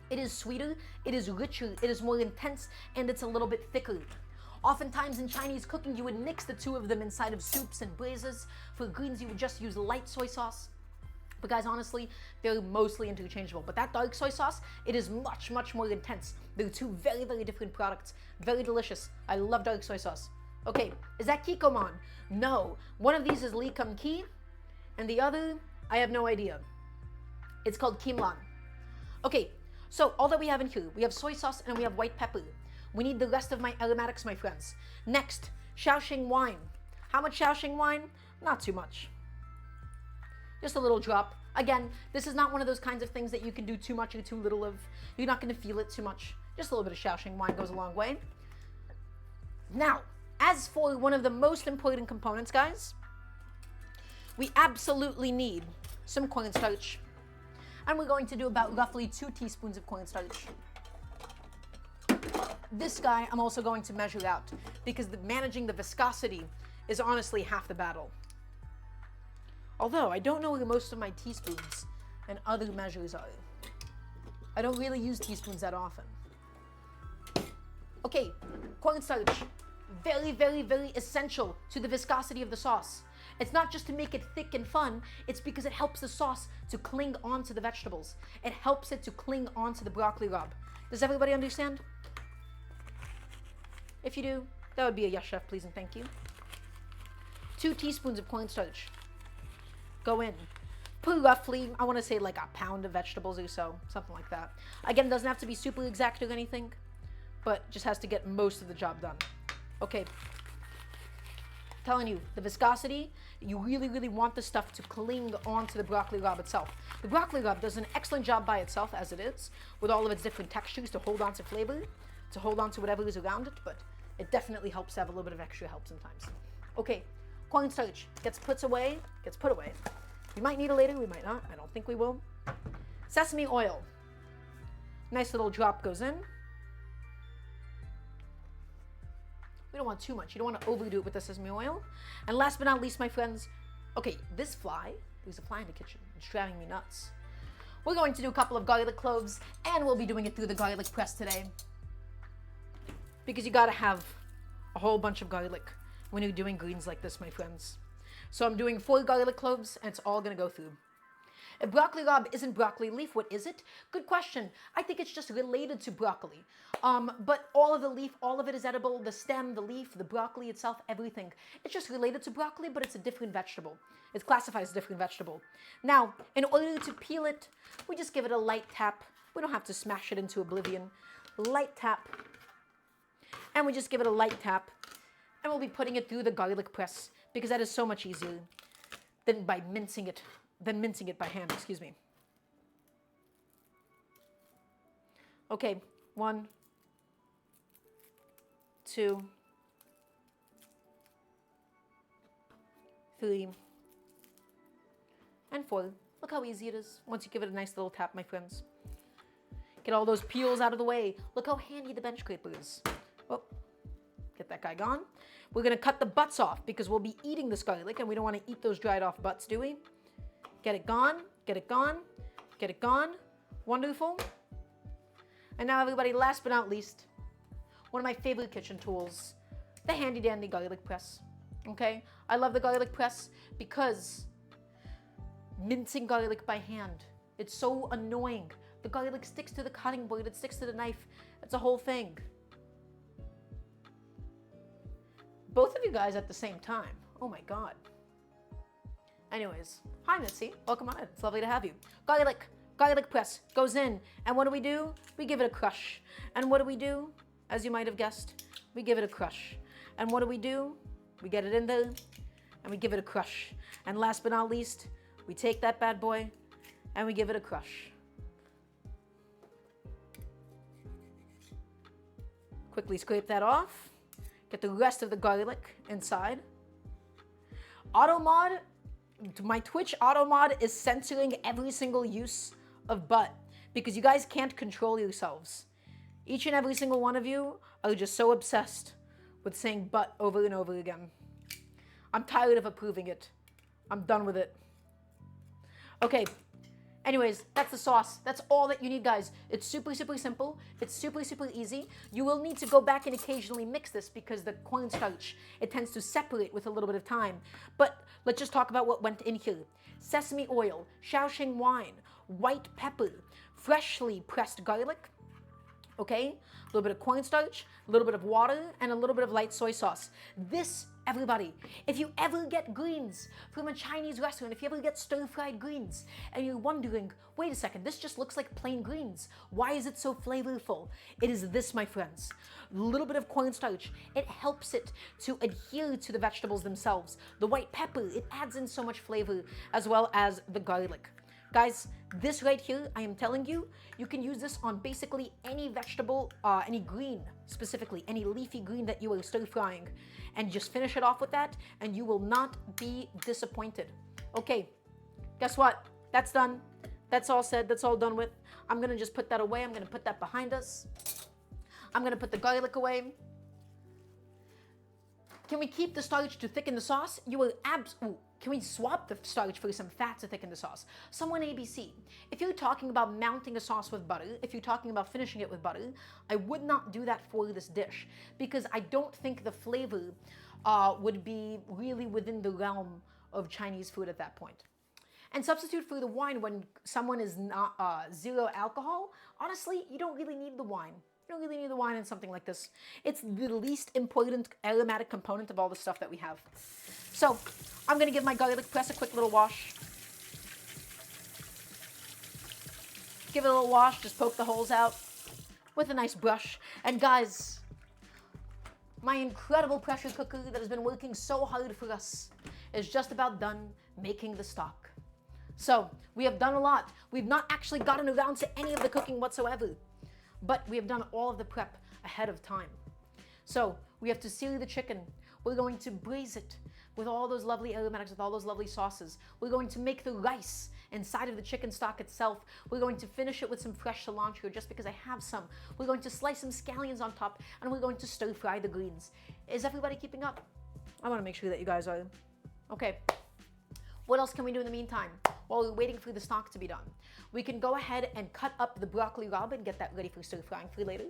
It is sweeter, it is richer, it is more intense, and it's a little bit thicker. Oftentimes in Chinese cooking, you would mix the two of them inside of soups and braises. For greens, you would just use light soy sauce. But guys, honestly, they're mostly interchangeable. But that dark soy sauce, it is much, much more intense. They're two very, very different products. Very delicious. I love dark soy sauce. Okay, is that kikoman? No. One of these is Li Kum Ki, and the other, I have no idea. It's called Kimlan. Okay, so all that we have in here, we have soy sauce and we have white pepper. We need the rest of my aromatics, my friends. Next, Shaoxing wine. How much Shaoxing wine? Not too much. Just a little drop. Again, this is not one of those kinds of things that you can do too much or too little of. You're not going to feel it too much. Just a little bit of Shaoxing wine goes a long way. Now, as for one of the most important components, guys, we absolutely need some cornstarch. And we're going to do about roughly 2 teaspoons of cornstarch. This guy I'm also going to measure out because managing the viscosity is honestly half the battle. Although I don't know where most of my teaspoons and other measures are. I don't really use teaspoons that often. Okay, cornstarch. Very, very, very essential to the viscosity of the sauce. It's not just to make it thick and fun, it's because it helps the sauce to cling onto the vegetables. It helps it to cling onto the broccoli rabe. Does everybody understand? If you do, that would be a yes, chef, please and thank you. 2 teaspoons of cornstarch go in. Put roughly, I want to say like a pound of vegetables or so, something like that. Again, it doesn't have to be super exact or anything, but just has to get most of the job done. Okay. Telling you, the viscosity, you really, really want the stuff to cling onto the broccoli rabe itself. The broccoli rabe does an excellent job by itself as it is, with all of its different textures to hold on to flavor, to hold on to whatever is around it, but it definitely helps to have a little bit of extra help sometimes. Okay, cornstarch gets put away. We might need it later, we might not. I don't think we will. Sesame oil. Nice little drop goes in. We don't want too much. You don't want to overdo it with the sesame oil. And last but not least, my friends, okay, this fly, there's a fly in the kitchen. It's driving me nuts. We're going to do a couple of garlic cloves, and we'll be doing it through the garlic press today. Because you gotta have a whole bunch of garlic when you're doing greens like this, my friends. So I'm doing 4 garlic cloves, and it's all gonna go through. If broccoli rabe isn't broccoli leaf, what is it? Good question. I think it's just related to broccoli. But all of the leaf, all of it is edible. The stem, the leaf, the broccoli itself, everything. It's just related to broccoli, but it's a different vegetable. It's classified as a different vegetable. Now, in order to peel it, we just give it a light tap. We don't have to smash it into oblivion. Light tap. And we just give it a light tap. And we'll be putting it through the garlic press because that is so much easier than by mincing it by hand, excuse me. Okay, 1, 2, 3, and 4. Look how easy it is once you give it a nice little tap, my friends. Get all those peels out of the way. Look how handy the bench scraper is. Oh, get that guy gone. We're gonna cut the butts off because we'll be eating this garlic and we don't wanna eat those dried off butts, do we? Get it gone, get it gone, get it gone. Wonderful. And now everybody, last but not least, one of my favorite kitchen tools, the handy dandy garlic press. Okay? I love the garlic press because mincing garlic by hand, it's so annoying. The garlic sticks to the cutting board, it sticks to the knife. It's a whole thing. Both of you guys at the same time. Oh my God. Anyways, hi Mitzi, welcome on in. It's lovely to have you. Garlic press goes in, and what do? We give it a crush. And what do? As you might have guessed, we give it a crush. And what do? We get it in there and we give it a crush. And last but not least, we take that bad boy and we give it a crush. Quickly scrape that off. Get the rest of the garlic inside. Automod, my Twitch automod is censoring every single use of but because you guys can't control yourselves. Each and every single one of you are just so obsessed with saying but over and over again. I'm tired of approving it. I'm done with it. Okay. Anyways, that's the sauce. That's all that you need, guys. It's super, super simple. It's super, super easy. You will need to go back and occasionally mix this because the cornstarch, it tends to separate with a little bit of time. But let's just talk about what went in here. Sesame oil, Shaoxing wine, white pepper, freshly pressed garlic, okay? A little bit of cornstarch, a little bit of water, and a little bit of light soy sauce. This, everybody, if you ever get greens from a Chinese restaurant, if you ever get stir-fried greens, and you're wondering, wait a second, this just looks like plain greens. Why is it so flavorful? It is this, my friends. A little bit of cornstarch, it helps it to adhere to the vegetables themselves. The white pepper, it adds in so much flavor, as well as the garlic. Guys, this right here, I am telling you, you can use this on basically any vegetable, any green, specifically, any leafy green that you are stir frying. And just finish it off with that, and you will not be disappointed. Okay, guess what? That's done. That's all said. That's all done with. I'm gonna just put that away. I'm gonna put that behind us. I'm gonna put the garlic away. Can we keep the starch to thicken the sauce? You will can we swap the starch for some fat to thicken the sauce? Someone ABC. If you're talking about mounting a sauce with butter, if you're talking about finishing it with butter, I would not do that for this dish because I don't think the flavor would be really within the realm of Chinese food at that point. And substitute for the wine when someone is not zero alcohol. Honestly, you don't really need the wine. You don't really need the wine in something like this. It's the least important aromatic component of all the stuff that we have. So I'm gonna give my garlic press a quick little wash. Give it a little wash, just poke the holes out with a nice brush. And guys, my incredible pressure cooker that has been working so hard for us is just about done making the stock. So we have done a lot. We've not actually gotten around to any of the cooking whatsoever, but we have done all of the prep ahead of time. So we have to sear the chicken. We're going to braise it with all those lovely aromatics, with all those lovely sauces. We're going to make the rice inside of the chicken stock itself. We're going to finish it with some fresh cilantro just because I have some. We're going to slice some scallions on top, and we're going to stir fry the greens. Is everybody keeping up? I want to make sure that you guys are. Okay. What else can we do in the meantime while we're waiting for the stock to be done? We can go ahead and cut up the broccoli rabe and get that ready for stir frying for later.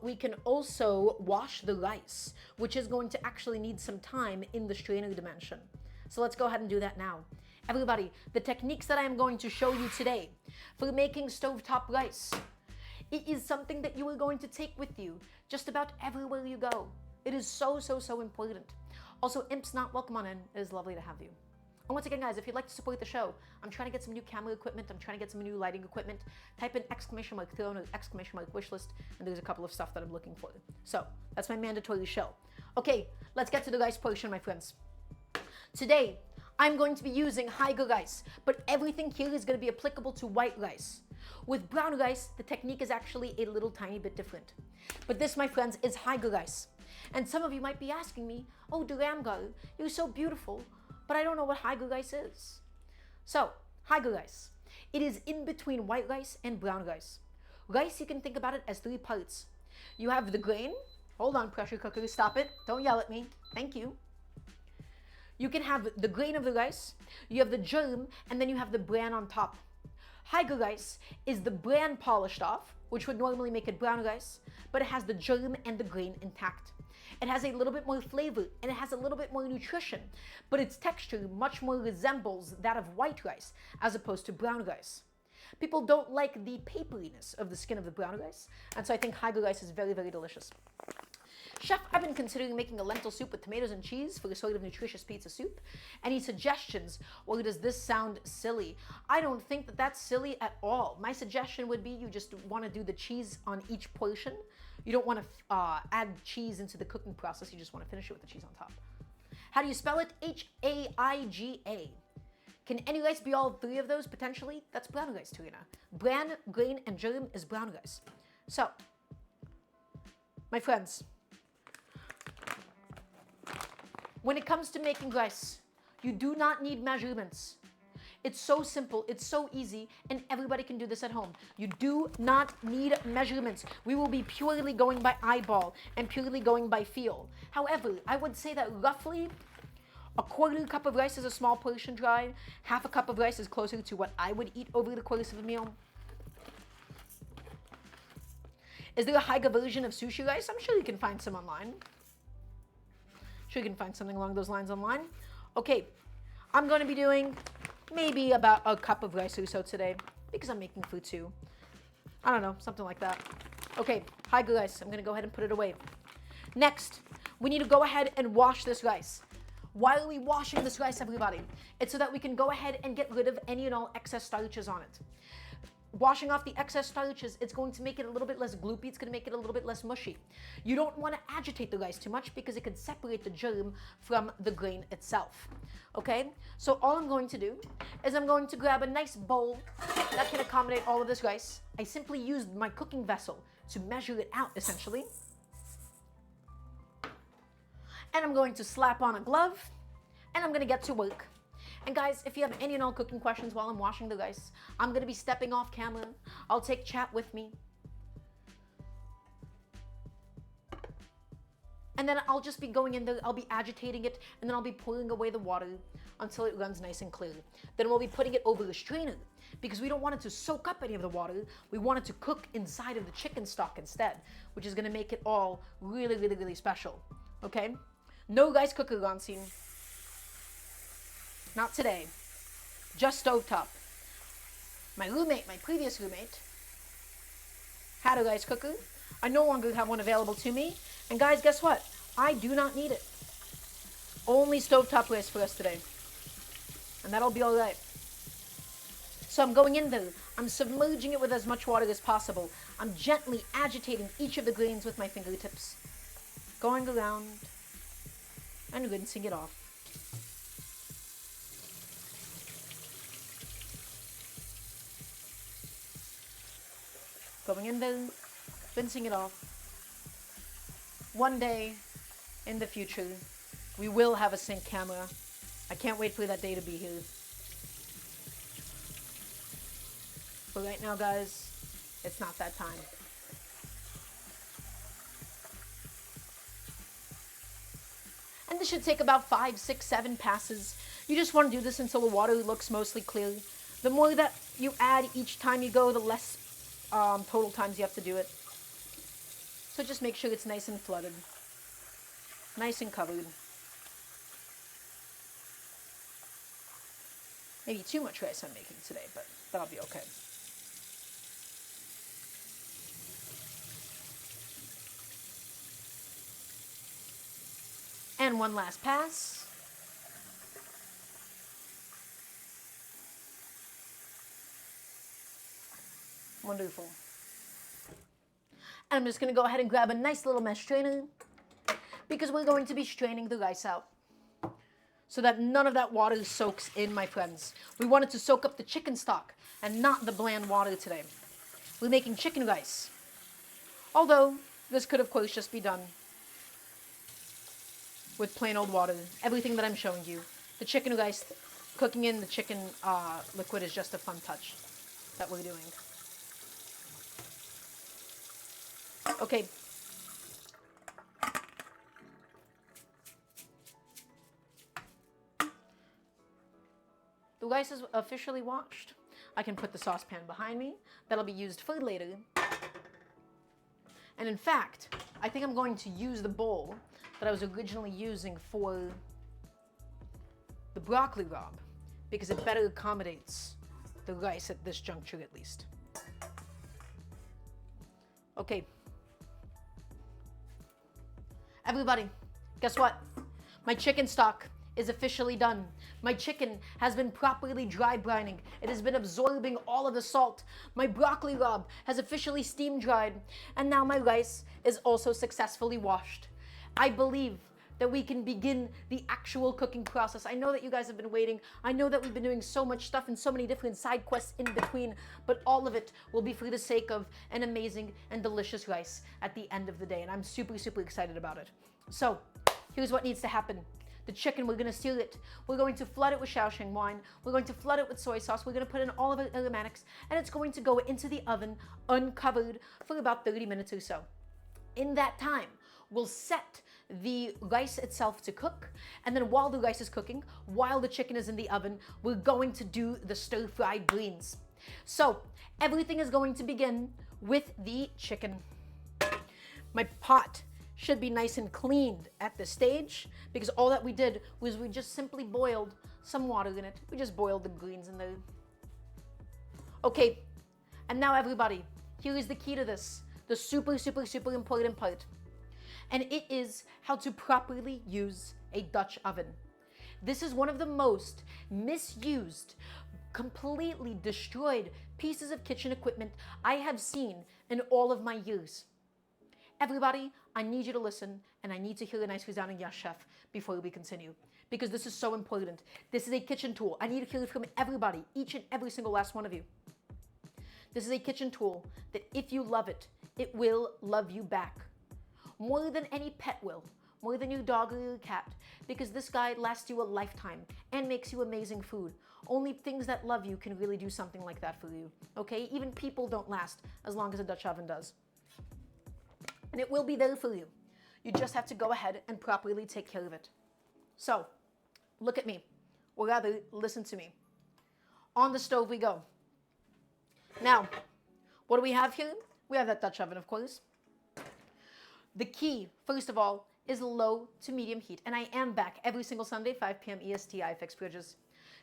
We can also wash the rice, which is going to actually need some time in the strainer dimension. So let's go ahead and do that now. Everybody, the techniques that I am going to show you today for making stovetop rice, it is something that you are going to take with you just about everywhere you go. It is so, so, so important. Also, Imp's not welcome on in. It is lovely to have you. And once again, guys, if you'd like to support the show, I'm trying to get some new camera equipment. I'm trying to get some new lighting equipment. Type in exclamation mark, throw in an exclamation mark wish list, and there's a couple of stuff that I'm looking for. So that's my mandatory show. Okay, let's get to the rice portion, my friends. Today, I'm going to be using Haiga rice, but everything here is going to be applicable to white rice. With brown rice, the technique is actually a little tiny bit different. But this, my friends, is Haiga rice. And some of you might be asking me, oh, Daramgar, you're so beautiful, but I don't know what Haiga rice is. So, Haiga rice. It is in between white rice and brown rice. Rice, you can think about it as three parts. You have the grain. Hold on, pressure cooker, stop it. Don't yell at me. Thank you. You can have the grain of the rice, you have the germ, and then you have the bran on top. Haiga rice is the bran polished off, which would normally make it brown rice, but it has the germ and the grain intact. It has a little bit more flavor and it has a little bit more nutrition, but its texture much more resembles that of white rice as opposed to brown rice. People don't like the paperiness of the skin of the brown rice, and so I think Haiga rice is very, very delicious. Chef, I've been considering making a lentil soup with tomatoes and cheese for a sort of nutritious pizza soup. Any suggestions? Or does this sound silly? I don't think that that's silly at all. My suggestion would be you just want to do the cheese on each portion. You don't want to add cheese into the cooking process. You just want to finish it with the cheese on top. How do you spell it? H-A-I-G-A. Can any rice be all three of those potentially? That's brown rice, Turina. Bran, grain, and germ is brown rice. So, my friends, when it comes to making rice, you do not need measurements. It's so simple, it's so easy, and everybody can do this at home. You do not need measurements. We will be purely going by eyeball and purely going by feel. However, I would say that roughly a quarter cup of rice is a small portion dry. Half a cup of rice is closer to what I would eat over the course of a meal. Is there a higher version of sushi rice? I'm sure you can find some online. Sure you can find something along those lines online. Okay, I'm going to be doing maybe about a cup of rice or so today because I'm making food too. I don't know, something like that. Okay, high rice. I'm going to go ahead and put it away. Next, we need to go ahead and wash this rice. Why are we washing this rice, everybody? It's so that we can go ahead and get rid of any and all excess starches on it. Washing off the excess starches, it's going to make it a little bit less gloopy. It's going to make it a little bit less mushy. You don't want to agitate the rice too much because it can separate the germ from the grain itself. Okay? So all I'm going to do is I'm going to grab a nice bowl that can accommodate all of this rice. I simply used my cooking vessel to measure it out, essentially. And I'm going to slap on a glove, and I'm going to get to work. And guys, if you have any and all cooking questions while I'm washing the rice, I'm going to be stepping off camera. I'll take chat with me. And then I'll just be going in there, I'll be agitating it, and then I'll be pulling away the water until it runs nice and clear. Then we'll be putting it over the strainer because we don't want it to soak up any of the water. We want it to cook inside of the chicken stock instead, which is going to make it all really, really, really special. Okay? No rice cooker on scene. Not today. Just stovetop. My roommate, my previous roommate, had a rice cooker. I no longer have one available to me. And guys, guess what? I do not need it. Only stovetop rice for us today. And that'll be all right. So I'm going in there. I'm submerging it with as much water as possible. I'm gently agitating each of the grains with my fingertips. Going around and rinsing it off. Going in there, rinsing it off. One day in the future, we will have a sync camera. I can't wait for that day to be here. But right now, guys, it's not that time. And this should take about 5, 6, 7 passes. You just want to do this until the water looks mostly clear. The more that you add each time you go, the less total times you have to do it. So just make sure it's nice and flooded. Nice and covered. Maybe too much rice I'm making today, but that'll be okay. And one last pass. Wonderful. And I'm just going to go ahead and grab a nice little mesh strainer because we're going to be straining the rice out so that none of that water soaks in, my friends. We want it to soak up the chicken stock and not the bland water today. We're making chicken rice. Although, this could of course just be done with plain old water. Everything that I'm showing you. The chicken rice, cooking in the chicken liquid is just a fun touch that we're doing. Okay. The rice is officially washed. I can put the saucepan behind me. That'll be used for later. And in fact, I think I'm going to use the bowl that I was originally using for the broccoli rabe because it better accommodates the rice at this juncture at least. Okay. Everybody, guess what? My chicken stock is officially done. My chicken has been properly dry brining. It has been absorbing all of the salt. My broccoli rabe has officially steam dried. And now my rice is also successfully washed. I believe that we can begin the actual cooking process. I know that you guys have been waiting. I know that we've been doing so much stuff and so many different side quests in between, but all of it will be for the sake of an amazing and delicious rice at the end of the day. And I'm super, super excited about it. So here's what needs to happen. The chicken, we're gonna sear it. We're going to flood it with Shaoxing wine. We're going to flood it with soy sauce. We're gonna put in all of our aromatics, and it's going to go into the oven uncovered for about 30 minutes or so. In that time, we'll set the rice itself to cook, and then while the rice is cooking, while the chicken is in the oven, we're going to do the stir-fried greens. So everything is going to begin with the chicken. My pot should be nice and cleaned at this stage, because all that we did was we just simply boiled some water in it. We just boiled the greens in there. Okay, and now everybody, here is the key to this, the super, super, super important part. And it is how to properly use a Dutch oven. This is one of the most misused, completely destroyed pieces of kitchen equipment I have seen in all of my years. Everybody, I need you to listen, and I need to hear a nice resounding yes, chef, before we continue, because this is so important. This is a kitchen tool. I need to hear it from everybody, each and every single last one of you. This is a kitchen tool that if you love it, it will love you back. More than any pet will, more than your dog or your cat, because this guy lasts you a lifetime and makes you amazing food. Only things that love you can really do something like that for you, okay? Even people don't last as long as a Dutch oven does. And it will be there for you. You just have to go ahead and properly take care of it. So, look at me, or rather, listen to me. On the stove we go. Now, what do we have here? We have that Dutch oven, of course. The key, first of all, is low to medium heat. And I am back every single Sunday, 5 p.m. EST, I fix fridges.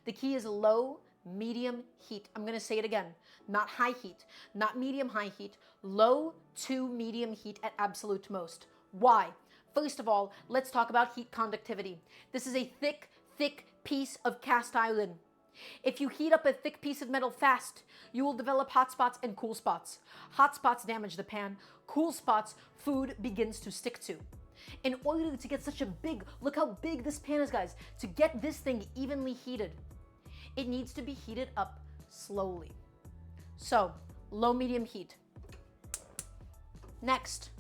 The key is low, medium heat. I'm gonna say it again. Not high heat, not medium high heat, low to medium heat at absolute most. Why? First of all, let's talk about heat conductivity. This is a thick, thick piece of cast iron. If you heat up a thick piece of metal fast, you will develop hot spots and cool spots. Hot spots damage the pan. Cool spots, food begins to stick to. In order to get such a big, look how big this pan is, guys. To get this thing evenly heated, it needs to be heated up slowly. So, low, medium heat. Next,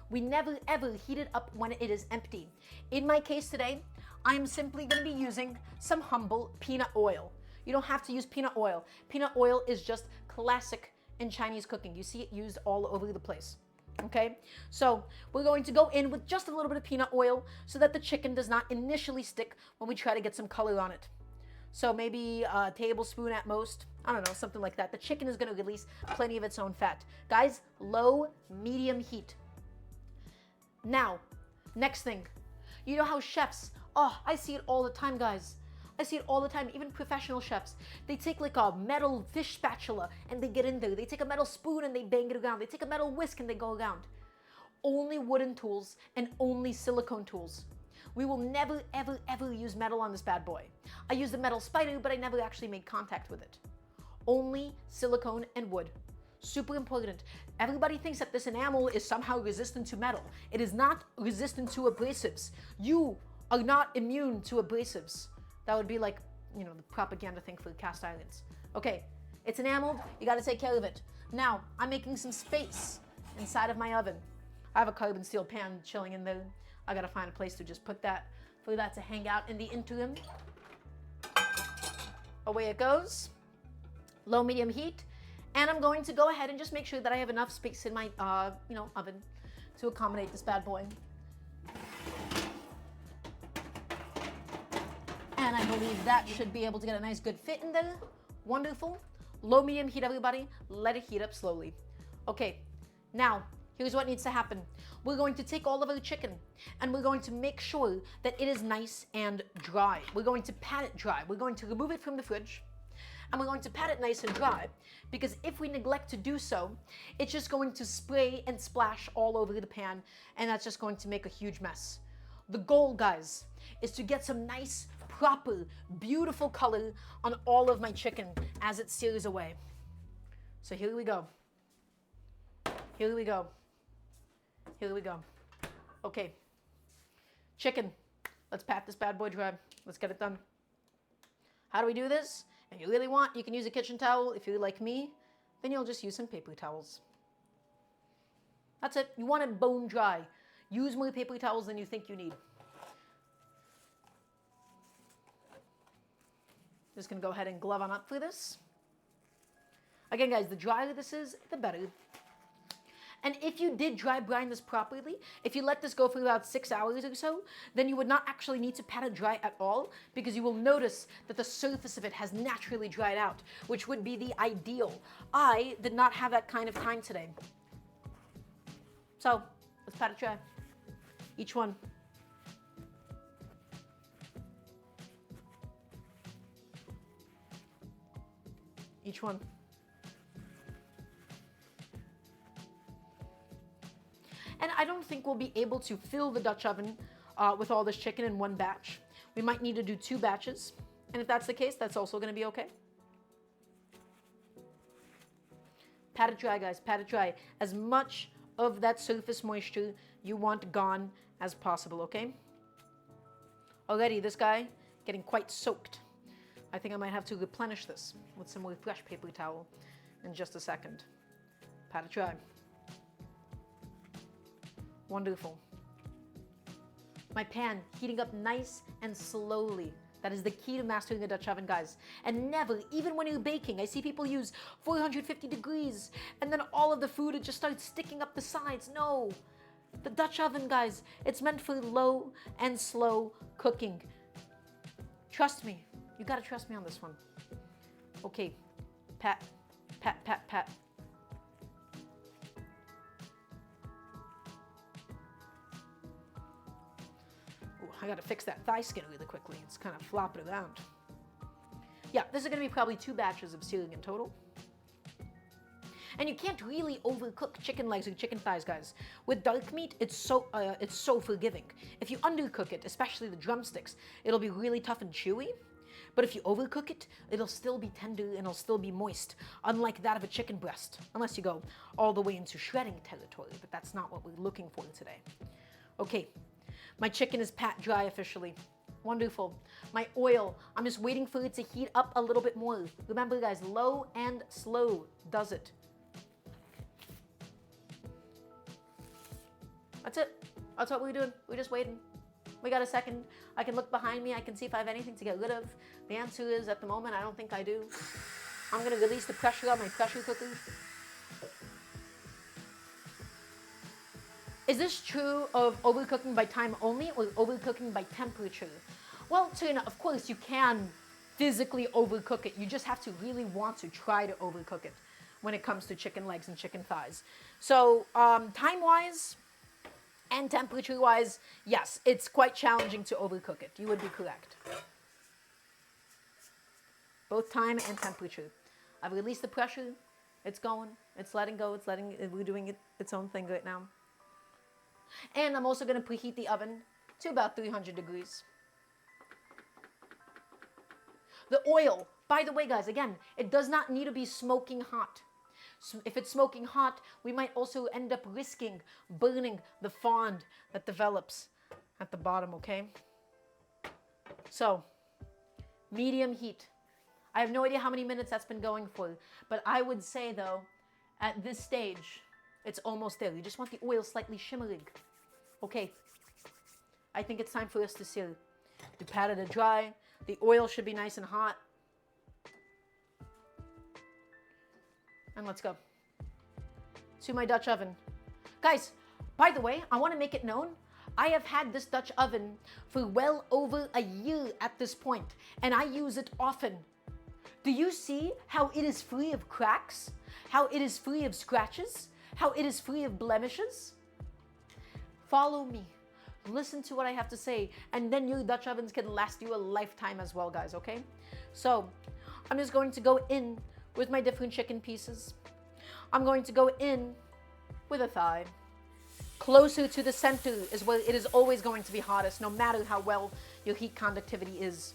we never ever heat it up when it is empty. In my case today, I'm simply going to be using some humble peanut oil. You don't have to use peanut oil. Peanut oil is just classic in Chinese cooking. You see it used all over the place. Okay, so we're going to go in with just a little bit of peanut oil so that the chicken does not initially stick when we try to get some color on it. So maybe a tablespoon at most, I don't know, something like that. The chicken is going to release plenty of its own fat. Guys, low, medium heat. Now, next thing, you know how chefs, oh, I see it all the time, guys. I see it all the time, even professional chefs. They take like a metal fish spatula and they get in there. They take a metal spoon and they bang it around. They take a metal whisk and they go around. Only wooden tools and only silicone tools. We will never, ever, ever use metal on this bad boy. I used a metal spider, but I never actually made contact with it. Only silicone and wood. Super important. Everybody thinks that this enamel is somehow resistant to metal. It is not resistant to abrasives. You are not immune to abrasives. That would be like, you know, the propaganda thing for cast irons. Okay, it's enameled, you gotta take care of it. Now, I'm making some space inside of my oven. I have a carbon steel pan chilling in there. I gotta find a place to just put that, for that to hang out in the interim. Away it goes. Low, medium heat. And I'm going to go ahead and just make sure that I have enough space in my, oven to accommodate this bad boy. And I believe that should be able to get a nice good fit in there. Wonderful. Low, medium heat, everybody. Let it heat up slowly. Okay, now, here's what needs to happen. We're going to take all of our chicken and we're going to make sure that it is nice and dry. We're going to pat it dry. We're going to remove it from the fridge and we're going to pat it nice and dry, because if we neglect to do so, it's just going to spray and splash all over the pan, and that's just going to make a huge mess. The goal, guys, is to get some nice, proper, beautiful color on all of my chicken as it sears away. So here we go. Here we go. Here we go. Okay. Chicken. Let's pat this bad boy dry. Let's get it done. How do we do this? If you really want, you can use a kitchen towel. If you're like me, then you'll just use some paper towels. That's it. You want it bone dry. Use more paper towels than you think you need. Just gonna go ahead and glove on up for this. Again, guys, the drier this is, the better. And if you did dry brine this properly, if you let this go for about 6 hours or so, then you would not actually need to pat it dry at all, because you will notice that the surface of it has naturally dried out, which would be the ideal. I did not have that kind of time today. So, let's pat it dry. Each one. Each one. And I don't think we'll be able to fill the Dutch oven with all this chicken in one batch. We might need to do 2 batches. And if that's the case, that's also going to be okay. Pat it dry, guys. Pat it dry. As much of that surface moisture you want gone as possible, okay? Already, this guy getting quite soaked. I think I might have to replenish this with some more fresh paper towel in just a second. Pat it dry. Wonderful. My pan heating up nice and slowly. That is the key to mastering a Dutch oven, guys. And never, even when you're baking, I see people use 450 degrees and then all of the food, it just starts sticking up the sides. No. The Dutch oven, guys, it's meant for low and slow cooking. Trust me. You gotta trust me on this one. Okay. Pat, pat, pat, pat. I gotta fix that thigh skin really quickly. It's kind of flopping around. Yeah, this is gonna be probably 2 batches of searing in total. And you can't really overcook chicken legs or chicken thighs, guys. With dark meat, it's so forgiving. If you undercook it, especially the drumsticks, it'll be really tough and chewy. But if you overcook it, it'll still be tender and it'll still be moist, unlike that of a chicken breast, unless you go all the way into shredding territory, but that's not what we're looking for today. Okay. My chicken is pat dry officially. Wonderful. My oil, I'm just waiting for it to heat up a little bit more. Remember, guys, low and slow does it. That's it. That's what we're doing. We're just waiting. We got a second. I can look behind me. I can see if I have anything to get rid of. The answer is, at the moment, I don't think I do. I'm going to release the pressure on my pressure cooker. Is this true of overcooking by time only or overcooking by temperature? Well, Serena, of course you can physically overcook it. You just have to really want to try to overcook it when it comes to chicken legs and chicken thighs. So time-wise and temperature-wise, yes, it's quite challenging to overcook it. You would be correct. Both time and temperature. I've released the pressure. It's going. It's letting go. We're doing its own thing right now. And I'm also going to preheat the oven to about 300 degrees. The oil, by the way, guys, again, it does not need to be smoking hot. So if it's smoking hot, we might also end up risking burning the fond that develops at the bottom, okay? So, medium heat. I have no idea how many minutes that's been going for, but I would say, though, at this stage, it's almost there. You just want the oil slightly shimmering. Okay. I think it's time for us to sear. We patted it dry. The oil should be nice and hot. And let's go. To my Dutch oven. Guys, by the way, I want to make it known, I have had this Dutch oven for well over a year at this point, and I use it often. Do you see how it is free of cracks? How it is free of scratches? How it is free of blemishes? Follow me. Listen to what I have to say, and then your Dutch ovens can last you a lifetime as well, guys, okay? So, I'm just going to go in with my different chicken pieces. I'm going to go in with a thigh. Closer to the center is where it is always going to be hottest, no matter how well your heat conductivity is.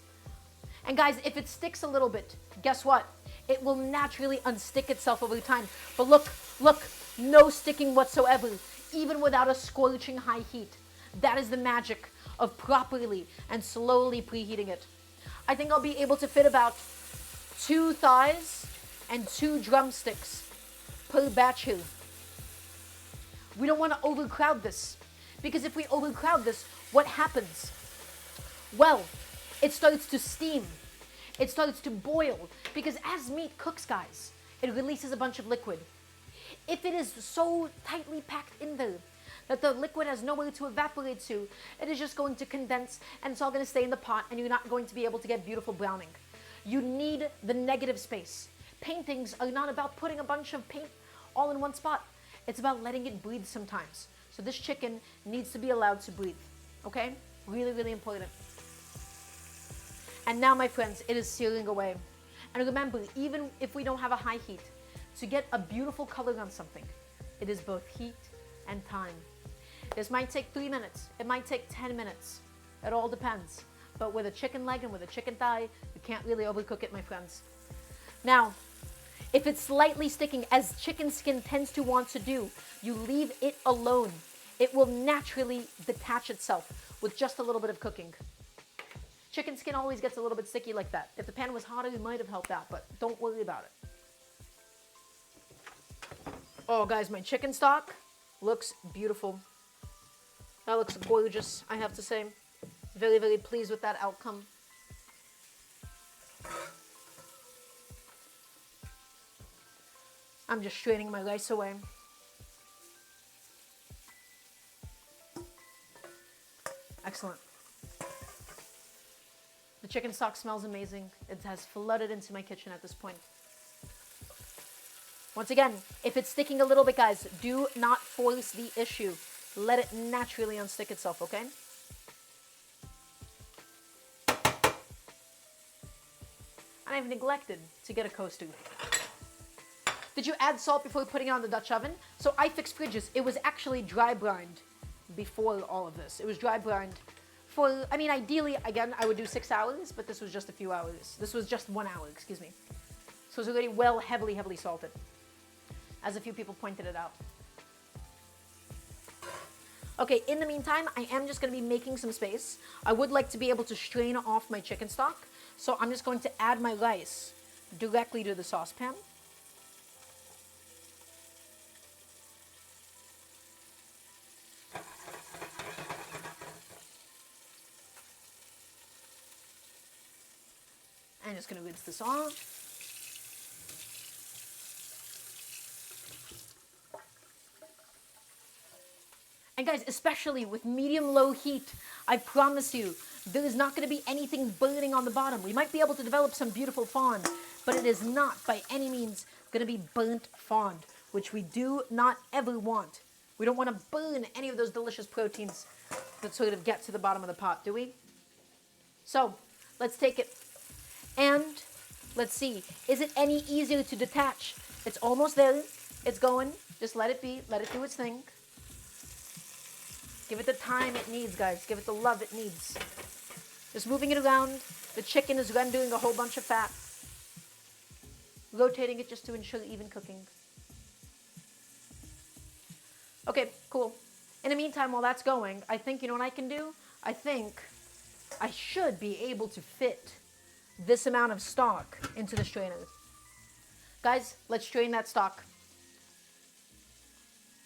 And guys, if it sticks a little bit, guess what? It will naturally unstick itself over time. But look, no sticking whatsoever, even without a scorching high heat. That is the magic of properly and slowly preheating it. I think I'll be able to fit about 2 thighs and 2 drumsticks per batch here. We don't want to overcrowd this, because if we overcrowd this, what happens? Well, it starts to steam. It starts to boil, because as meat cooks, guys, it releases a bunch of liquid. If it is so tightly packed in there that the liquid has nowhere to evaporate to, it is just going to condense and it's all going to stay in the pot, and you're not going to be able to get beautiful browning. You need the negative space. Paintings are not about putting a bunch of paint all in one spot. It's about letting it breathe sometimes. So this chicken needs to be allowed to breathe, okay? Really, really important. And now, my friends, it is searing away. And remember, even if we don't have a high heat, to get a beautiful color on something, it is both heat and time. This might take 3 minutes. It might take 10 minutes. It all depends. But with a chicken leg and with a chicken thigh, you can't really overcook it, my friends. Now, if it's slightly sticking, as chicken skin tends to want to do, you leave it alone. It will naturally detach itself with just a little bit of cooking. Chicken skin always gets a little bit sticky like that. If the pan was hotter, it might have helped out, but don't worry about it. Oh, guys, my chicken stock looks beautiful. That looks gorgeous, I have to say. Very, very pleased with that outcome. I'm just straining my rice away. Excellent. The chicken stock smells amazing. It has flooded into my kitchen at this point. Once again, if it's sticking a little bit, guys, do not force the issue. Let it naturally unstick itself, okay? And I've neglected to get a coaster. Did you add salt before putting it on the Dutch oven? So I fixed fridges. It was actually dry brined before all of this. It was dry brined for, I mean, ideally, again, I would do 6 hours, but this was just a few hours. This was just 1 hour, excuse me. So it's already well, heavily, heavily salted, as a few people pointed it out. Okay, in the meantime, I am just going to be making some space. I would like to be able to strain off my chicken stock, so I'm just going to add my rice directly to the saucepan. I'm just going to rinse this off. And guys, especially with medium-low heat, I promise you, there is not going to be anything burning on the bottom. We might be able to develop some beautiful fond, but it is not by any means going to be burnt fond, which we do not ever want. We don't want to burn any of those delicious proteins that sort of get to the bottom of the pot, do we? So, let's take it and let's see. Is it any easier to detach? It's almost there. It's going. Just let it be. Let it do its thing. Give it the time it needs, guys. Give it the love it needs. Just moving it around. The chicken is rendering a whole bunch of fat. Rotating it just to ensure even cooking. Okay, cool. In the meantime, while that's going, I think, you know what I can do? I think I should be able to fit this amount of stock into the strainer. Guys, let's strain that stock.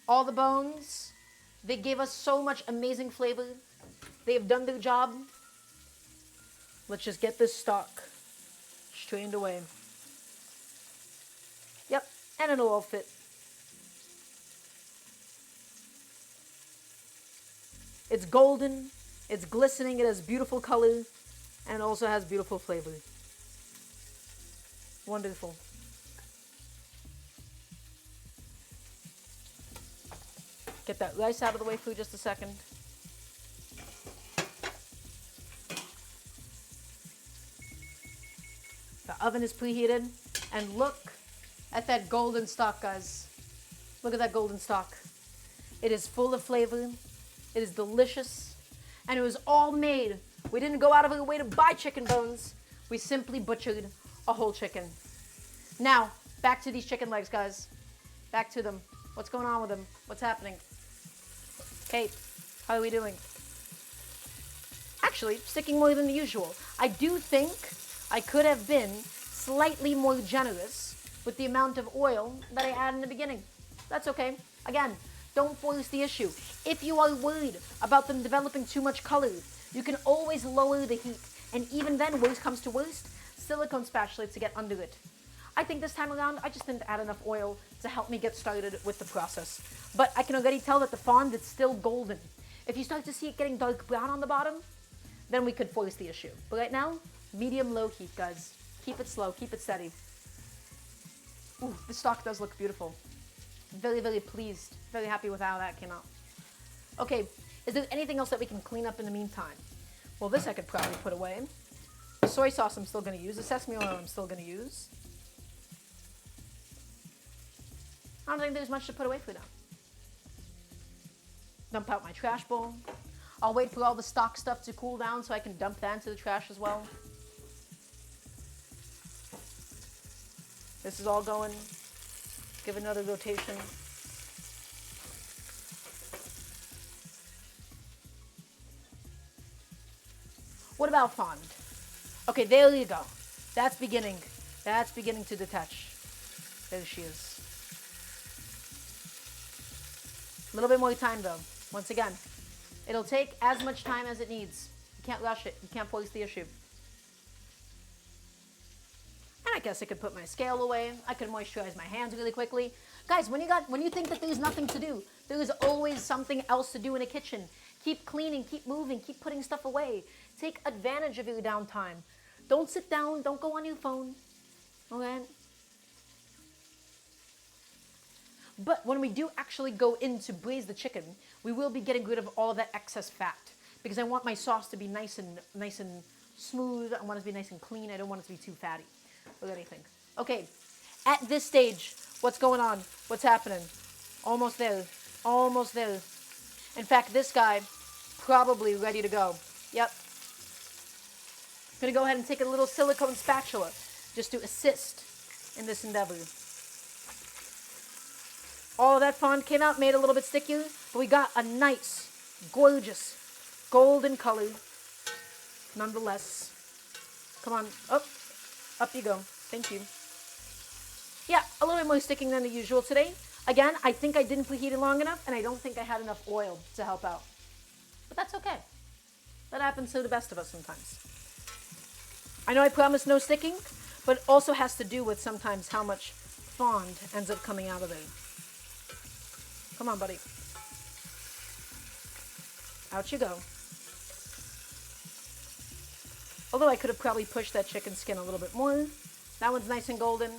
All the bones, they gave us so much amazing flavor. They have done their job. Let's just get this stock strained away. Yep, and it'll all fit. It's golden, it's glistening, it has beautiful color, and it also has beautiful flavor. Wonderful. Get that rice out of the way for just a second. The oven is preheated. And look at that golden stalk, guys. Look at that golden stalk. It is full of flavor. It is delicious. And it was all made. We didn't go out of our way to buy chicken bones. We simply butchered a whole chicken. Now, back to these chicken legs, guys. Back to them. What's going on with them? What's happening? Kate, how are we doing? Actually, sticking more than the usual. I do think I could have been slightly more generous with the amount of oil that I add in the beginning. That's okay. Again, don't force the issue. If you are worried about them developing too much color, you can always lower the heat. And even then, worst comes to worst, silicone spatula to get under it. I think this time around, I just didn't add enough oil to help me get started with the process. But I can already tell that the fond is still golden. If you start to see it getting dark brown on the bottom, then we could force the issue. But right now, medium-low heat, guys. Keep it slow, keep it steady. Ooh, the stock does look beautiful. Very, very pleased. Very happy with how that came out. Okay, is there anything else that we can clean up in the meantime? Well, this I could probably put away. The soy sauce I'm still going to use. The sesame oil I'm still going to use. I don't think there's much to put away for now. Dump out my trash bowl. I'll wait for all the stock stuff to cool down so I can dump that into the trash as well. This is all going. Give it another rotation. What about fond? Okay, there you go. That's beginning. That's beginning to detach. There she is. A little bit more time though. Once again, it'll take as much time as it needs. You can't rush it. You can't force the issue. And I guess I could put my scale away. I could moisturize my hands really quickly. Guys, when you think that there's nothing to do, there is always something else to do in a kitchen. Keep cleaning, keep moving, keep putting stuff away. Take advantage of your downtime. Don't sit down, don't go on your phone. Okay? But when we do actually go in to braise the chicken, we will be getting rid of all of that excess fat because I want my sauce to be nice and smooth. I want it to be nice and clean. I don't want it to be too fatty or anything. Okay, at this stage, what's going on? What's happening? Almost there. Almost there. In fact, this guy probably ready to go. Yep. I'm going to go ahead and take a little silicone spatula just to assist in this endeavor. All of that fond came out, made it a little bit stickier, but we got a nice, gorgeous, golden color nonetheless. Come on, up you go. Thank you. Yeah, a little bit more sticking than the usual today. Again, I think I didn't preheat it long enough, and I don't think I had enough oil to help out. But that's okay. That happens to the best of us sometimes. I know I promised no sticking, but it also has to do with sometimes how much fond ends up coming out of it. Come on, buddy. Out you go. Although I could have probably pushed that chicken skin a little bit more. That one's nice and golden.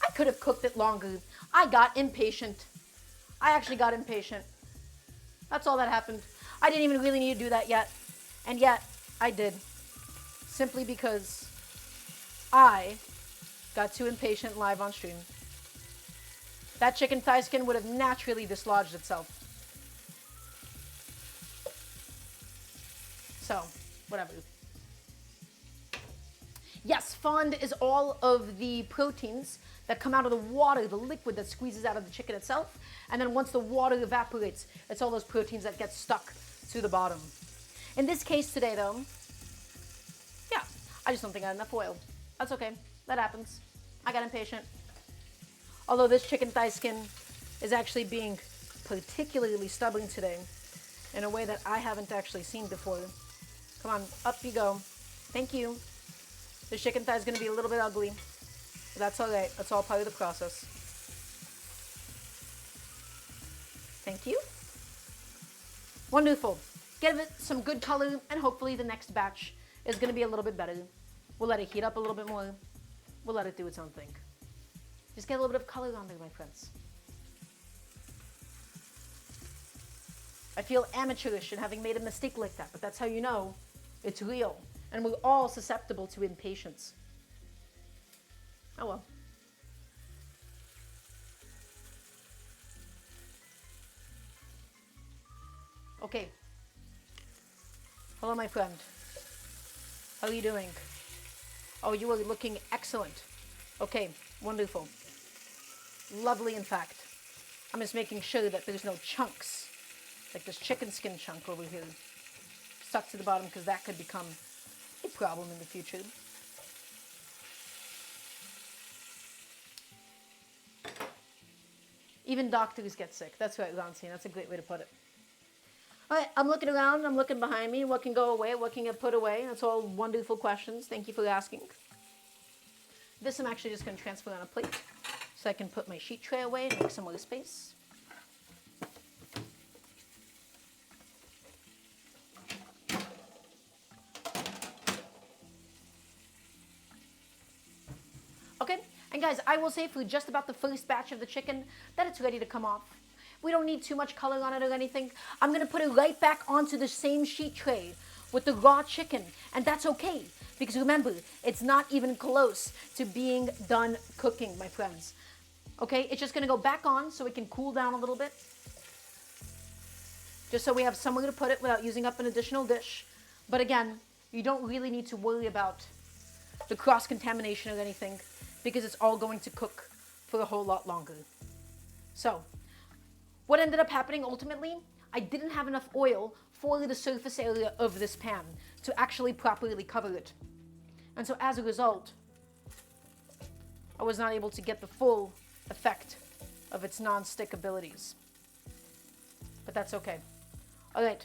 I could have cooked it longer. I got impatient. I actually got impatient. That's all that happened. I didn't even really need to do that yet. And yet, I did. Simply because I got too impatient live on stream. That chicken thigh skin would have naturally dislodged itself. So, whatever. Yes, fond is all of the proteins that come out of the water, the liquid that squeezes out of the chicken itself. And then once the water evaporates, it's all those proteins that get stuck to the bottom. In this case today, though, yeah, I just don't think I had enough oil. That's okay. That happens. I got impatient. Although this chicken thigh skin is actually being particularly stubborn today in a way that I haven't actually seen before. Come on, up you go. Thank you. The chicken thigh is going to be a little bit ugly. But that's all right. That's all part of the process. Thank you. Wonderful. Give it some good color, and hopefully the next batch is going to be a little bit better. We'll let it heat up a little bit more. We'll let it do its own thing. Just get a little bit of color on there, my friends. I feel amateurish in having made a mistake like that, but that's how you know it's real. And we're all susceptible to impatience. Oh well. Okay. Hello, my friend. How are you doing? Oh, you are looking excellent. Okay, wonderful. Lovely, in fact. I'm just making sure that there's no chunks, like this chicken skin chunk over here, stuck to the bottom, because that could become a problem in the future. Even doctors get sick. That's right, Lansing. That's a great way to put it. All right, I'm looking around. I'm looking behind me. What can go away? What can get put away? That's all wonderful questions. Thank you for asking. This I'm actually just going to transfer on a plate so I can put my sheet tray away and make some more space. Okay, and guys, I will say for just about the first batch of the chicken that it's ready to come off. We don't need too much color on it or anything. I'm going to put it right back onto the same sheet tray with the raw chicken, and that's okay, because remember, it's not even close to being done cooking, my friends. Okay, it's just going to go back on so it can cool down a little bit, just so we have somewhere to put it without using up an additional dish. But again, you don't really need to worry about the cross-contamination or anything, because it's all going to cook for a whole lot longer. So, what ended up happening ultimately, I didn't have enough oil for the surface area of this pan to actually properly cover it. And so as a result, I was not able to get the full effect of its non-stick abilities. But that's okay. All right.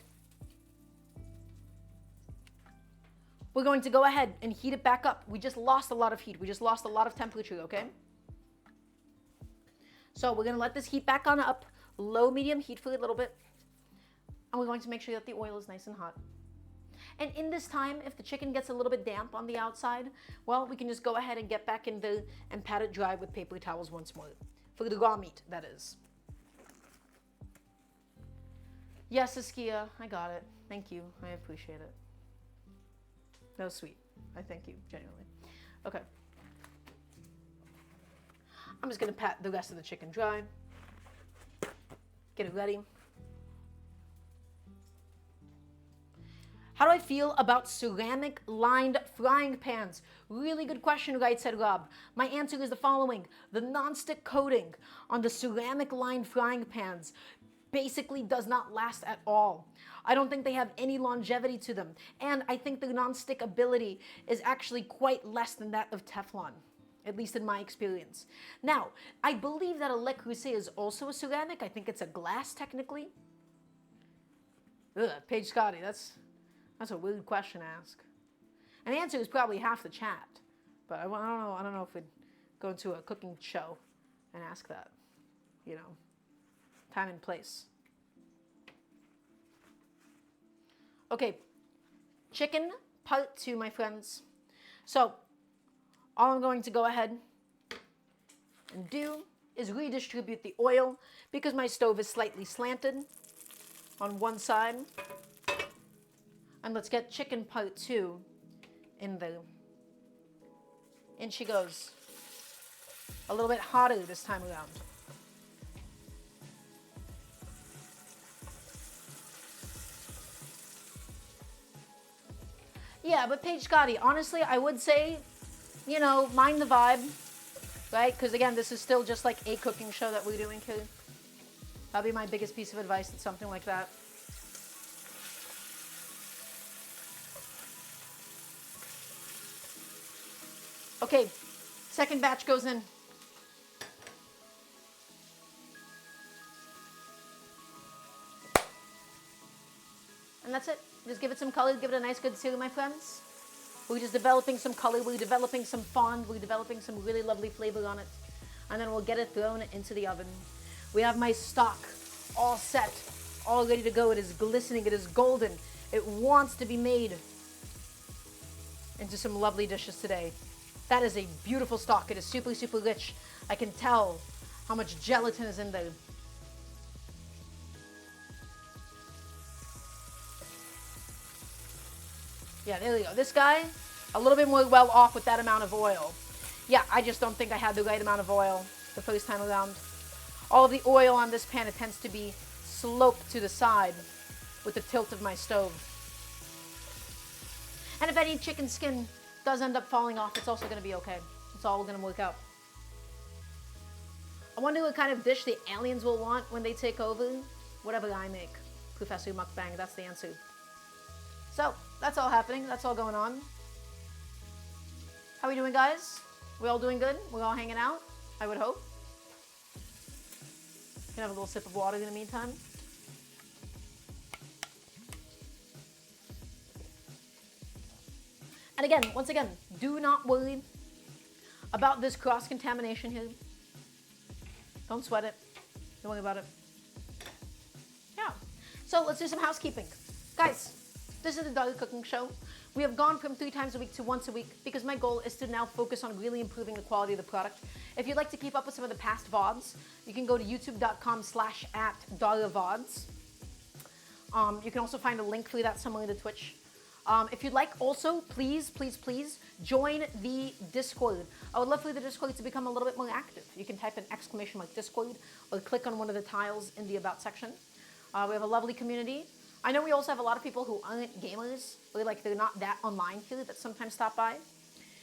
We're going to go ahead and heat it back up. We just lost a lot of heat. We just lost a lot of temperature, okay? So we're going to let this heat back on up. Low, medium heat for a little bit. And we're going to make sure that the oil is nice and hot. And in this time, if the chicken gets a little bit damp on the outside, well, we can just go ahead and get back in there and pat it dry with paper towels once more. For the raw meat, that is. Yes, Askia, I got it. Thank you. I appreciate it. No, sweet. I thank you, genuinely. Okay. I'm just going to pat the rest of the chicken dry. Get it ready. How do I feel about ceramic lined frying pans? Really good question, right, said Rob. My answer is the following. The non-stick coating on the ceramic lined frying pans basically does not last at all. I don't think they have any longevity to them. And I think the non-stick ability is actually quite less than that of Teflon, at least in my experience. Now, I believe that a Le Creuset is also a ceramic. I think it's a glass, technically. Ugh, Paige Scotty, that's a weird question to ask. And the answer is probably half the chat. But I don't know if we'd go into a cooking show and ask that. You know, time and place. Okay, chicken part 2, my friends. So, all I'm going to go ahead and do is redistribute the oil because my stove is slightly slanted on one side. And let's get chicken part 2 in there. In she goes. A little bit hotter this time around. Yeah, but Paige Scotty, honestly, I would say, you know, mind the vibe, right? Because again, this is still just like a cooking show that we're doing here. That'd be my biggest piece of advice, it's something like that. Okay, second batch goes in. And that's it. Just give it some color, give it a nice good sear, my friends. We're just developing some color, we're developing some fond, we're developing some really lovely flavor on it. And then we'll get it thrown into the oven. We have my stock all set, all ready to go. It is glistening, it is golden. It wants to be made into some lovely dishes today. That is a beautiful stock. It is super, super rich. I can tell how much gelatin is in there. Yeah, there we go. This guy, a little bit more well off with that amount of oil. Yeah, I just don't think I had the right amount of oil the first time around. All of the oil on this pan, it tends to be sloped to the side with the tilt of my stove. And if any chicken skin does end up falling off, it's also going to be okay. It's all going to work out. I wonder what kind of dish the aliens will want when they take over whatever I make. Professor Mukbang, that's the answer. So, that's all happening. That's all going on. How are we doing, guys? We all doing good? We're all hanging out? I would hope. Can have a little sip of water in the meantime. And again, once again, do not worry about this cross-contamination here. Don't sweat it. Don't worry about it. Yeah. So let's do some housekeeping. Guys, this is the Daily Cooking Show. We have gone from 3 times a week to once a week because my goal is to now focus on really improving the quality of the product. If you'd like to keep up with some of the past VODs, you can go to youtube.com/@DaraVods. You can also find a link for that somewhere to Twitch. If you'd like also, please join the Discord. I would love for the Discord to become a little bit more active. You can type an exclamation mark Discord or click on one of the tiles in the About section. We have a lovely community. I know we also have a lot of people who aren't gamers, or like they're not that online here, that sometimes stop by.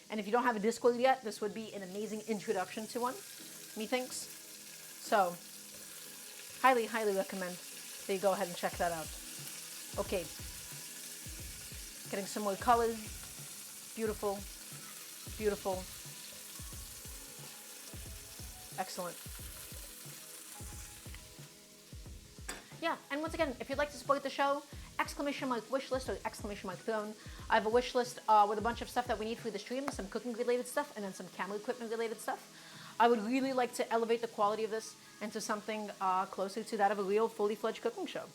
And if you don't have a Discord yet, this would be an amazing introduction to one, methinks. So, highly recommend that you go ahead and check that out. Okay. Getting some more color. Beautiful. Beautiful. Excellent. Yeah, and once again, if you'd like to support the show, exclamation mark wish list or exclamation mark throne. I have a wish list with a bunch of stuff that we need for the stream, some cooking related stuff, and then some camera equipment related stuff. I would really like to elevate the quality of this into something closer to that of a real fully fledged cooking show.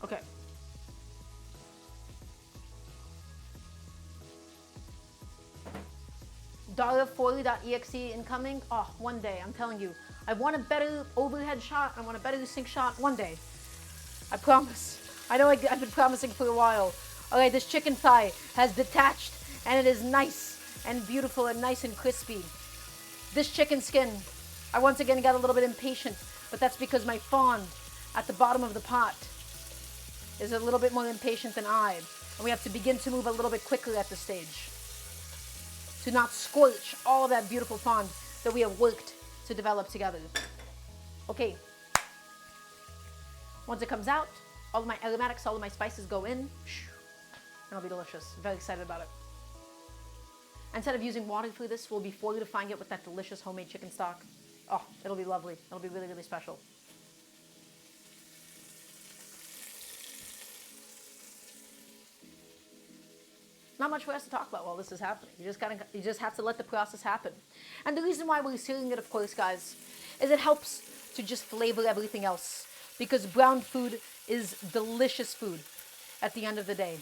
Okay. $40.exe incoming. Oh, one day, I'm telling you. I want a better overhead shot. I want a better sink shot one day. I promise. I know I've been promising for a while. Okay, this chicken thigh has detached and it is nice and beautiful and nice and crispy. This chicken skin, I once again got a little bit impatient, but that's because my fond at the bottom of the pot is a little bit more impatient than I, and we have to begin to move a little bit quicker at this stage to not scorch all of that beautiful fond that we have worked to develop together. Okay, once it comes out, all of my aromatics, all of my spices go in, and it'll be delicious. Very excited about it. Instead of using water for this, we'll be fortifying it with that delicious homemade chicken stock. Oh, it'll be lovely. It'll be really special. Not much for us to talk about while this is happening. You just have to let the process happen. And the reason why we're searing it, of course, guys, is it helps to just flavor everything else. Because browned food is delicious food at the end of the day.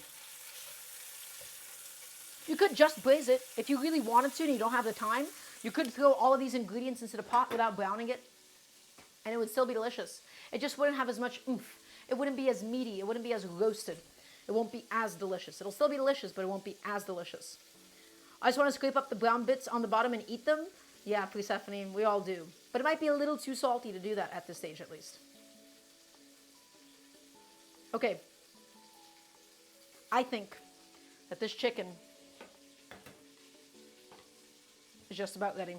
You could just braise it. If you really wanted to and you don't have the time, you could throw all of these ingredients into the pot without browning it, and it would still be delicious. It just wouldn't have as much oomph. It wouldn't be as meaty. It wouldn't be as roasted. It won't be as delicious. It'll still be delicious, but it won't be as delicious. I just want to scrape up the brown bits on the bottom and eat them. Yeah, Persephone, we all do. But it might be a little too salty to do that at this stage, at least. Okay. I think that this chicken is just about ready.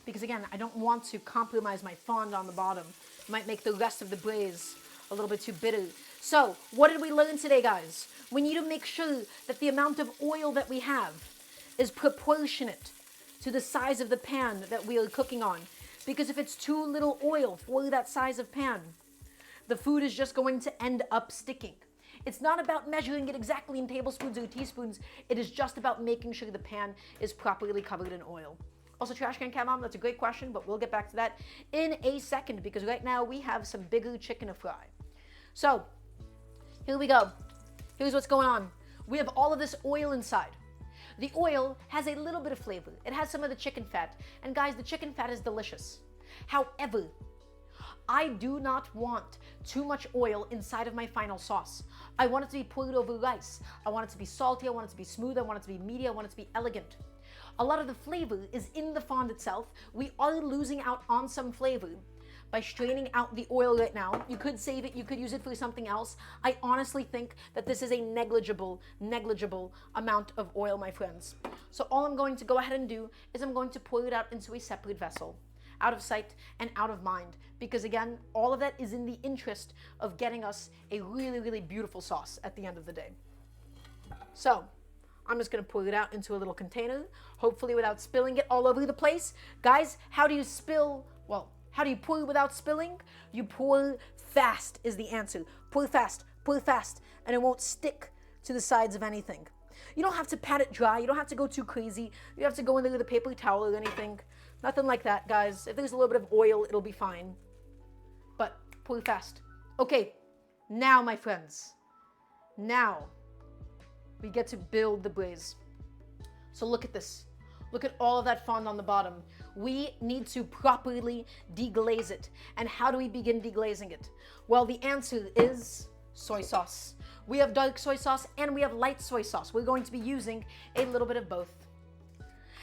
Because again, I don't want to compromise my fond on the bottom. It might make the rest of the braise a little bit too bitter. So, what did we learn today, guys? We need to make sure that the amount of oil that we have is proportionate to the size of the pan that we are cooking on. Because if it's too little oil for that size of pan, the food is just going to end up sticking. It's not about measuring it exactly in tablespoons or teaspoons. It is just about making sure the pan is properly covered in oil. Also, trash can cat mom, that's a great question, but we'll get back to that in a second because right now we have some bigger chicken to fry. So, here we go. Here's what's going on. We have all of this oil inside. The oil has a little bit of flavor. It has some of the chicken fat. And guys, the chicken fat is delicious. However, I do not want too much oil inside of my final sauce. I want it to be poured over rice. I want it to be salty. I want it to be smooth. I want it to be meaty. I want it to be elegant. A lot of the flavor is in the fond itself. We are losing out on some flavor by straining out the oil right now. You could save it. You could use it for something else. I honestly think that this is a negligible amount of oil, my friends. So all I'm going to go ahead and do is I'm going to pour it out into a separate vessel, out of sight and out of mind, because again, all of that is in the interest of getting us a really beautiful sauce at the end of the day. So I'm just gonna pour it out into a little container, hopefully without spilling it all over the place. Guys, how do you pour without spilling? You pour fast is the answer. Pour fast, and it won't stick to the sides of anything. You don't have to pat it dry. You don't have to go too crazy. You don't have to go in there with a paper towel or anything. Nothing like that, guys. If there's a little bit of oil, it'll be fine. But pour fast. Okay, now, my friends. Now, we get to build the braise. So look at this. Look at all of that fond on the bottom. We need to properly deglaze it. And how do we begin deglazing it? Well, the answer is soy sauce. We have dark soy sauce and we have light soy sauce. We're going to be using a little bit of both.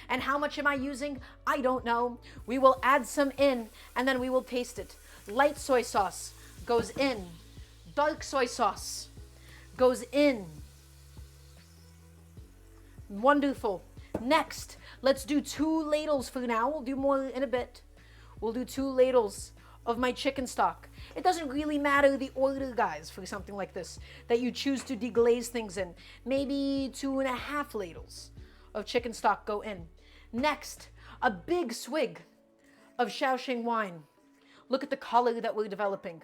And how much am I using? I don't know. We will add some in and then we will taste it. Light soy sauce goes in. Dark soy sauce goes in. Wonderful. Next, let's do 2 ladles for now. We'll do more in a bit. We'll do 2 ladles of my chicken stock. It doesn't really matter the order, guys, for something like this, that you choose to deglaze things in. Maybe 2.5 ladles of chicken stock go in. Next, a big swig of Shaoxing wine. Look at the color that we're developing.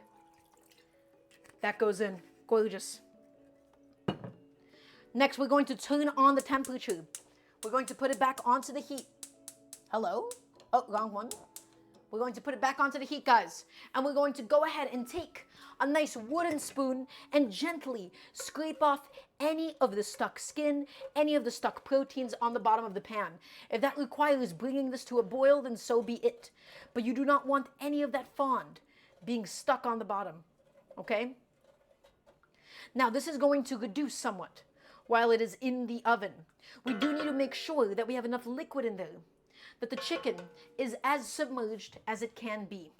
That goes in. Gorgeous. Next, we're going to turn on the temperature. We're going to put it back onto the heat. Hello? Oh, wrong one. We're going to put it back onto the heat, guys. And we're going to go ahead and take a nice wooden spoon and gently scrape off any of the stuck skin, any of the stuck proteins on the bottom of the pan. If that requires bringing this to a boil, then so be it. But you do not want any of that fond being stuck on the bottom, okay? Now, this is going to reduce somewhat while it is in the oven. We do need to make sure that we have enough liquid in there, that the chicken is as submerged as it can be.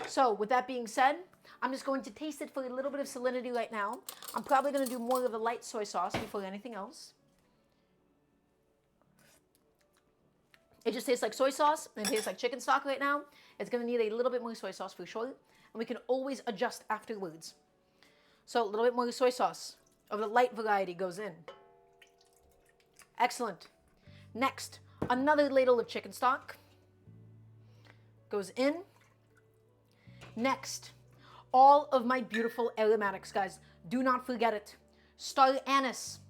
So with that being said, I'm just going to taste it for a little bit of salinity right now. I'm probably going to do more of the light soy sauce before anything else. It just tastes like soy sauce and it tastes like chicken stock right now. It's going to need a little bit more soy sauce for sure, and we can always adjust afterwards. So a little bit more soy sauce of the light variety goes in. Excellent. Next, another ladle of chicken stock goes in. Next, all of my beautiful aromatics, guys. Do not forget it. Star anise,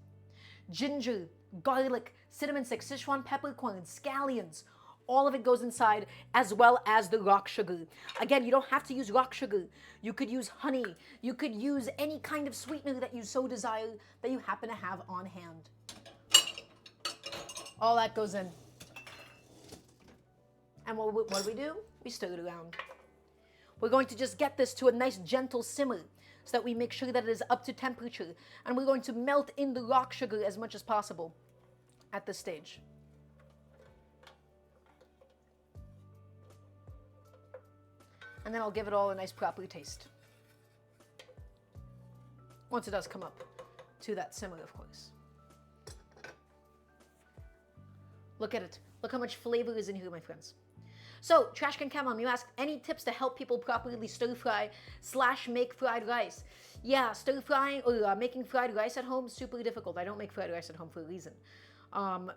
ginger, garlic, cinnamon stick, sichuan peppercorns, scallions. All of it goes inside, as well as the rock sugar. Again, you don't have to use rock sugar. You could use honey. You could use any kind of sweetener that you so desire that you happen to have on hand. All that goes in. And what do we do? We stir it around. We're going to just get this to a nice gentle simmer so that we make sure that it is up to temperature. And we're going to melt in the rock sugar as much as possible at this stage. And then I'll give it all a nice proper taste. Once it does come up to that simmer, of course. Look at it. Look how much flavor is in here, my friends. So, Trash Can Mom, you asked any tips to help people properly stir fry / make fried rice. Yeah, stir frying or making fried rice at home, super difficult. I don't make fried rice at home for a reason.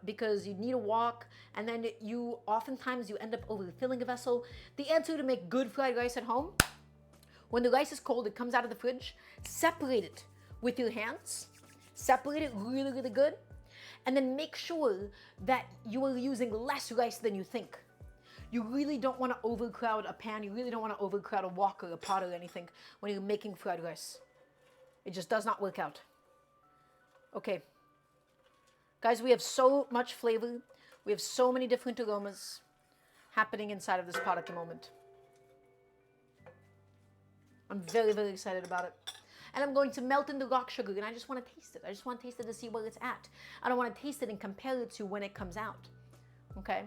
Because you need a wok, and then oftentimes you end up overfilling a vessel. The answer to make good fried rice at home, when the rice is cold, it comes out of the fridge, separate it with your hands, separate it really good, And then make sure that you are using less rice than you think. You really don't want to overcrowd a pan. You really don't want to overcrowd a wok or a pot or anything when you're making fried rice. It just does not work out. Okay. Guys, we have so much flavor. We have so many different aromas happening inside of this pot at the moment. I'm very, very excited about it. And I'm going to melt in the rock sugar, and I just want to taste it. I just want to taste it to see where it's at. I don't want to taste it and compare it to when it comes out. Okay?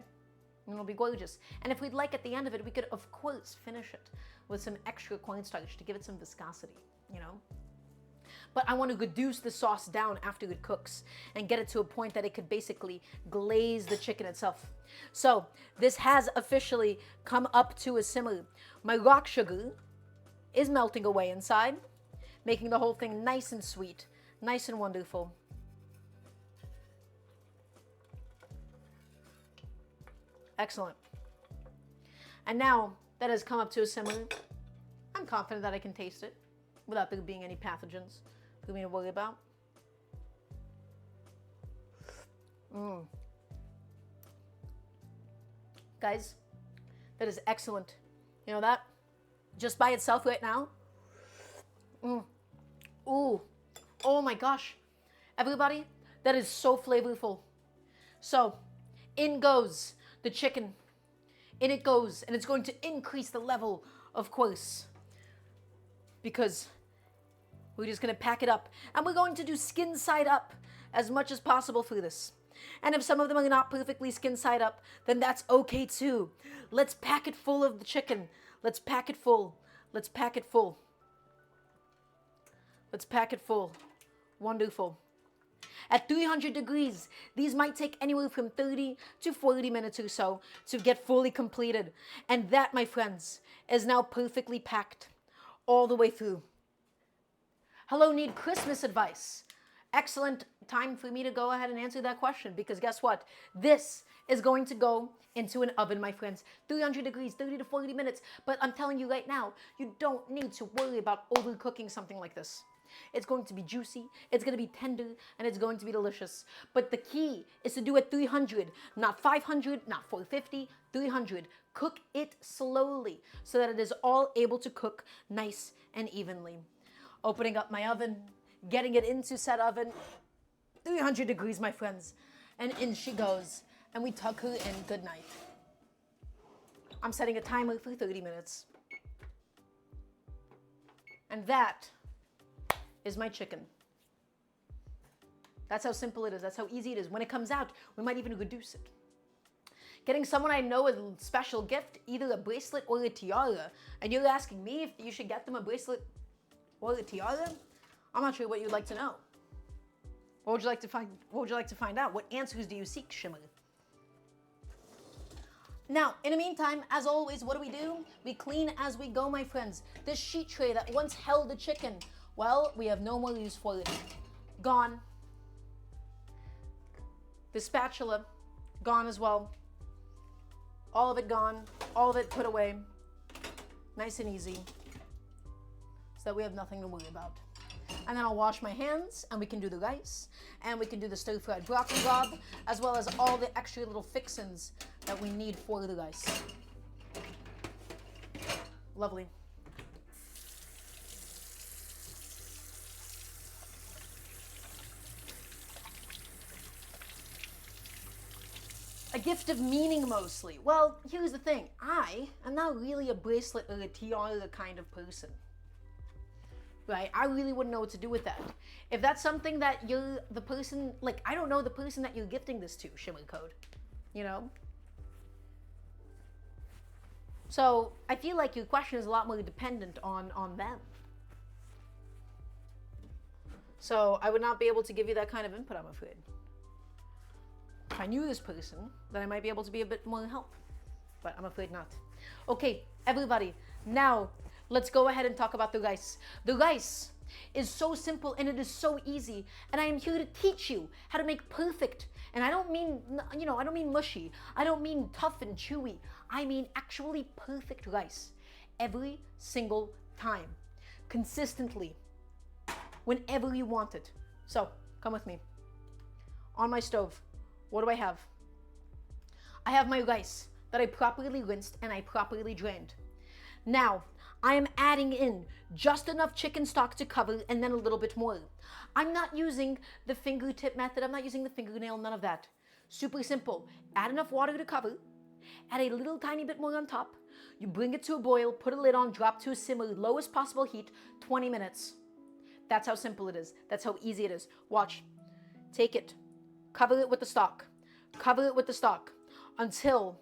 And it'll be gorgeous. And if we'd like at the end of it, we could, of course, finish it with some extra cornstarch to give it some viscosity, you know? But I want to reduce the sauce down after it cooks and get it to a point that it could basically glaze the chicken itself. So this has officially come up to a simmer. My rock sugar is melting away inside, making the whole thing nice and sweet, nice and wonderful. Excellent. And now that has come up to a simmer, I'm confident that I can taste it without there being any pathogens for me to worry about. Guys, that is excellent. You know that? Just by itself right now. Ooh. Oh my gosh. Everybody, that is so flavorful. So, in goes the chicken. In it goes, and it's going to increase the level, of course, because we're just going to pack it up. And we're going to do skin side up as much as possible for this. And if some of them are not perfectly skin side up, then that's okay too. Let's pack it full of the chicken. Let's pack it full. Let's pack it full. Let's pack it full. Wonderful. At 300 degrees, these might take anywhere from 30 to 40 minutes or so to get fully completed. And that, my friends, is now perfectly packed all the way through. Hello, need Christmas advice? Excellent time for me to go ahead and answer that question, because guess what? This is going to go into an oven, my friends. 300 degrees, 30 to 40 minutes. But I'm telling you right now, you don't need to worry about overcooking something like this. It's going to be juicy, it's going to be tender, and it's going to be delicious. But the key is to do it 300, not 500, not 450, 300. Cook it slowly so that it is all able to cook nice and evenly. Opening up my oven, getting it into said oven, 300 degrees, my friends, and in she goes. And we tuck her in good night. I'm setting a timer for 30 minutes. And that is my chicken. That's how simple it is. That's how easy it is. When it comes out, we might even reduce it. Getting someone I know a special gift, either a bracelet or a tiara, and you're asking me if you should get them a bracelet or a tiara? I'm not sure what you'd like to know. What would you like to find? What would you like to find out? What answers do you seek, Shimmer? Now, in the meantime, as always, what do? We clean as we go, my friends. This sheet tray that once held the chicken, well, we have no more use for it. Gone. The spatula, gone as well. All of it gone. All of it put away. Nice and easy. So that we have nothing to worry about. And then I'll wash my hands, and we can do the rice, and we can do the stir-fried broccoli rabe, as well as all the extra little fixins that we need for the rice. Lovely. A gift of meaning, mostly. Well, here's the thing. I am not really a bracelet or a tiara kind of person. Right? I really wouldn't know what to do with that. If that's something that you're the person, like, I don't know the person that you're gifting this to, Shimmer Code. You know? So, I feel like your question is a lot more dependent on them. So, I would not be able to give you that kind of input, I'm afraid. If I knew this person, then I might be able to be a bit more help. But I'm afraid not. Okay, everybody, now let's go ahead and talk about the rice. The rice is so simple and it is so easy. And I am here to teach you how to make perfect. And I don't mean, I don't mean mushy. I don't mean tough and chewy. I mean actually perfect rice. Every single time. Consistently. Whenever you want it. So, come with me. on my stove, what do I have? I have my rice that I properly rinsed and I properly drained. Now, I am adding in just enough chicken stock to cover and then a little bit more. I'm not using the fingertip method. I'm not using the fingernail, none of that. Super simple. Add enough water to cover. Add a little tiny bit more on top. You bring it to a boil, put a lid on, drop to a simmer, lowest possible heat, 20 minutes. That's how simple it is. That's how easy it is. Watch. Take it. Cover it with the stock. Cover it with the stock until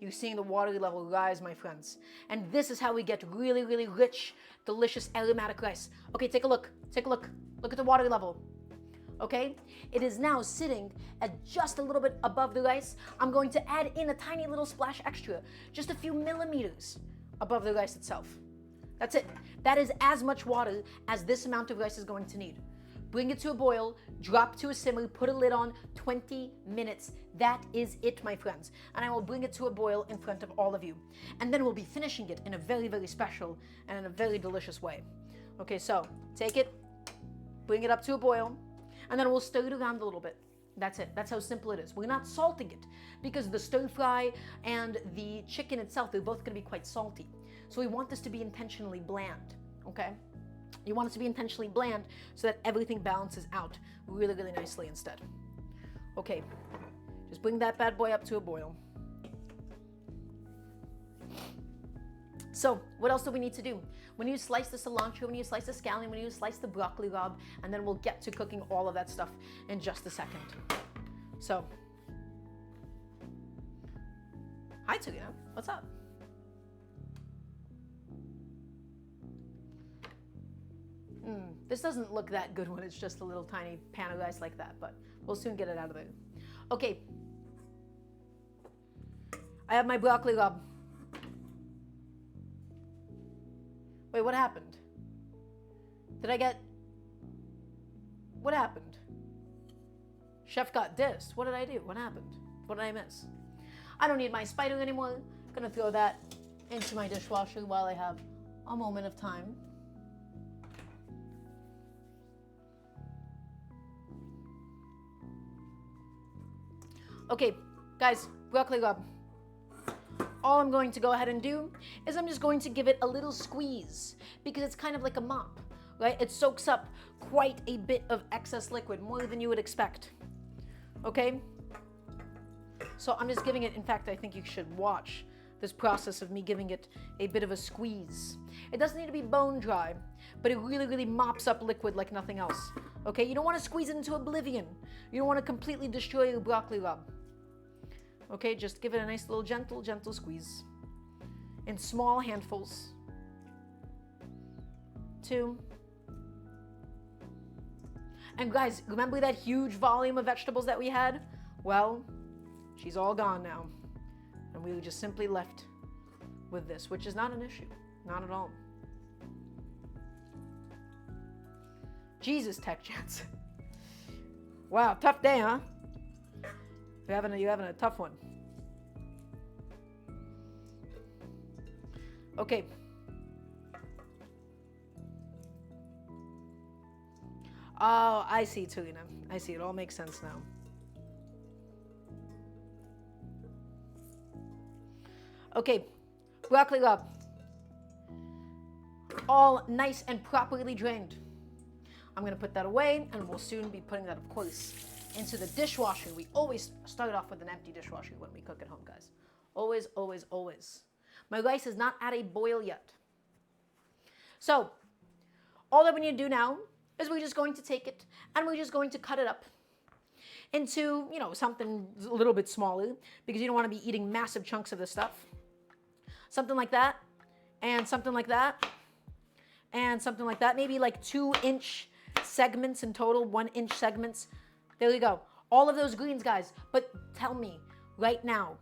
you're seeing the water level rise, my friends. And this is how we get really, really rich, delicious aromatic rice. Okay, take a look. Take a look. Look at the water level. Okay? It is now sitting at just a little bit above the rice. I'm going to add in a tiny little splash extra, just a few millimeters above the rice itself. That's it. That is as much water as this amount of rice is going to need. Bring it to a boil, drop to a simmer, put a lid on, 20 minutes. That is it, my friends. And I will bring it to a boil in front of all of you. And then we'll be finishing it in a very, very special and in a very delicious way. Okay, so take it, bring it up to a boil, and then we'll stir it around a little bit. That's it. That's how simple it is. We're not salting it because the stir fry and the chicken itself, they're both going to be quite salty. So we want this to be intentionally bland, okay? You want it to be intentionally bland so that everything balances out really, really nicely instead. Okay, just bring that bad boy up to a boil. So what else do we need to do? We need to slice the cilantro, we need to slice the scallion, we need to slice the broccoli rabe, and then we'll get to cooking all of that stuff in just a second. So, hi Tugina, what's up? This doesn't look that good when it's just a little tiny pan of rice like that, but we'll soon get it out of there. Okay, I have my broccoli rabe. Wait, what happened? What happened? Chef got dissed. What did I do? What happened? What did I miss? I don't need my spider anymore. I'm gonna throw that into my dishwasher while I have a moment of time. Okay, guys, broccoli rabe. All I'm going to go ahead and do is I'm just going to give it a little squeeze because it's kind of like a mop, right? It soaks up quite a bit of excess liquid, more than you would expect, okay? So I'm just giving it, in fact, I think you should watch this process of me giving it a bit of a squeeze. It doesn't need to be bone dry, but it really, really mops up liquid like nothing else, okay? You don't want to squeeze it into oblivion. You don't want to completely destroy your broccoli rabe. Okay, just give it a nice little gentle, gentle squeeze in small handfuls. 2. And guys, remember that huge volume of vegetables that we had? Well, she's all gone now. And we were just simply left with this, which is not an issue, not at all. Jesus, Tech Chance. Wow, tough day, huh? You're having a tough one. Okay. Oh, I see, Tulina. I see. It all makes sense now. Okay, broccoli rabe. All nice and properly drained. I'm going to put that away, and we'll soon be putting that, of course, into the dishwasher. We always start off with an empty dishwasher when we cook at home, guys. Always, always, always. My rice is not at a boil yet. So, all that we need to do now is we're just going to take it and we're just going to cut it up into, you know, something a little bit smaller because you don't want to be eating massive chunks of this stuff. Something like that, and something like that, and something like that. Maybe like 2-inch segments in total, 1-inch segments. There you go. All of those greens, guys. But tell me right now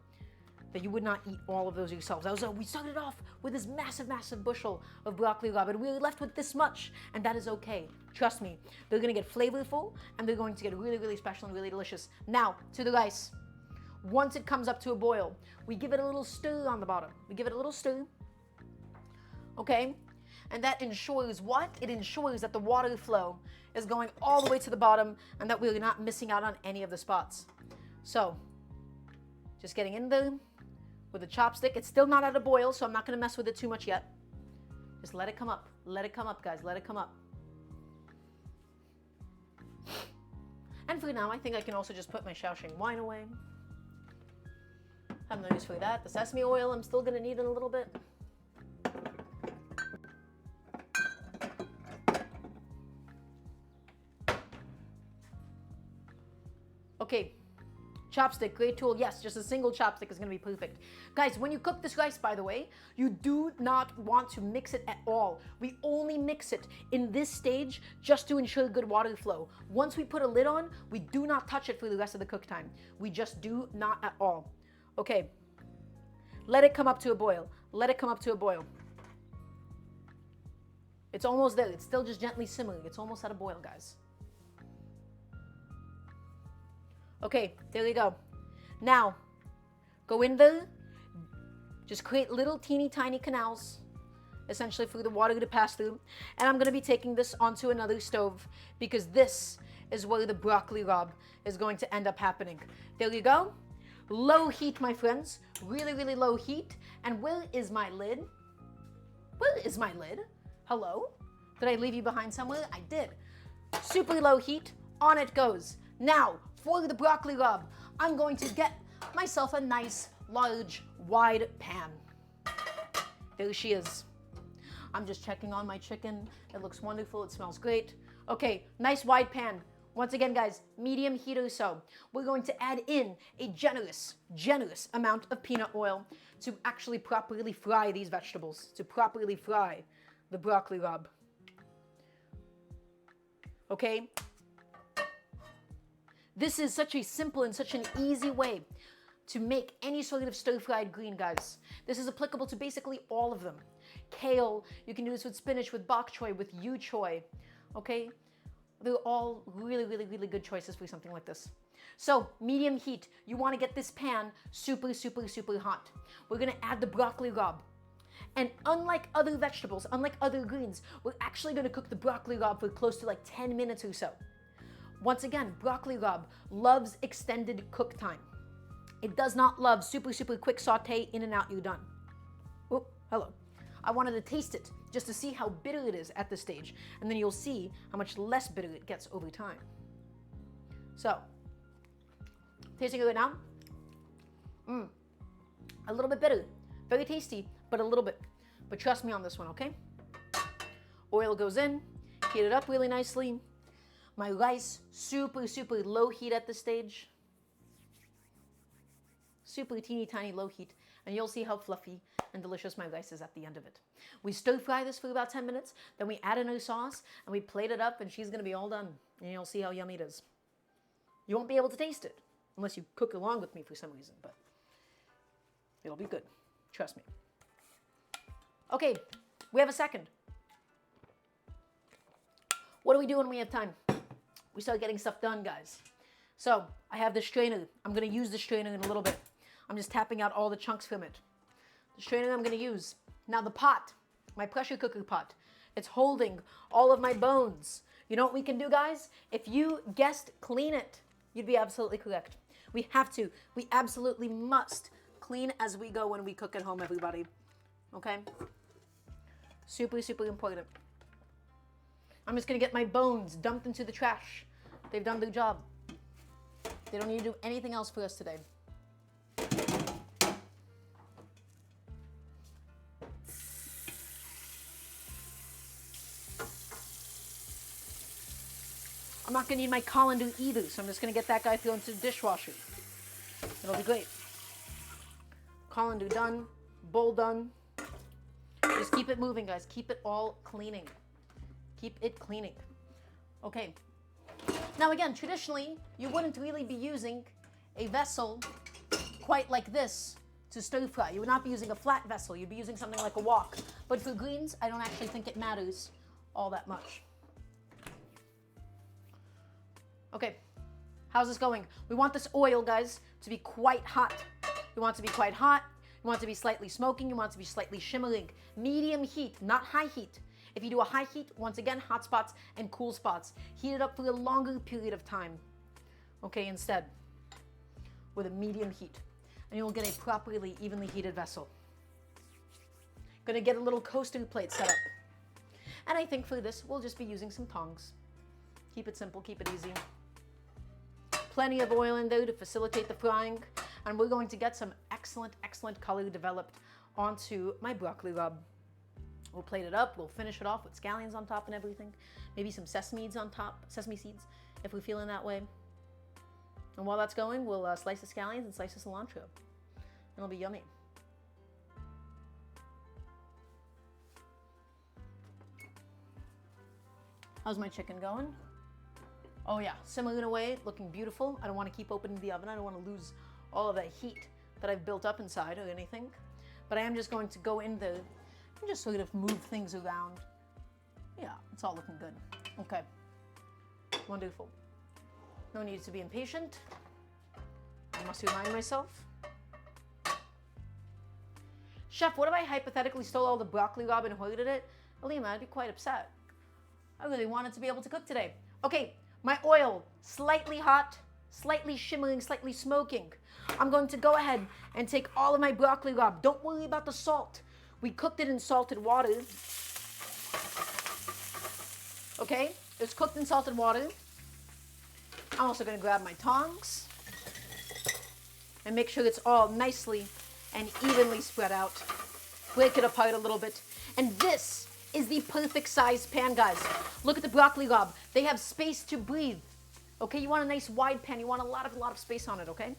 that you would not eat all of those yourselves. We started off with this massive, massive bushel of broccoli rabe, and we were left with this much, and that is okay. Trust me. They're going to get flavorful, and they're going to get really, really special and really delicious. Now, to the rice. Once it comes up to a boil, we give it a little stir on the bottom. We give it a little stir. Okay? And that ensures what? It ensures that the water flow is going all the way to the bottom and that we're not missing out on any of the spots. So, just getting in there with a chopstick. It's still not at a boil, so I'm not going to mess with it too much yet. Just let it come up. Let it come up, guys. Let it come up. And for now, I think I can also just put my Shaoxing wine away. Have no use for that. The sesame oil, I'm still going to need it a little bit. Okay, chopstick, great tool. Yes, just a single chopstick is going to be perfect. Guys, when you cook this rice, by the way, you do not want to mix it at all. We only mix it in this stage just to ensure good water flow. Once we put a lid on, we do not touch it for the rest of the cook time. We just do not at all. Okay, let it come up to a boil. Let it come up to a boil. It's almost there. It's still just gently simmering. It's almost at a boil, guys. Okay, there we go. Now, go in there, just create little teeny tiny canals, essentially for the water to pass through. And I'm going to be taking this onto another stove because this is where the broccoli rabe is going to end up happening. There you go. Low heat, my friends. Really, really low heat. And where is my lid? Where is my lid? Hello? Did I leave you behind somewhere? I did. Super low heat. On it goes. Now, for the broccoli rabe, I'm going to get myself a nice, large, wide pan. There she is. I'm just checking on my chicken. It looks wonderful. It smells great. Okay, nice wide pan. Once again, guys, medium heat or so. We're going to add in a generous amount of peanut oil to actually properly fry these vegetables, to properly fry the broccoli rabe. Okay? This is such a simple and such an easy way to make any sort of stir-fried green, guys. This is applicable to basically all of them. Kale, you can do this with spinach, with bok choy, with yu choy, okay? They're all really, really, really good choices for something like this. So, medium heat. You want to get this pan super, super, super hot. We're going to add the broccoli rabe. And unlike other vegetables, unlike other greens, we're actually going to cook the broccoli rabe for close to like 10 minutes or so. Once again, broccoli rabe loves extended cook time. It does not love super, super quick saute, in and out, you're done. Oh, hello. I wanted to taste it just to see how bitter it is at this stage. And then you'll see how much less bitter it gets over time. So, tasting it right now. A little bit bitter. Very tasty, but a little bit. But trust me on this one, okay? Oil goes in, heat it up really nicely. My rice, super, super low heat at this stage. Super teeny tiny low heat. And you'll see how fluffy and delicious my rice is at the end of it. We stir fry this for about 10 minutes. Then we add in our sauce and we plate it up and she's going to be all done. And you'll see how yummy it is. You won't be able to taste it unless you cook along with me for some reason. But it'll be good. Trust me. Okay, we have a second. What do we do when we have time? We start getting stuff done, guys. So I have this strainer. I'm going to use the strainer in a little bit. I'm just tapping out all the chunks from it. The strainer I'm going to use. Now the pot, my pressure cooker pot, it's holding all of my bones. You know what we can do, guys? If you guessed clean it, you'd be absolutely correct. We have to. We absolutely must clean as we go when we cook at home, everybody. Okay? Super, super important. I'm just going to get my bones dumped into the trash. They've done their job. They don't need to do anything else for us today. I'm not going to need my colander either, so I'm just going to get that guy thrown into the dishwasher. It'll be great. Colander done. Bowl done. Just keep it moving, guys. Keep it all cleaning. Keep it cleaning. Okay. Now again, traditionally, you wouldn't really be using a vessel quite like this to stir fry. You would not be using a flat vessel. You'd be using something like a wok. But for greens, I don't actually think it matters all that much. Okay, how's this going? We want this oil, guys, to be quite hot. You want it to be quite hot. You want it to be slightly smoking. You want it to be slightly shimmering. Medium heat, not high heat. If you do a high heat, once again, hot spots and cool spots. Heat it up for a longer period of time, okay, instead, with a medium heat. And you'll get a properly evenly heated vessel. Gonna get a little coaster plate set up. And I think for this, we'll just be using some tongs. Keep it simple, keep it easy. Plenty of oil in there to facilitate the frying. And we're going to get some excellent, excellent color developed onto my broccoli rabe. We'll plate it up, we'll finish it off with scallions on top and everything. Maybe some sesame seeds on top, sesame seeds, if we're feeling that way. And while that's going, we'll slice the scallions and slice the cilantro. And it'll be yummy. How's my chicken going? Oh yeah, simmering away, looking beautiful. I don't want to keep opening the oven. I don't want to lose all of that heat that I've built up inside or anything. But I am just going to go in there and just sort of move things around. Yeah, it's all looking good. Okay, wonderful. No need to be impatient. I must remind myself. Chef, what if I hypothetically stole all the broccoli rabe and hoarded it? Alima, I'd be quite upset. I really wanted to be able to cook today. Okay, my oil, slightly hot, slightly shimmering, slightly smoking. I'm going to go ahead and take all of my broccoli rabe. Don't worry about the salt. We cooked it in salted water. Okay, it's cooked in salted water. I'm also going to grab my tongs and make sure it's all nicely and evenly spread out. Break it apart a little bit. And this is the perfect size pan, guys. Look at the broccoli rabe. They have space to breathe. Okay, you want a nice wide pan. You want a lot of space on it, okay?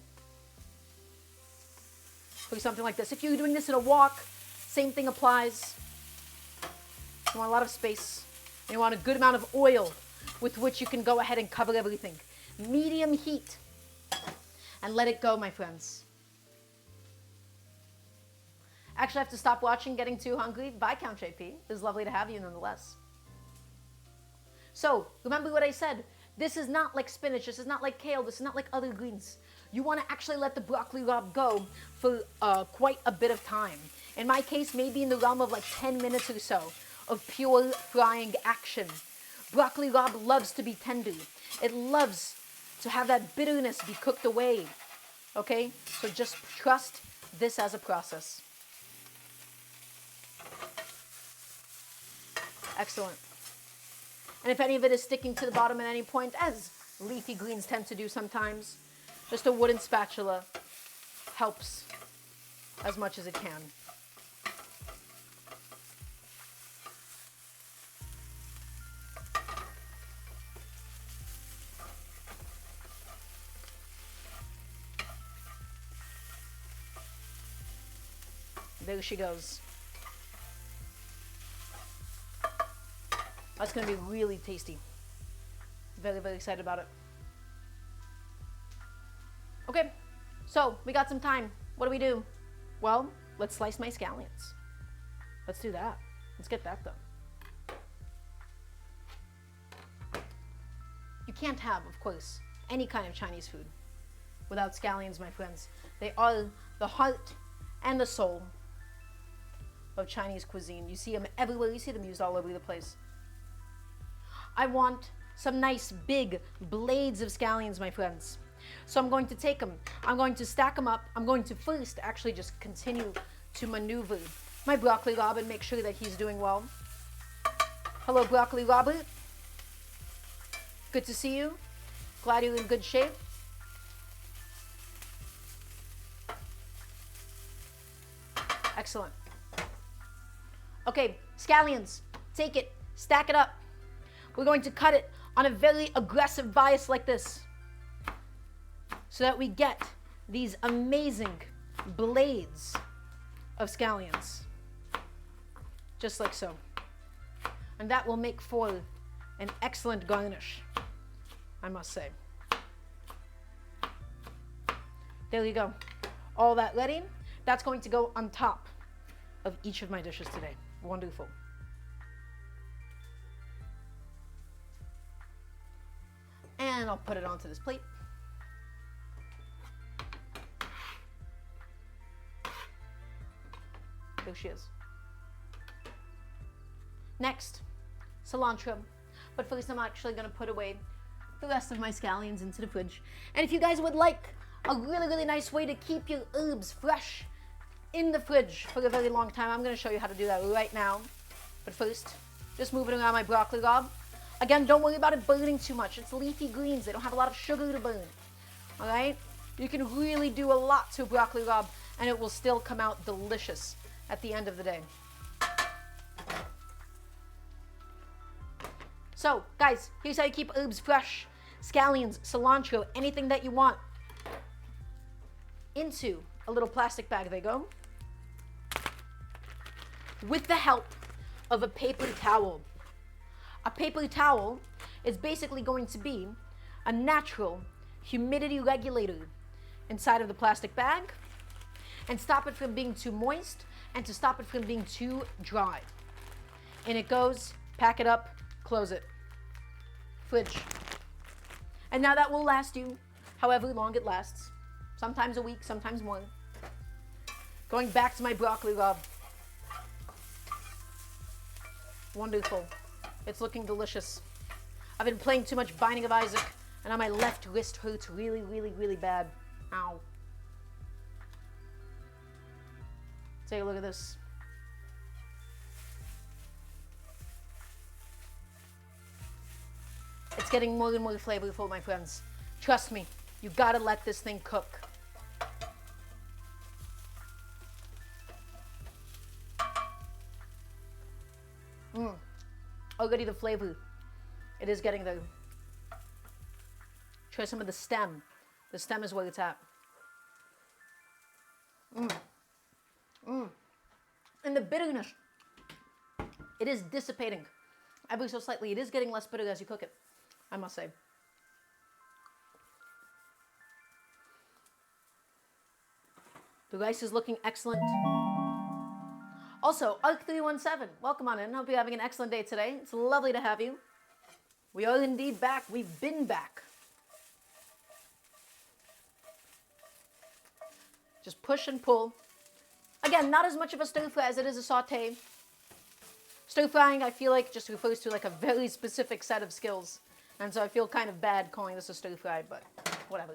For something like this. If you're doing this in a wok, same thing applies. You want a lot of space. And you want a good amount of oil with which you can go ahead and cover everything. Medium heat. And let it go, my friends. Actually, I have to stop watching, getting too hungry. Bye, Count JP. It was lovely to have you nonetheless. So, remember what I said. This is not like spinach. This is not like kale. This is not like other greens. You want to actually let the broccoli rabe go for quite a bit of time. In my case, maybe in the realm of like 10 minutes or so of pure frying action. Broccoli rabe loves to be tender. It loves to have that bitterness be cooked away. Okay? So just trust this as a process. Excellent. And if any of it is sticking to the bottom at any point, as leafy greens tend to do sometimes, just a wooden spatula helps as much as it can. There she goes. That's going to be really tasty. Very, very excited about it. Okay, so we got some time. What do we do? Well, let's slice my scallions. Let's do that. Let's get that done. You can't have, of course, any kind of Chinese food without scallions, my friends. They are the heart and the soul of Chinese cuisine. You see them everywhere. You see them used all over the place. I want some nice big blades of scallions, my friends. So I'm going to take them. I'm going to stack them up. I'm going to first actually just continue to maneuver my broccoli rabe and make sure that he's doing well. Hello, broccoli rabe. Good to see you. Glad you're in good shape. Excellent. Okay, scallions. Take it. Stack it up. We're going to cut it on a very aggressive bias like this so that we get these amazing blades of scallions, just like so. And that will make for an excellent garnish, I must say. There you go. All that ready. That's going to go on top of each of my dishes today. Wonderful. And I'll put it onto this plate. There she is. Next, cilantro. But first I'm actually gonna put away the rest of my scallions into the fridge. And if you guys would like a really, really nice way to keep your herbs fresh in the fridge for a very long time, I'm gonna show you how to do that right now. But first, just moving around my broccoli rabe. Again, don't worry about it burning too much. It's leafy greens. They don't have a lot of sugar to burn. All right? You can really do a lot to broccoli rabe, and it will still come out delicious at the end of the day. So, guys, here's how you keep herbs fresh. Scallions, cilantro, anything that you want. Into a little plastic bag they go. With the help of a paper towel. A paper towel is basically going to be a natural humidity regulator inside of the plastic bag and stop it from being too moist and to stop it from being too dry. And it goes, pack it up, close it. Fridge. And now that will last you however long it lasts. Sometimes a week, sometimes more. Going back to my broccoli rabe. Wonderful. It's looking delicious. I've been playing too much Binding of Isaac, and now my left wrist hurts really, really, really bad. Ow. Take a look at this. It's getting more and more flavorful, my friends. Trust me, you gotta let this thing cook. Already the flavor, it is getting there. Try some of the stem. The stem is where it's at. And the bitterness, it is dissipating ever so slightly. It is getting less bitter as you cook it, I must say. The rice is looking excellent. Also, Arc317, welcome on in. Hope you're having an excellent day today. It's lovely to have you. We are indeed back. We've been back. Just push and pull. Again, not as much of a stir fry as it is a saute. Stir frying, I feel like, just refers to like a very specific set of skills. And so I feel kind of bad calling this a stir fry, but whatever.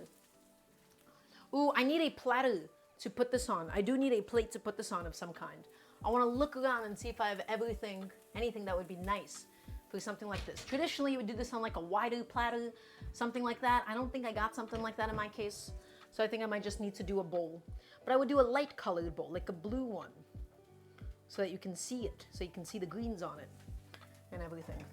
Ooh, I need a platter to put this on. I do need a plate to put this on of some kind. I want to look around and see if I have anything that would be nice for something like this. Traditionally, you would do this on like a wider platter, something like that. I don't think I got something like that in my case, so I think I might just need to do a bowl. But I would do a light colored bowl, like a blue one, so that you can see it, so you can see the greens on it and everything.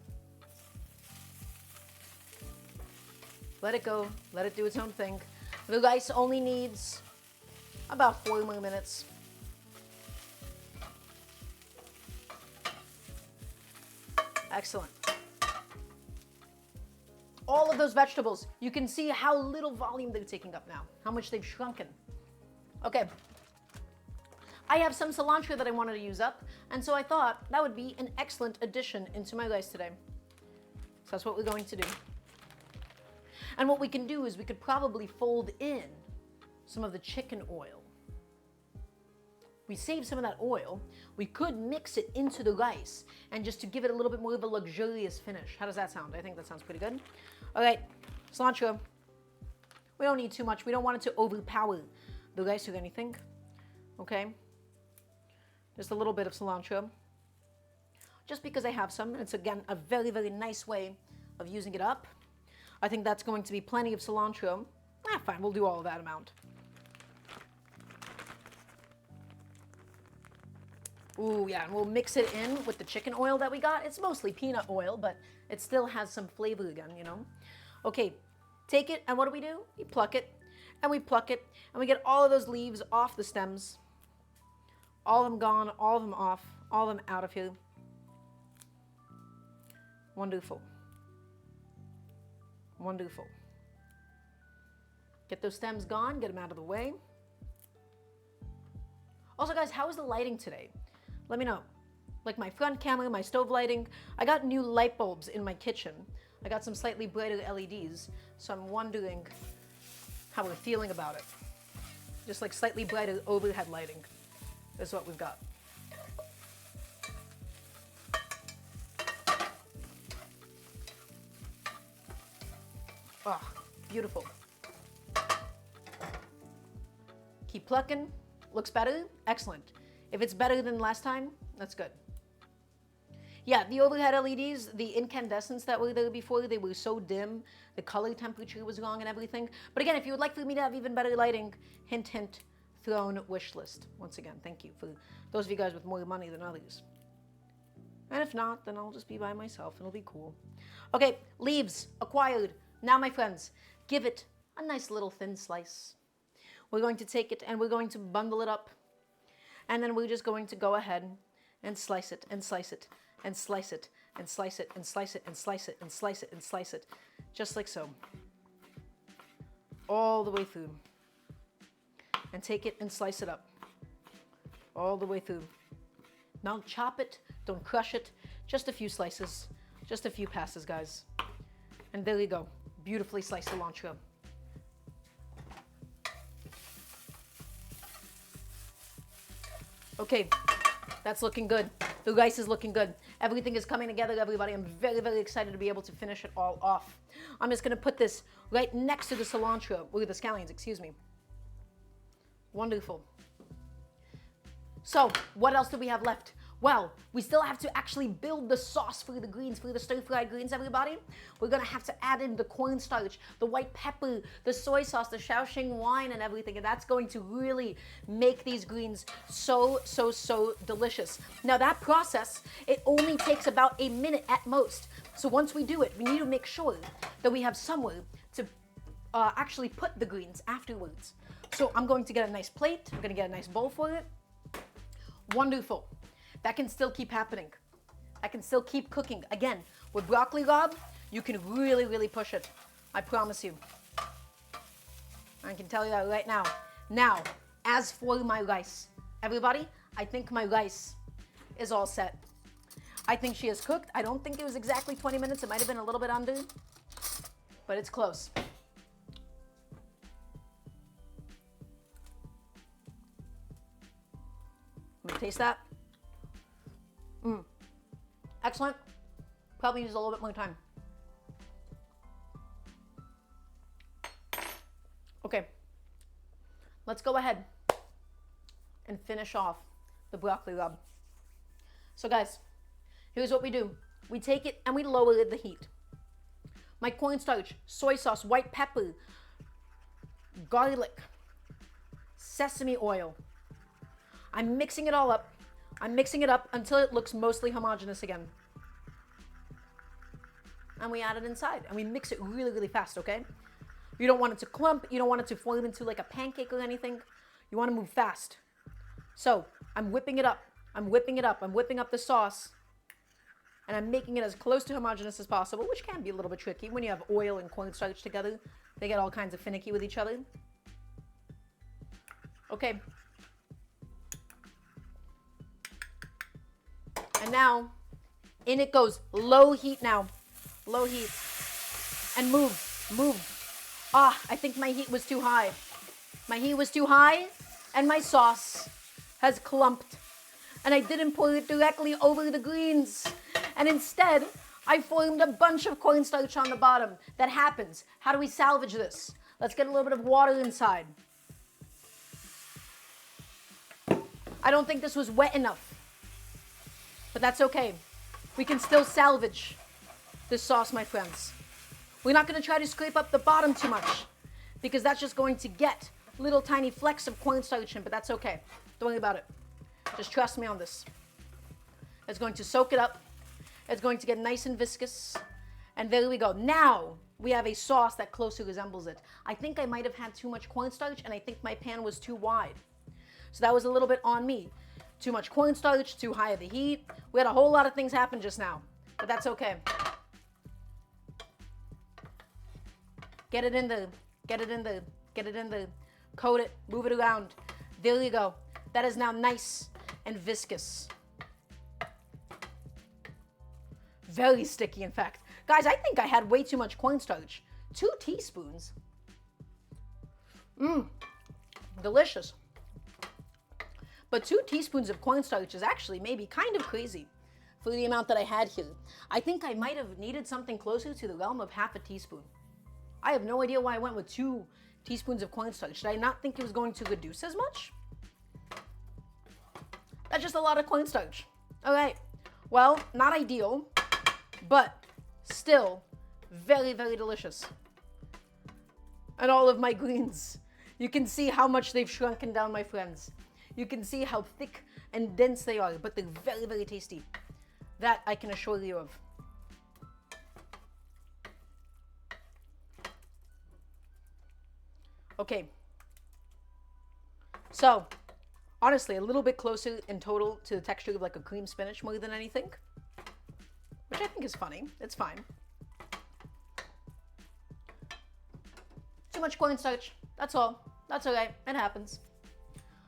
Let it go, let it do its own thing. The rice only needs about 4 more minutes. Excellent. All of those vegetables, you can see how little volume they're taking up now, how much they've shrunken. Okay. I have some cilantro that I wanted to use up, and so I thought that would be an excellent addition into my rice today. So that's what we're going to do. And what we can do is we could probably fold in some of the chicken oil. We save some of that oil. We could mix it into the rice and just to give it a little bit more of a luxurious finish. How does that sound? I think that sounds pretty good. All right, cilantro. We don't need too much. We don't want it to overpower the rice or anything. Okay, just a little bit of cilantro. Just because I have some, and it's again a very, very nice way of using it up. I think that's going to be plenty of cilantro. Fine, we'll do all of that amount. Ooh, yeah, and we'll mix it in with the chicken oil that we got. It's mostly peanut oil, but it still has some flavor again, you know? Okay, take it, and what do? We pluck it, and we pluck it, and we get all of those leaves off the stems. All of them gone, all of them off, all of them out of here. Wonderful. Wonderful. Get those stems gone, get them out of the way. Also, guys, how is the lighting today? Let me know. Like my front camera, my stove lighting. I got new light bulbs in my kitchen. I got some slightly brighter LEDs, so I'm wondering how we're feeling about it. Just like slightly brighter overhead lighting is what we've got. Oh, beautiful. Keep plucking. Looks better? Excellent. If it's better than last time, that's good. Yeah, the overhead LEDs, the incandescents that were there before, they were so dim, the color temperature was wrong and everything. But again, if you would like for me to have even better lighting, hint, hint, throne wish list. Once again, thank you for those of you guys with more money than others. And if not, then I'll just be by myself and it'll be cool. Okay, leaves, acquired. Now, my friends, give it a nice little thin slice. We're going to take it and we're going to bundle it up. And then we're just going to go ahead and slice it and slice it and slice it and slice it and slice it and slice it and slice it and slice it. Just like so. All the way through. And take it and slice it up. All the way through. Don't chop it. Don't crush it. Just a few slices. Just a few passes, guys. And there you go. Beautifully sliced cilantro. Okay, that's looking good. The rice is looking good. Everything is coming together, everybody. I'm very, very excited to be able to finish it all off. I'm just going to put this right next to the cilantro, or the scallions, excuse me. Wonderful. So, what else do we have left? Well, we still have to actually build the sauce for the greens, for the stir-fried greens, everybody. We're going to have to add in the cornstarch, the white pepper, the soy sauce, the Shaoxing wine and everything. And that's going to really make these greens so, so, so delicious. Now, that process, it only takes about a minute at most. So once we do it, we need to make sure that we have somewhere to actually put the greens afterwards. So I'm going to get a nice plate. I'm going to get a nice bowl for it. Wonderful. That can still keep happening. I can still keep cooking. Again, with broccoli rabe, you can really, really push it. I promise you. I can tell you that right now. Now, as for my rice, everybody, I think my rice is all set. I think she is cooked. I don't think it was exactly 20 minutes. It might have been a little bit under, but it's close. Let me taste that. Excellent. Probably needs a little bit more time. Okay. Let's go ahead and finish off the broccoli rabe. So guys, here's what we do. We take it and we lower the heat. My cornstarch, soy sauce, white pepper, garlic, sesame oil. I'm mixing it all up. I'm mixing it up until it looks mostly homogeneous again. And we add it inside. And we mix it really, really fast, okay? You don't want it to clump. You don't want it to form into like a pancake or anything. You want to move fast. So I'm whipping it up. I'm whipping it up. I'm whipping up the sauce. And I'm making it as close to homogeneous as possible, which can be a little bit tricky when you have oil and cornstarch together. They get all kinds of finicky with each other. Okay. And now, in it goes. Low heat now. Low heat. And move. Move. Ah, I think my heat was too high. My heat was too high, and my sauce has clumped. And I didn't pour it directly over the greens. And instead, I formed a bunch of cornstarch on the bottom. That happens. How do we salvage this? Let's get a little bit of water inside. I don't think this was wet enough. But that's okay. We can still salvage this sauce, my friends. We're not going to try to scrape up the bottom too much, because that's just going to get little tiny flecks of cornstarch in, but that's okay. Don't worry about it. Just trust me on this. It's going to soak it up. It's going to get nice and viscous. And there we go. Now we have a sauce that closely resembles it. I think I might have had too much cornstarch, and I think my pan was too wide. So that was a little bit on me. Too much cornstarch, too high of the heat. We had a whole lot of things happen just now, but that's okay. Get it in there, get it in there, get it in there. Coat it, move it around. There you go. That is now nice and viscous. Very sticky, in fact. Guys, I think I had way too much cornstarch. 2 teaspoons. Delicious. But 2 teaspoons of cornstarch is actually maybe kind of crazy for the amount that I had here. I think I might have needed something closer to the realm of half a teaspoon. I have no idea why I went with 2 teaspoons of cornstarch. Did I not think it was going to reduce as much? That's just a lot of cornstarch. All right. Well, not ideal, but still very, very delicious. And all of my greens. You can see how much they've shrunken down, my friends. You can see how thick and dense they are, but they're very, very tasty. That I can assure you of. Okay. So, honestly, a little bit closer in total to the texture of like a cream spinach more than anything. Which I think is funny. It's fine. Too much cornstarch. That's all. That's okay. It happens.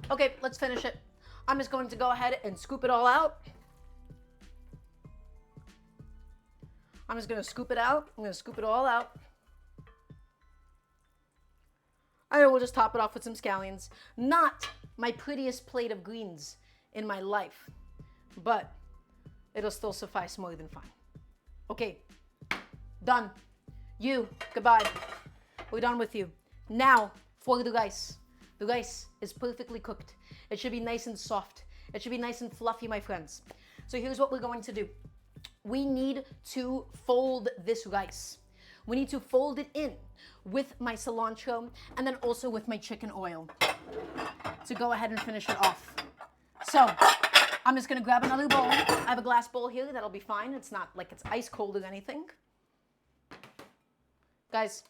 Okay, let's finish it. I'm just going to go ahead and scoop it all out. I'm just going to scoop it out. I'm going to scoop it all out. And we'll just top it off with some scallions. Not my prettiest plate of greens in my life, but it'll still suffice more than fine. Okay, done. You, goodbye. We're done with you. Now for the rice. The rice is perfectly cooked. It should be nice and soft. It should be nice and fluffy, my friends. So here's what we're going to do. We need to fold this rice. We need to fold it in with my cilantro and then also with my chicken oil to go ahead and finish it off. So I'm just gonna grab another bowl. I have a glass bowl here, that'll be fine. It's not like it's ice cold or anything. Guys,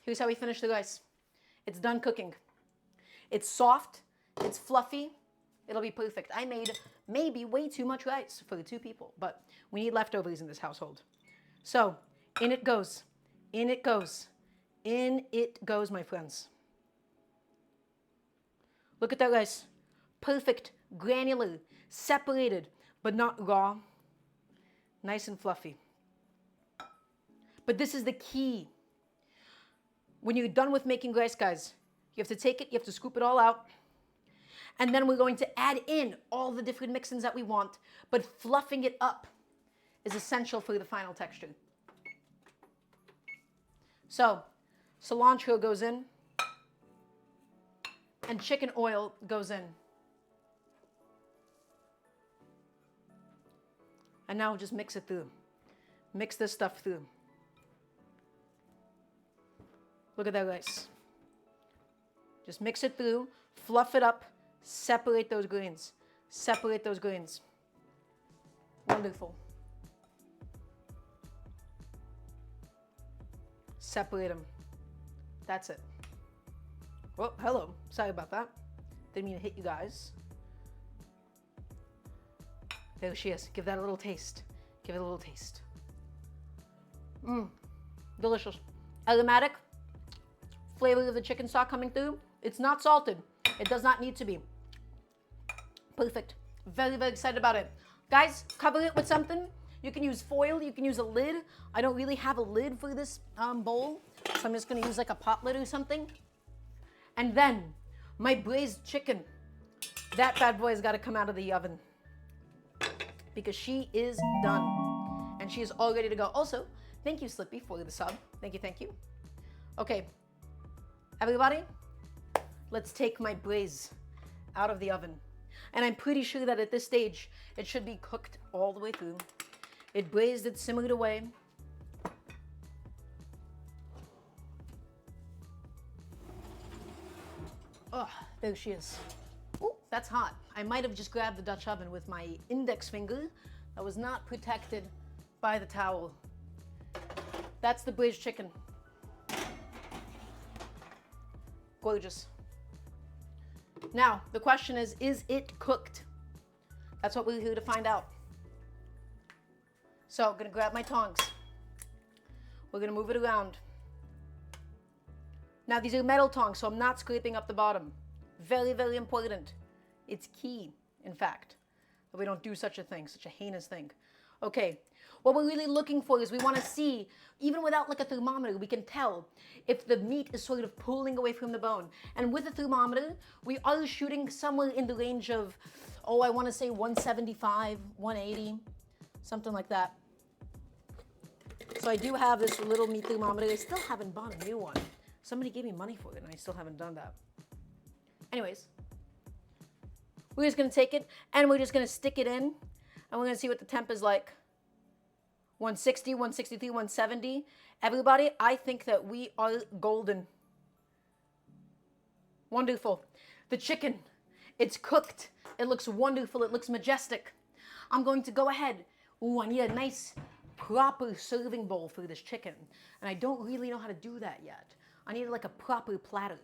here's how we finish the rice. It's done cooking. It's soft, it's fluffy, it'll be perfect. I made maybe way too much rice for the 2 people, but we need leftovers in this household. So in it goes, in it goes, in it goes, my friends. Look at that rice. Perfect, granular, separated, but not raw. Nice and fluffy. But this is the key. When you're done with making rice, guys, you have to take it, you have to scoop it all out. And then we're going to add in all the different mix-ins that we want, but fluffing it up is essential for the final texture. So, cilantro goes in, and chicken oil goes in. And now just mix it through. Mix this stuff through. Look at that rice. Just mix it through, fluff it up, separate those greens. Separate those greens. Wonderful. Separate them. That's it. Oh, hello. Sorry about that. Didn't mean to hit you guys. There she is. Give that a little taste. Give it a little taste. Delicious. Aromatic. Flavor of the chicken stock coming through. It's not salted. It does not need to be. Perfect. Very, very excited about it. Guys, cover it with something. You can use foil. You can use a lid. I don't really have a lid for this bowl, so I'm just going to use like a pot lid or something. And then my braised chicken. That bad boy has got to come out of the oven because she is done. And she is all ready to go. Also, thank you, Slippy, for the sub. Thank you, thank you. Okay, everybody, let's take my braise out of the oven. And I'm pretty sure that at this stage, it should be cooked all the way through. It braised, it simmered away. Oh, there she is. Oh, that's hot. I might have just grabbed the Dutch oven with my index finger that was not protected by the towel. That's the braised chicken. Gorgeous. Now, the question is it cooked? That's what we're here to find out. So I'm gonna grab my tongs. We're gonna move it around. Now these are metal tongs, so I'm not scraping up the bottom. Very, very important. It's key, in fact, that we don't do such a thing, such a heinous thing. Okay, what we're really looking for is we wanna see, even without like a thermometer, we can tell if the meat is sort of pulling away from the bone. And with a thermometer, we are shooting somewhere in the range of, oh, I wanna say 175, 180, something like that. So I do have this little meat thermometer. I still haven't bought a new one. Somebody gave me money for it and I still haven't done that. Anyways, we're just gonna take it and we're just gonna stick it in and we're gonna see what the temp is like. 160, 163, 170. Everybody, I think that we are golden. Wonderful. The chicken, it's cooked. It looks wonderful. It looks majestic. I'm going to go ahead. Ooh, I need a nice proper serving bowl for this chicken. And I don't really know how to do that yet. I need like a proper platter.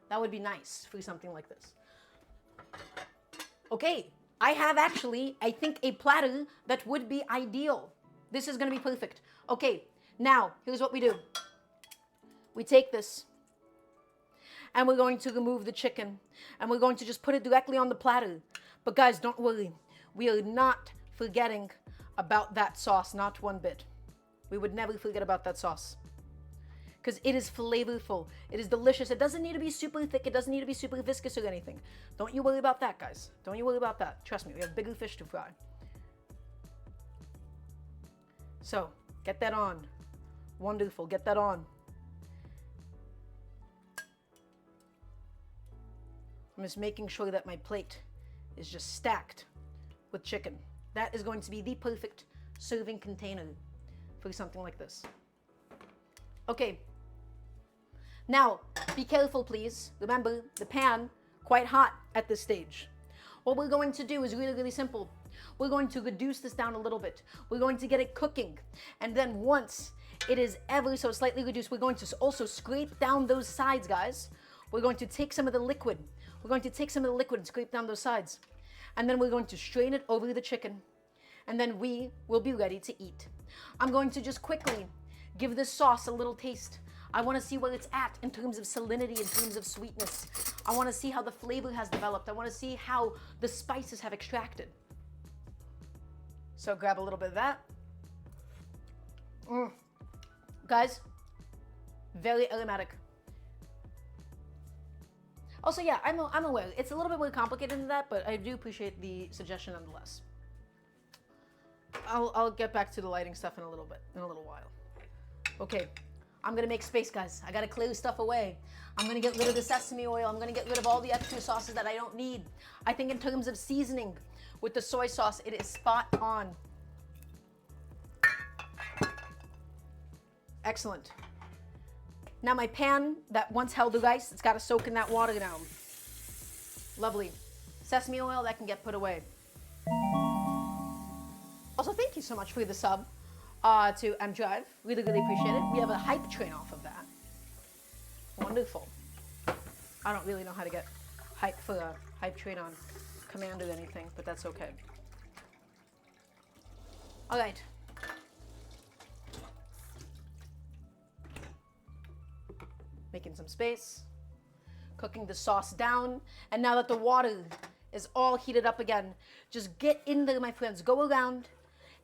That would be nice for something like this. Okay, I have actually, I think, a platter that would be ideal. This is gonna be perfect. Okay, now, here's what we do. We take this, and we're going to remove the chicken, and we're going to just put it directly on the platter. But guys, don't worry. We are not forgetting about that sauce, not one bit. We would never forget about that sauce. Because it is flavorful. It is delicious. It doesn't need to be super thick. It doesn't need to be super viscous or anything. Don't you worry about that, guys. Don't you worry about that. Trust me, we have bigger fish to fry. So, get that on. Wonderful. Get that on. I'm just making sure that my plate is just stacked with chicken. That is going to be the perfect serving container for something like this. Okay. Now, be careful, please. Remember, the pan, quite hot at this stage. What we're going to do is really, really simple. We're going to reduce this down a little bit. We're going to get it cooking. And then once it is ever so slightly reduced, we're going to also scrape down those sides, guys. We're going to take some of the liquid. We're going to take some of the liquid and scrape down those sides. And then we're going to strain it over the chicken. And then we will be ready to eat. I'm going to just quickly give this sauce a little taste. I want to see where it's at in terms of salinity, in terms of sweetness. I want to see how the flavor has developed. I want to see how the spices have extracted. So grab a little bit of that. Guys, very aromatic. Also, yeah, I'm aware. It's a little bit more complicated than that, but I do appreciate the suggestion nonetheless. I'll get back to the lighting stuff in a little while. Okay, I'm gonna make space, guys. I gotta clear stuff away. I'm gonna get rid of the sesame oil. I'm gonna get rid of all the extra sauces that I don't need. I think in terms of seasoning with the soy sauce, it is spot on. Excellent. Now my pan that once held the rice, it's gotta soak in that water now. Lovely. Sesame oil, that can get put away. Also, thank you so much for the sub to M Drive. Really, really appreciate it. We have a hype train off of that. Wonderful. I don't really know how to get hype for a hype train on command or anything, but that's okay. All right. Making some space. Cooking the sauce down. And now that the water is all heated up again, just get in there, my friends. Go around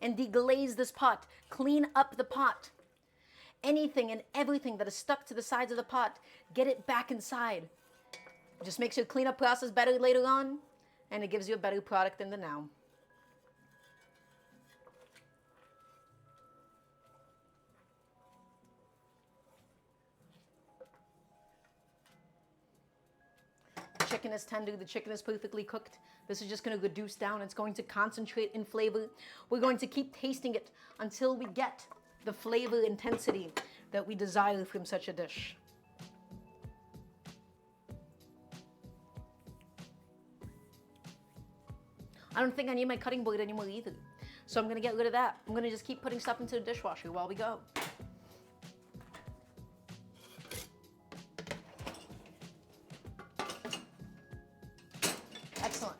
and deglaze this pot. Clean up the pot. Anything and everything that is stuck to the sides of the pot, get it back inside. It just makes your cleanup process better later on, and it gives you a better product in the now. The chicken is tender. The chicken is perfectly cooked. This is just going to reduce down. It's going to concentrate in flavor. We're going to keep tasting it until we get the flavor intensity that we desire from such a dish. I don't think I need my cutting board anymore either. So I'm going to get rid of that. I'm going to just keep putting stuff into the dishwasher while we go. Excellent.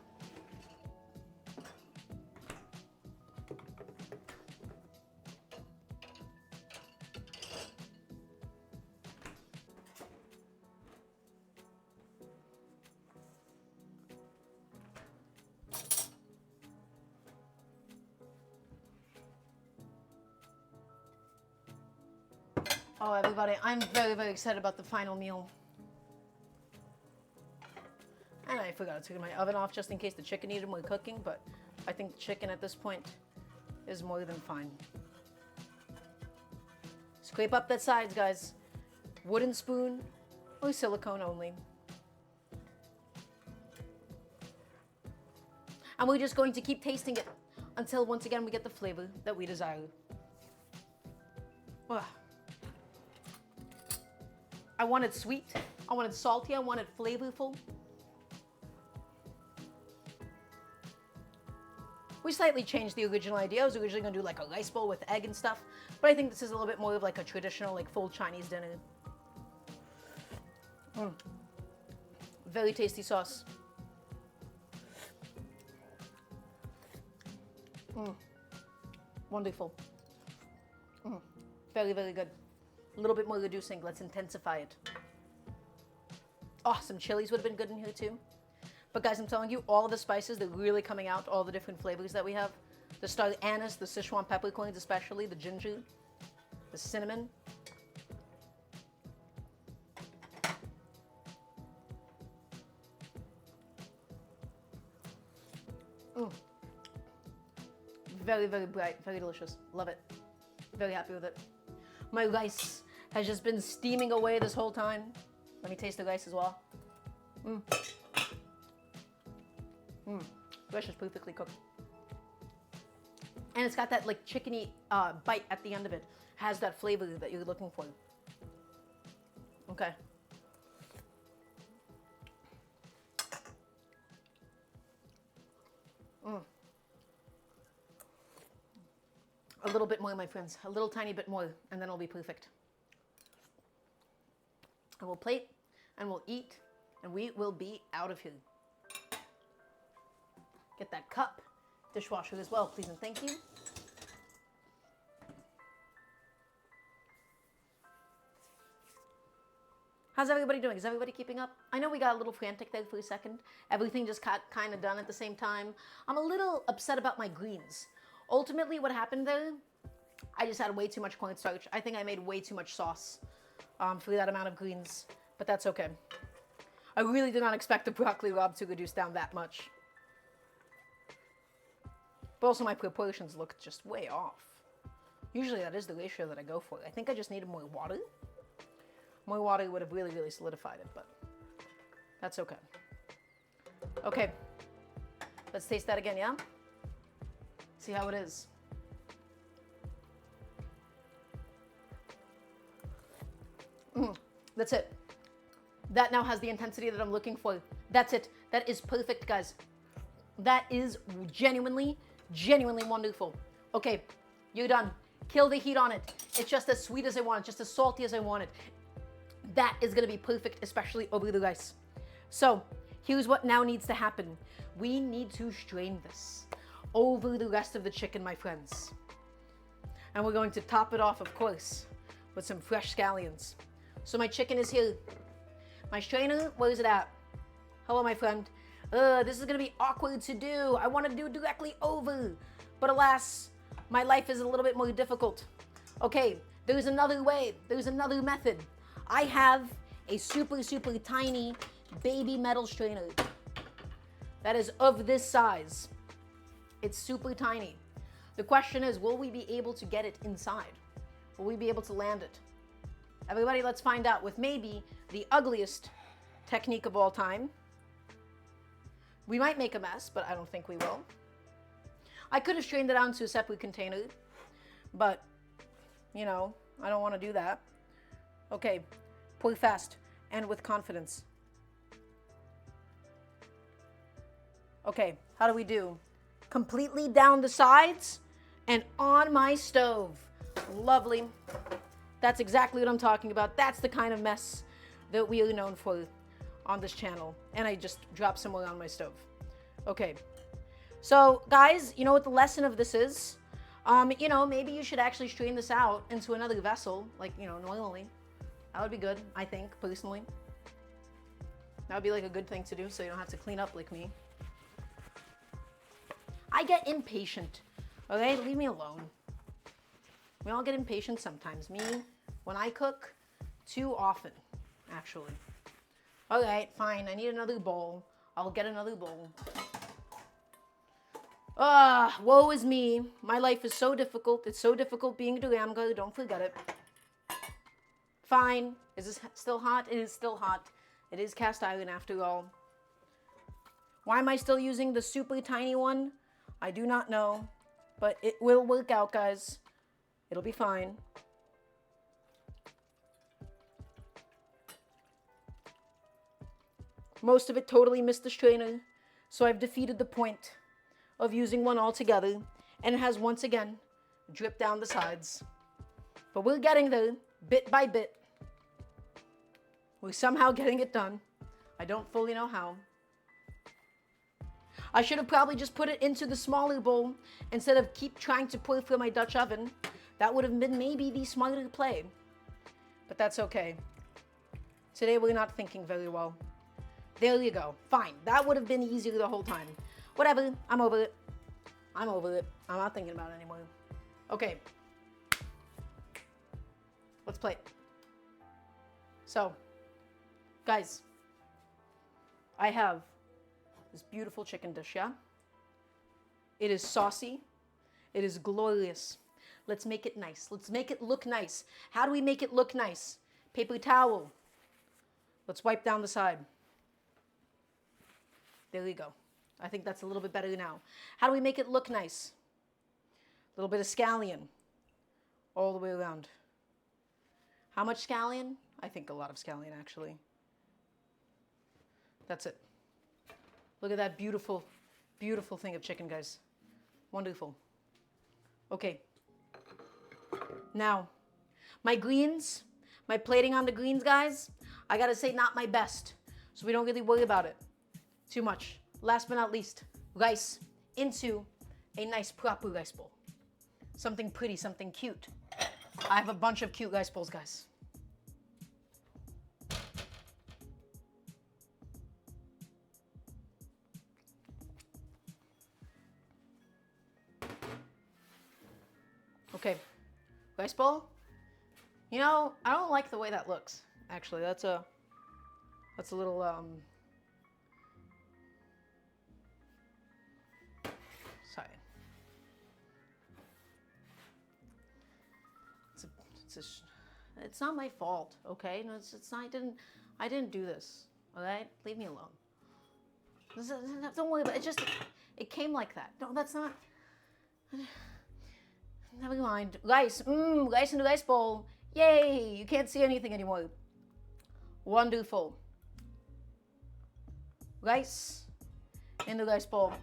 Oh, everybody, I'm very, very excited about the final meal. And I forgot to take my oven off just in case the chicken needed more cooking, but I think the chicken at this point is more than fine. Scrape up that sides, guys. Wooden spoon or silicone only. And we're just going to keep tasting it until once again we get the flavor that we desire. Ugh. I want it sweet, I want it salty, I want it flavorful. We slightly changed the original idea. I was originally going to do like a rice bowl with egg and stuff, but I think this is a little bit more of like a traditional, like full Chinese dinner. Very tasty sauce. Wonderful. Very, very good. A little bit more reducing. Let's intensify it. Oh, some chilies would have been good in here too. But guys, I'm telling you, all of the spices, they're really coming out, all the different flavors that we have. The star anise, the Sichuan peppercorns especially, the ginger, the cinnamon. Very, very bright, very delicious. Love it. Very happy with it. My rice has just been steaming away this whole time. Let me taste the rice as well. Rice is perfectly cooked. And it's got that like chickeny bite at the end of it. Has that flavor that you're looking for. Okay. A little bit more, my friends. A little tiny bit more, and then it'll be perfect. And we'll plate, and we'll eat, and we will be out of here. Get that cup, dishwasher as well, please and thank you. How's everybody doing? Is everybody keeping up? I know we got a little frantic there for a second. Everything just got kind of done at the same time. I'm a little upset about my greens. Ultimately, what happened there, I just had way too much cornstarch. I think I made way too much sauce for that amount of greens, but that's okay. I really did not expect the broccoli rabe to reduce down that much. But also my proportions look just way off. Usually that is the ratio that I go for. I think I just needed more water. More water would have really, really solidified it, but that's okay. Okay, let's taste that again, yeah? See how it is. That's it. That now has the intensity that I'm looking for. That's it. That is perfect, guys. That is genuinely, genuinely wonderful. Okay, you're done. Kill the heat on it. It's just as sweet as I want it, just as salty as I want it. That is gonna be perfect, especially over the rice. So, here's what now needs to happen. We need to strain this over the rest of the chicken, my friends. And we're going to top it off, of course, with some fresh scallions. So my chicken is here. My strainer, where is it at? Hello, my friend. This is gonna be awkward to do. I wanna do directly over, but alas, my life is a little bit more difficult. Okay, there's another way. There's another method. I have a super, super tiny baby metal strainer that is of this size. It's super tiny. The question is, will we be able to get it inside? Will we be able to land it? Everybody, let's find out with maybe the ugliest technique of all time. We might make a mess, but I don't think we will. I could have strained it out into a separate container, but, you know, I don't want to do that. Okay, pour fast and with confidence. Okay, how do we do? Completely down the sides and on my stove. Lovely. That's exactly what I'm talking about. That's the kind of mess that we are known for on this channel. And I just dropped some more on my stove. Okay. So guys, you know what the lesson of this is? You know, maybe you should actually strain this out into another vessel, like, you know, normally. That would be good, I think, personally. That would be like a good thing to do so you don't have to clean up like me. I get impatient, okay? Leave me alone. We all get impatient sometimes. Me, when I cook, too often, actually. All right, fine, I need another bowl. I'll get another bowl. Woe is me. My life is so difficult. It's so difficult being Daramgar, don't forget it. Fine. Is this still hot? It is still hot. It is cast iron after all. Why am I still using the super tiny one? I do not know. But it will work out, guys. It'll be fine. Most of it totally missed the strainer, so I've defeated the point of using one altogether, and it has once again dripped down the sides. But we're getting there, bit by bit. We're somehow getting it done. I don't fully know how. I should have probably just put it into the smaller bowl instead of keep trying to pour it through my Dutch oven. That would have been maybe the smarter play. But that's okay. Today we're not thinking very well. There you go. Fine. That would have been easier the whole time. Whatever. I'm over it. I'm over it. I'm not thinking about it anymore. Okay. Let's play. So, guys, I have this beautiful chicken dish, yeah? It is saucy. It is glorious. Let's make it nice. Let's make it look nice. How do we make it look nice? Paper towel. Let's wipe down the side. There we go. I think that's a little bit better now. How do we make it look nice? A little bit of scallion all the way around. How much scallion? I think a lot of scallion, actually. That's it. Look at that beautiful, beautiful thing of chicken, guys. Wonderful. Okay. Now, my greens, my plating on the greens, guys, I gotta say not my best. So we don't really worry about it too much. Last but not least, rice into a nice proper rice bowl. Something pretty, something cute. I have a bunch of cute rice bowls, guys. Okay, rice bowl. You know, I don't like the way that looks. Actually, that's a little sorry. It's not my fault, okay? No, it's not. I didn't do this. All right, leave me alone. Don't worry about it. It came like that. No, that's not. Never mind. Rice. Rice in the rice bowl. Yay! You can't see anything anymore. Wonderful. Rice in the rice bowl.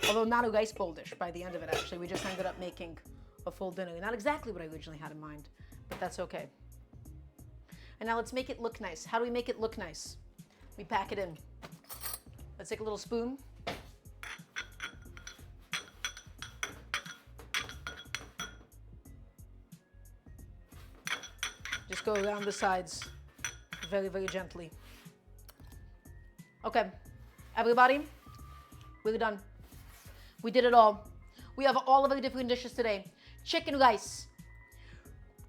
Although not a rice bowl dish by the end of it, actually. We just ended up making a full dinner. Not exactly what I originally had in mind, but that's okay. And now let's make it look nice. How do we make it look nice? We pack it in. Let's take a little spoon. Just go around the sides very, very gently. Okay, everybody, we're done. We did it all. We have all of our different dishes today. Chicken rice,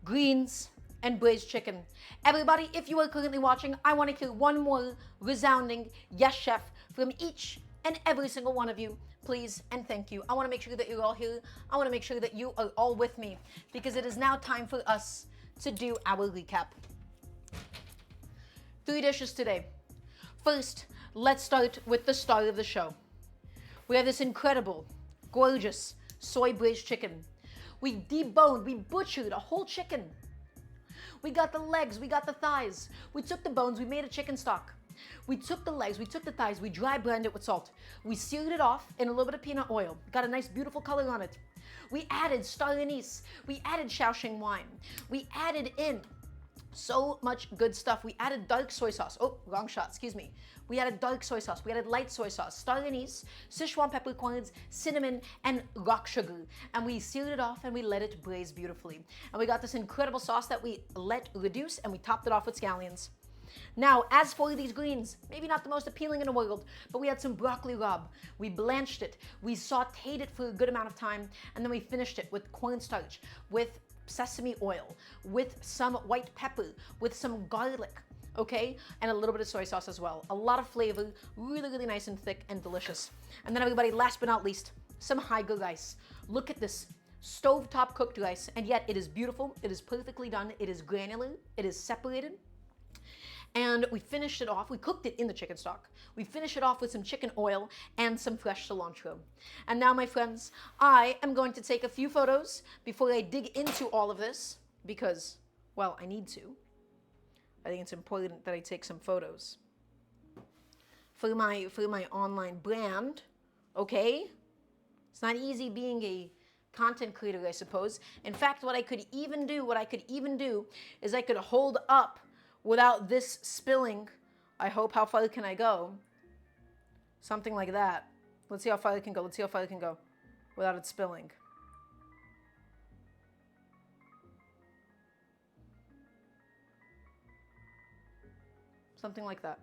greens, and braised chicken. Everybody, if you are currently watching, I want to hear one more resounding yes, chef, from each and every single one of you. Please and thank you. I want to make sure that you're all here. I want to make sure that you are all with me, because it is now time for us to do our recap. 3 dishes today. First, let's start with the star of the show. We have this incredible, gorgeous soy braised chicken. We deboned, we butchered a whole chicken. We got the legs, we got the thighs. We took the bones, we made a chicken stock. We took the legs, we took the thighs, we dry blended it with salt. We seared it off in a little bit of peanut oil. Got a nice beautiful color on it. We added star anise. We added Shaoxing wine. We added in so much good stuff. We added dark soy sauce. Oh, wrong shot, excuse me. We added dark soy sauce. We added light soy sauce, star anise, sichuan peppercorns, cinnamon, and rock sugar. And we sealed it off and we let it braise beautifully. And we got this incredible sauce that we let reduce, and we topped it off with scallions. Now, as for these greens, maybe not the most appealing in the world, but we had some broccoli rabe. We blanched it, we sauteed it for a good amount of time, and then we finished it with cornstarch, with sesame oil, with some white pepper, with some garlic, okay? And a little bit of soy sauce as well. A lot of flavor, really, really nice and thick and delicious. And then everybody, last but not least, some haiga rice. Look at this stovetop cooked rice, and yet it is beautiful, it is perfectly done, it is granular, it is separated. And we finished it off, we cooked it in the chicken stock. We finished it off with some chicken oil and some fresh cilantro. And now, my friends, I am going to take a few photos before I dig into all of this because, well, I need to. I think it's important that I take some photos for my online brand, okay? It's not easy being a content creator, I suppose. In fact, what I could even do is I could hold up without this spilling. I hope, how far can I go? Something like that. Let's see how far I can go. Let's see how far I can go without it spilling. Something like that.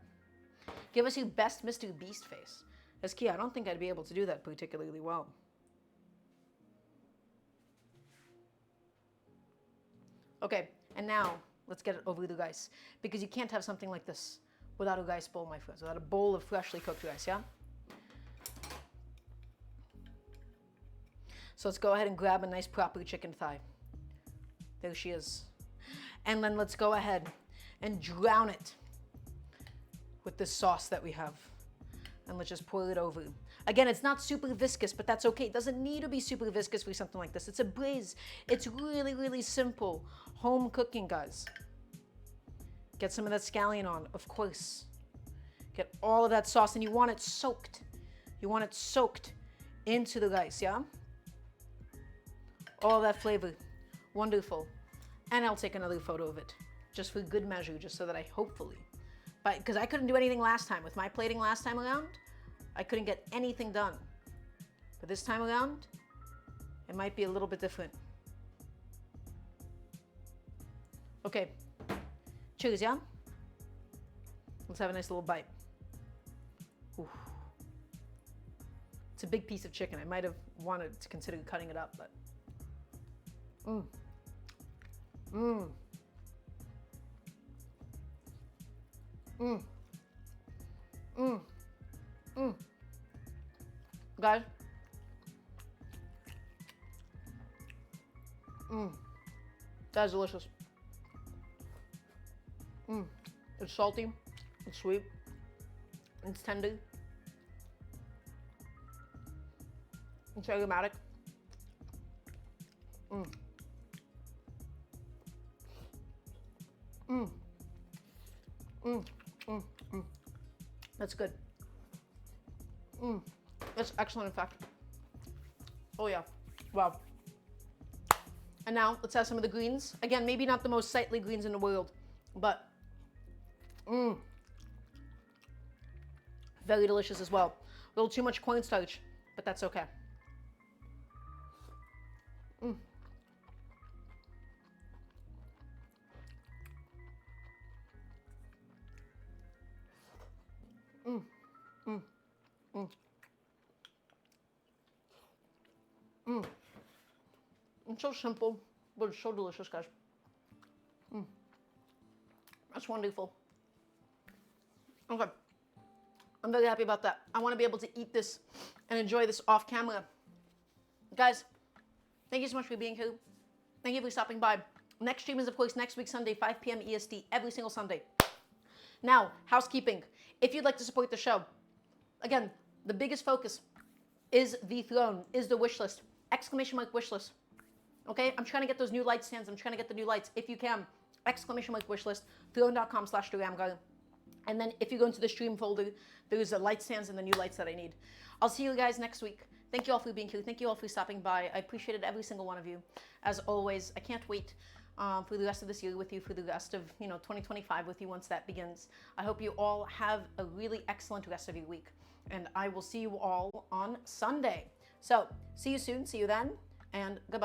Give us your best Mr. Beast face. As key, I don't think I'd be able to do that particularly well. Okay, and now let's get it over the rice, because you can't have something like this without a rice bowl, my friends, without a bowl of freshly cooked rice, yeah? So let's go ahead and grab a nice proper chicken thigh. There she is. And then let's go ahead and drown it with this sauce that we have. And let's just pour it over. Again, it's not super viscous, but that's okay. It doesn't need to be super viscous for something like this. It's a braise. It's really, really simple home cooking, guys. Get some of that scallion on, of course. Get all of that sauce, and you want it soaked. You want it soaked into the rice, yeah? All that flavor. Wonderful. And I'll take another photo of it, just for good measure, just so that I hopefully, because I couldn't do anything last time. With my plating last time around, I couldn't get anything done. But this time around, it might be a little bit different. Okay. Cheers, yeah? Let's have a nice little bite. Ooh. It's a big piece of chicken. I might have wanted to consider cutting it up, but. Mmm. Mmm. Mmm. Mmm. Mmm. Guys. Mmm. That's delicious. Mmm. It's salty. It's sweet. It's tender. It's aromatic. Mmm. Mmm. Mmm. Mmm. Mmm. That's good. Mmm. That's excellent, in fact. Oh, yeah. Wow. And now, let's have some of the greens. Again, maybe not the most sightly greens in the world, but very delicious as well. A little too much cornstarch, but that's okay. Mmm. Mmm. Mmm. Mmm. Mmm. It's so simple, but it's so delicious, guys. Mmm. That's wonderful. Okay. I'm very happy about that. I want to be able to eat this and enjoy this off camera. Guys, thank you so much for being here. Thank you for stopping by. Next stream is, of course, next week, Sunday, 5 p.m. EST, every single Sunday. Now, housekeeping. If you'd like to support the show, again, the biggest focus is the throne, is the wish list. Exclamation mark wish list. Okay? I'm trying to get those new light stands. I'm trying to get the new lights. If you can, exclamation mark wish list, throne.com/Daramgar. And then if you go into the stream folder, there's the light stands and the new lights that I need. I'll see you guys next week. Thank you all for being here. Thank you all for stopping by. I appreciated every single one of you. As always, I can't wait for the rest of this year with you, for the rest of 2025 with you once that begins. I hope you all have a really excellent rest of your week. And I will see you all on Sunday. So, see you soon. See you then. And goodbye.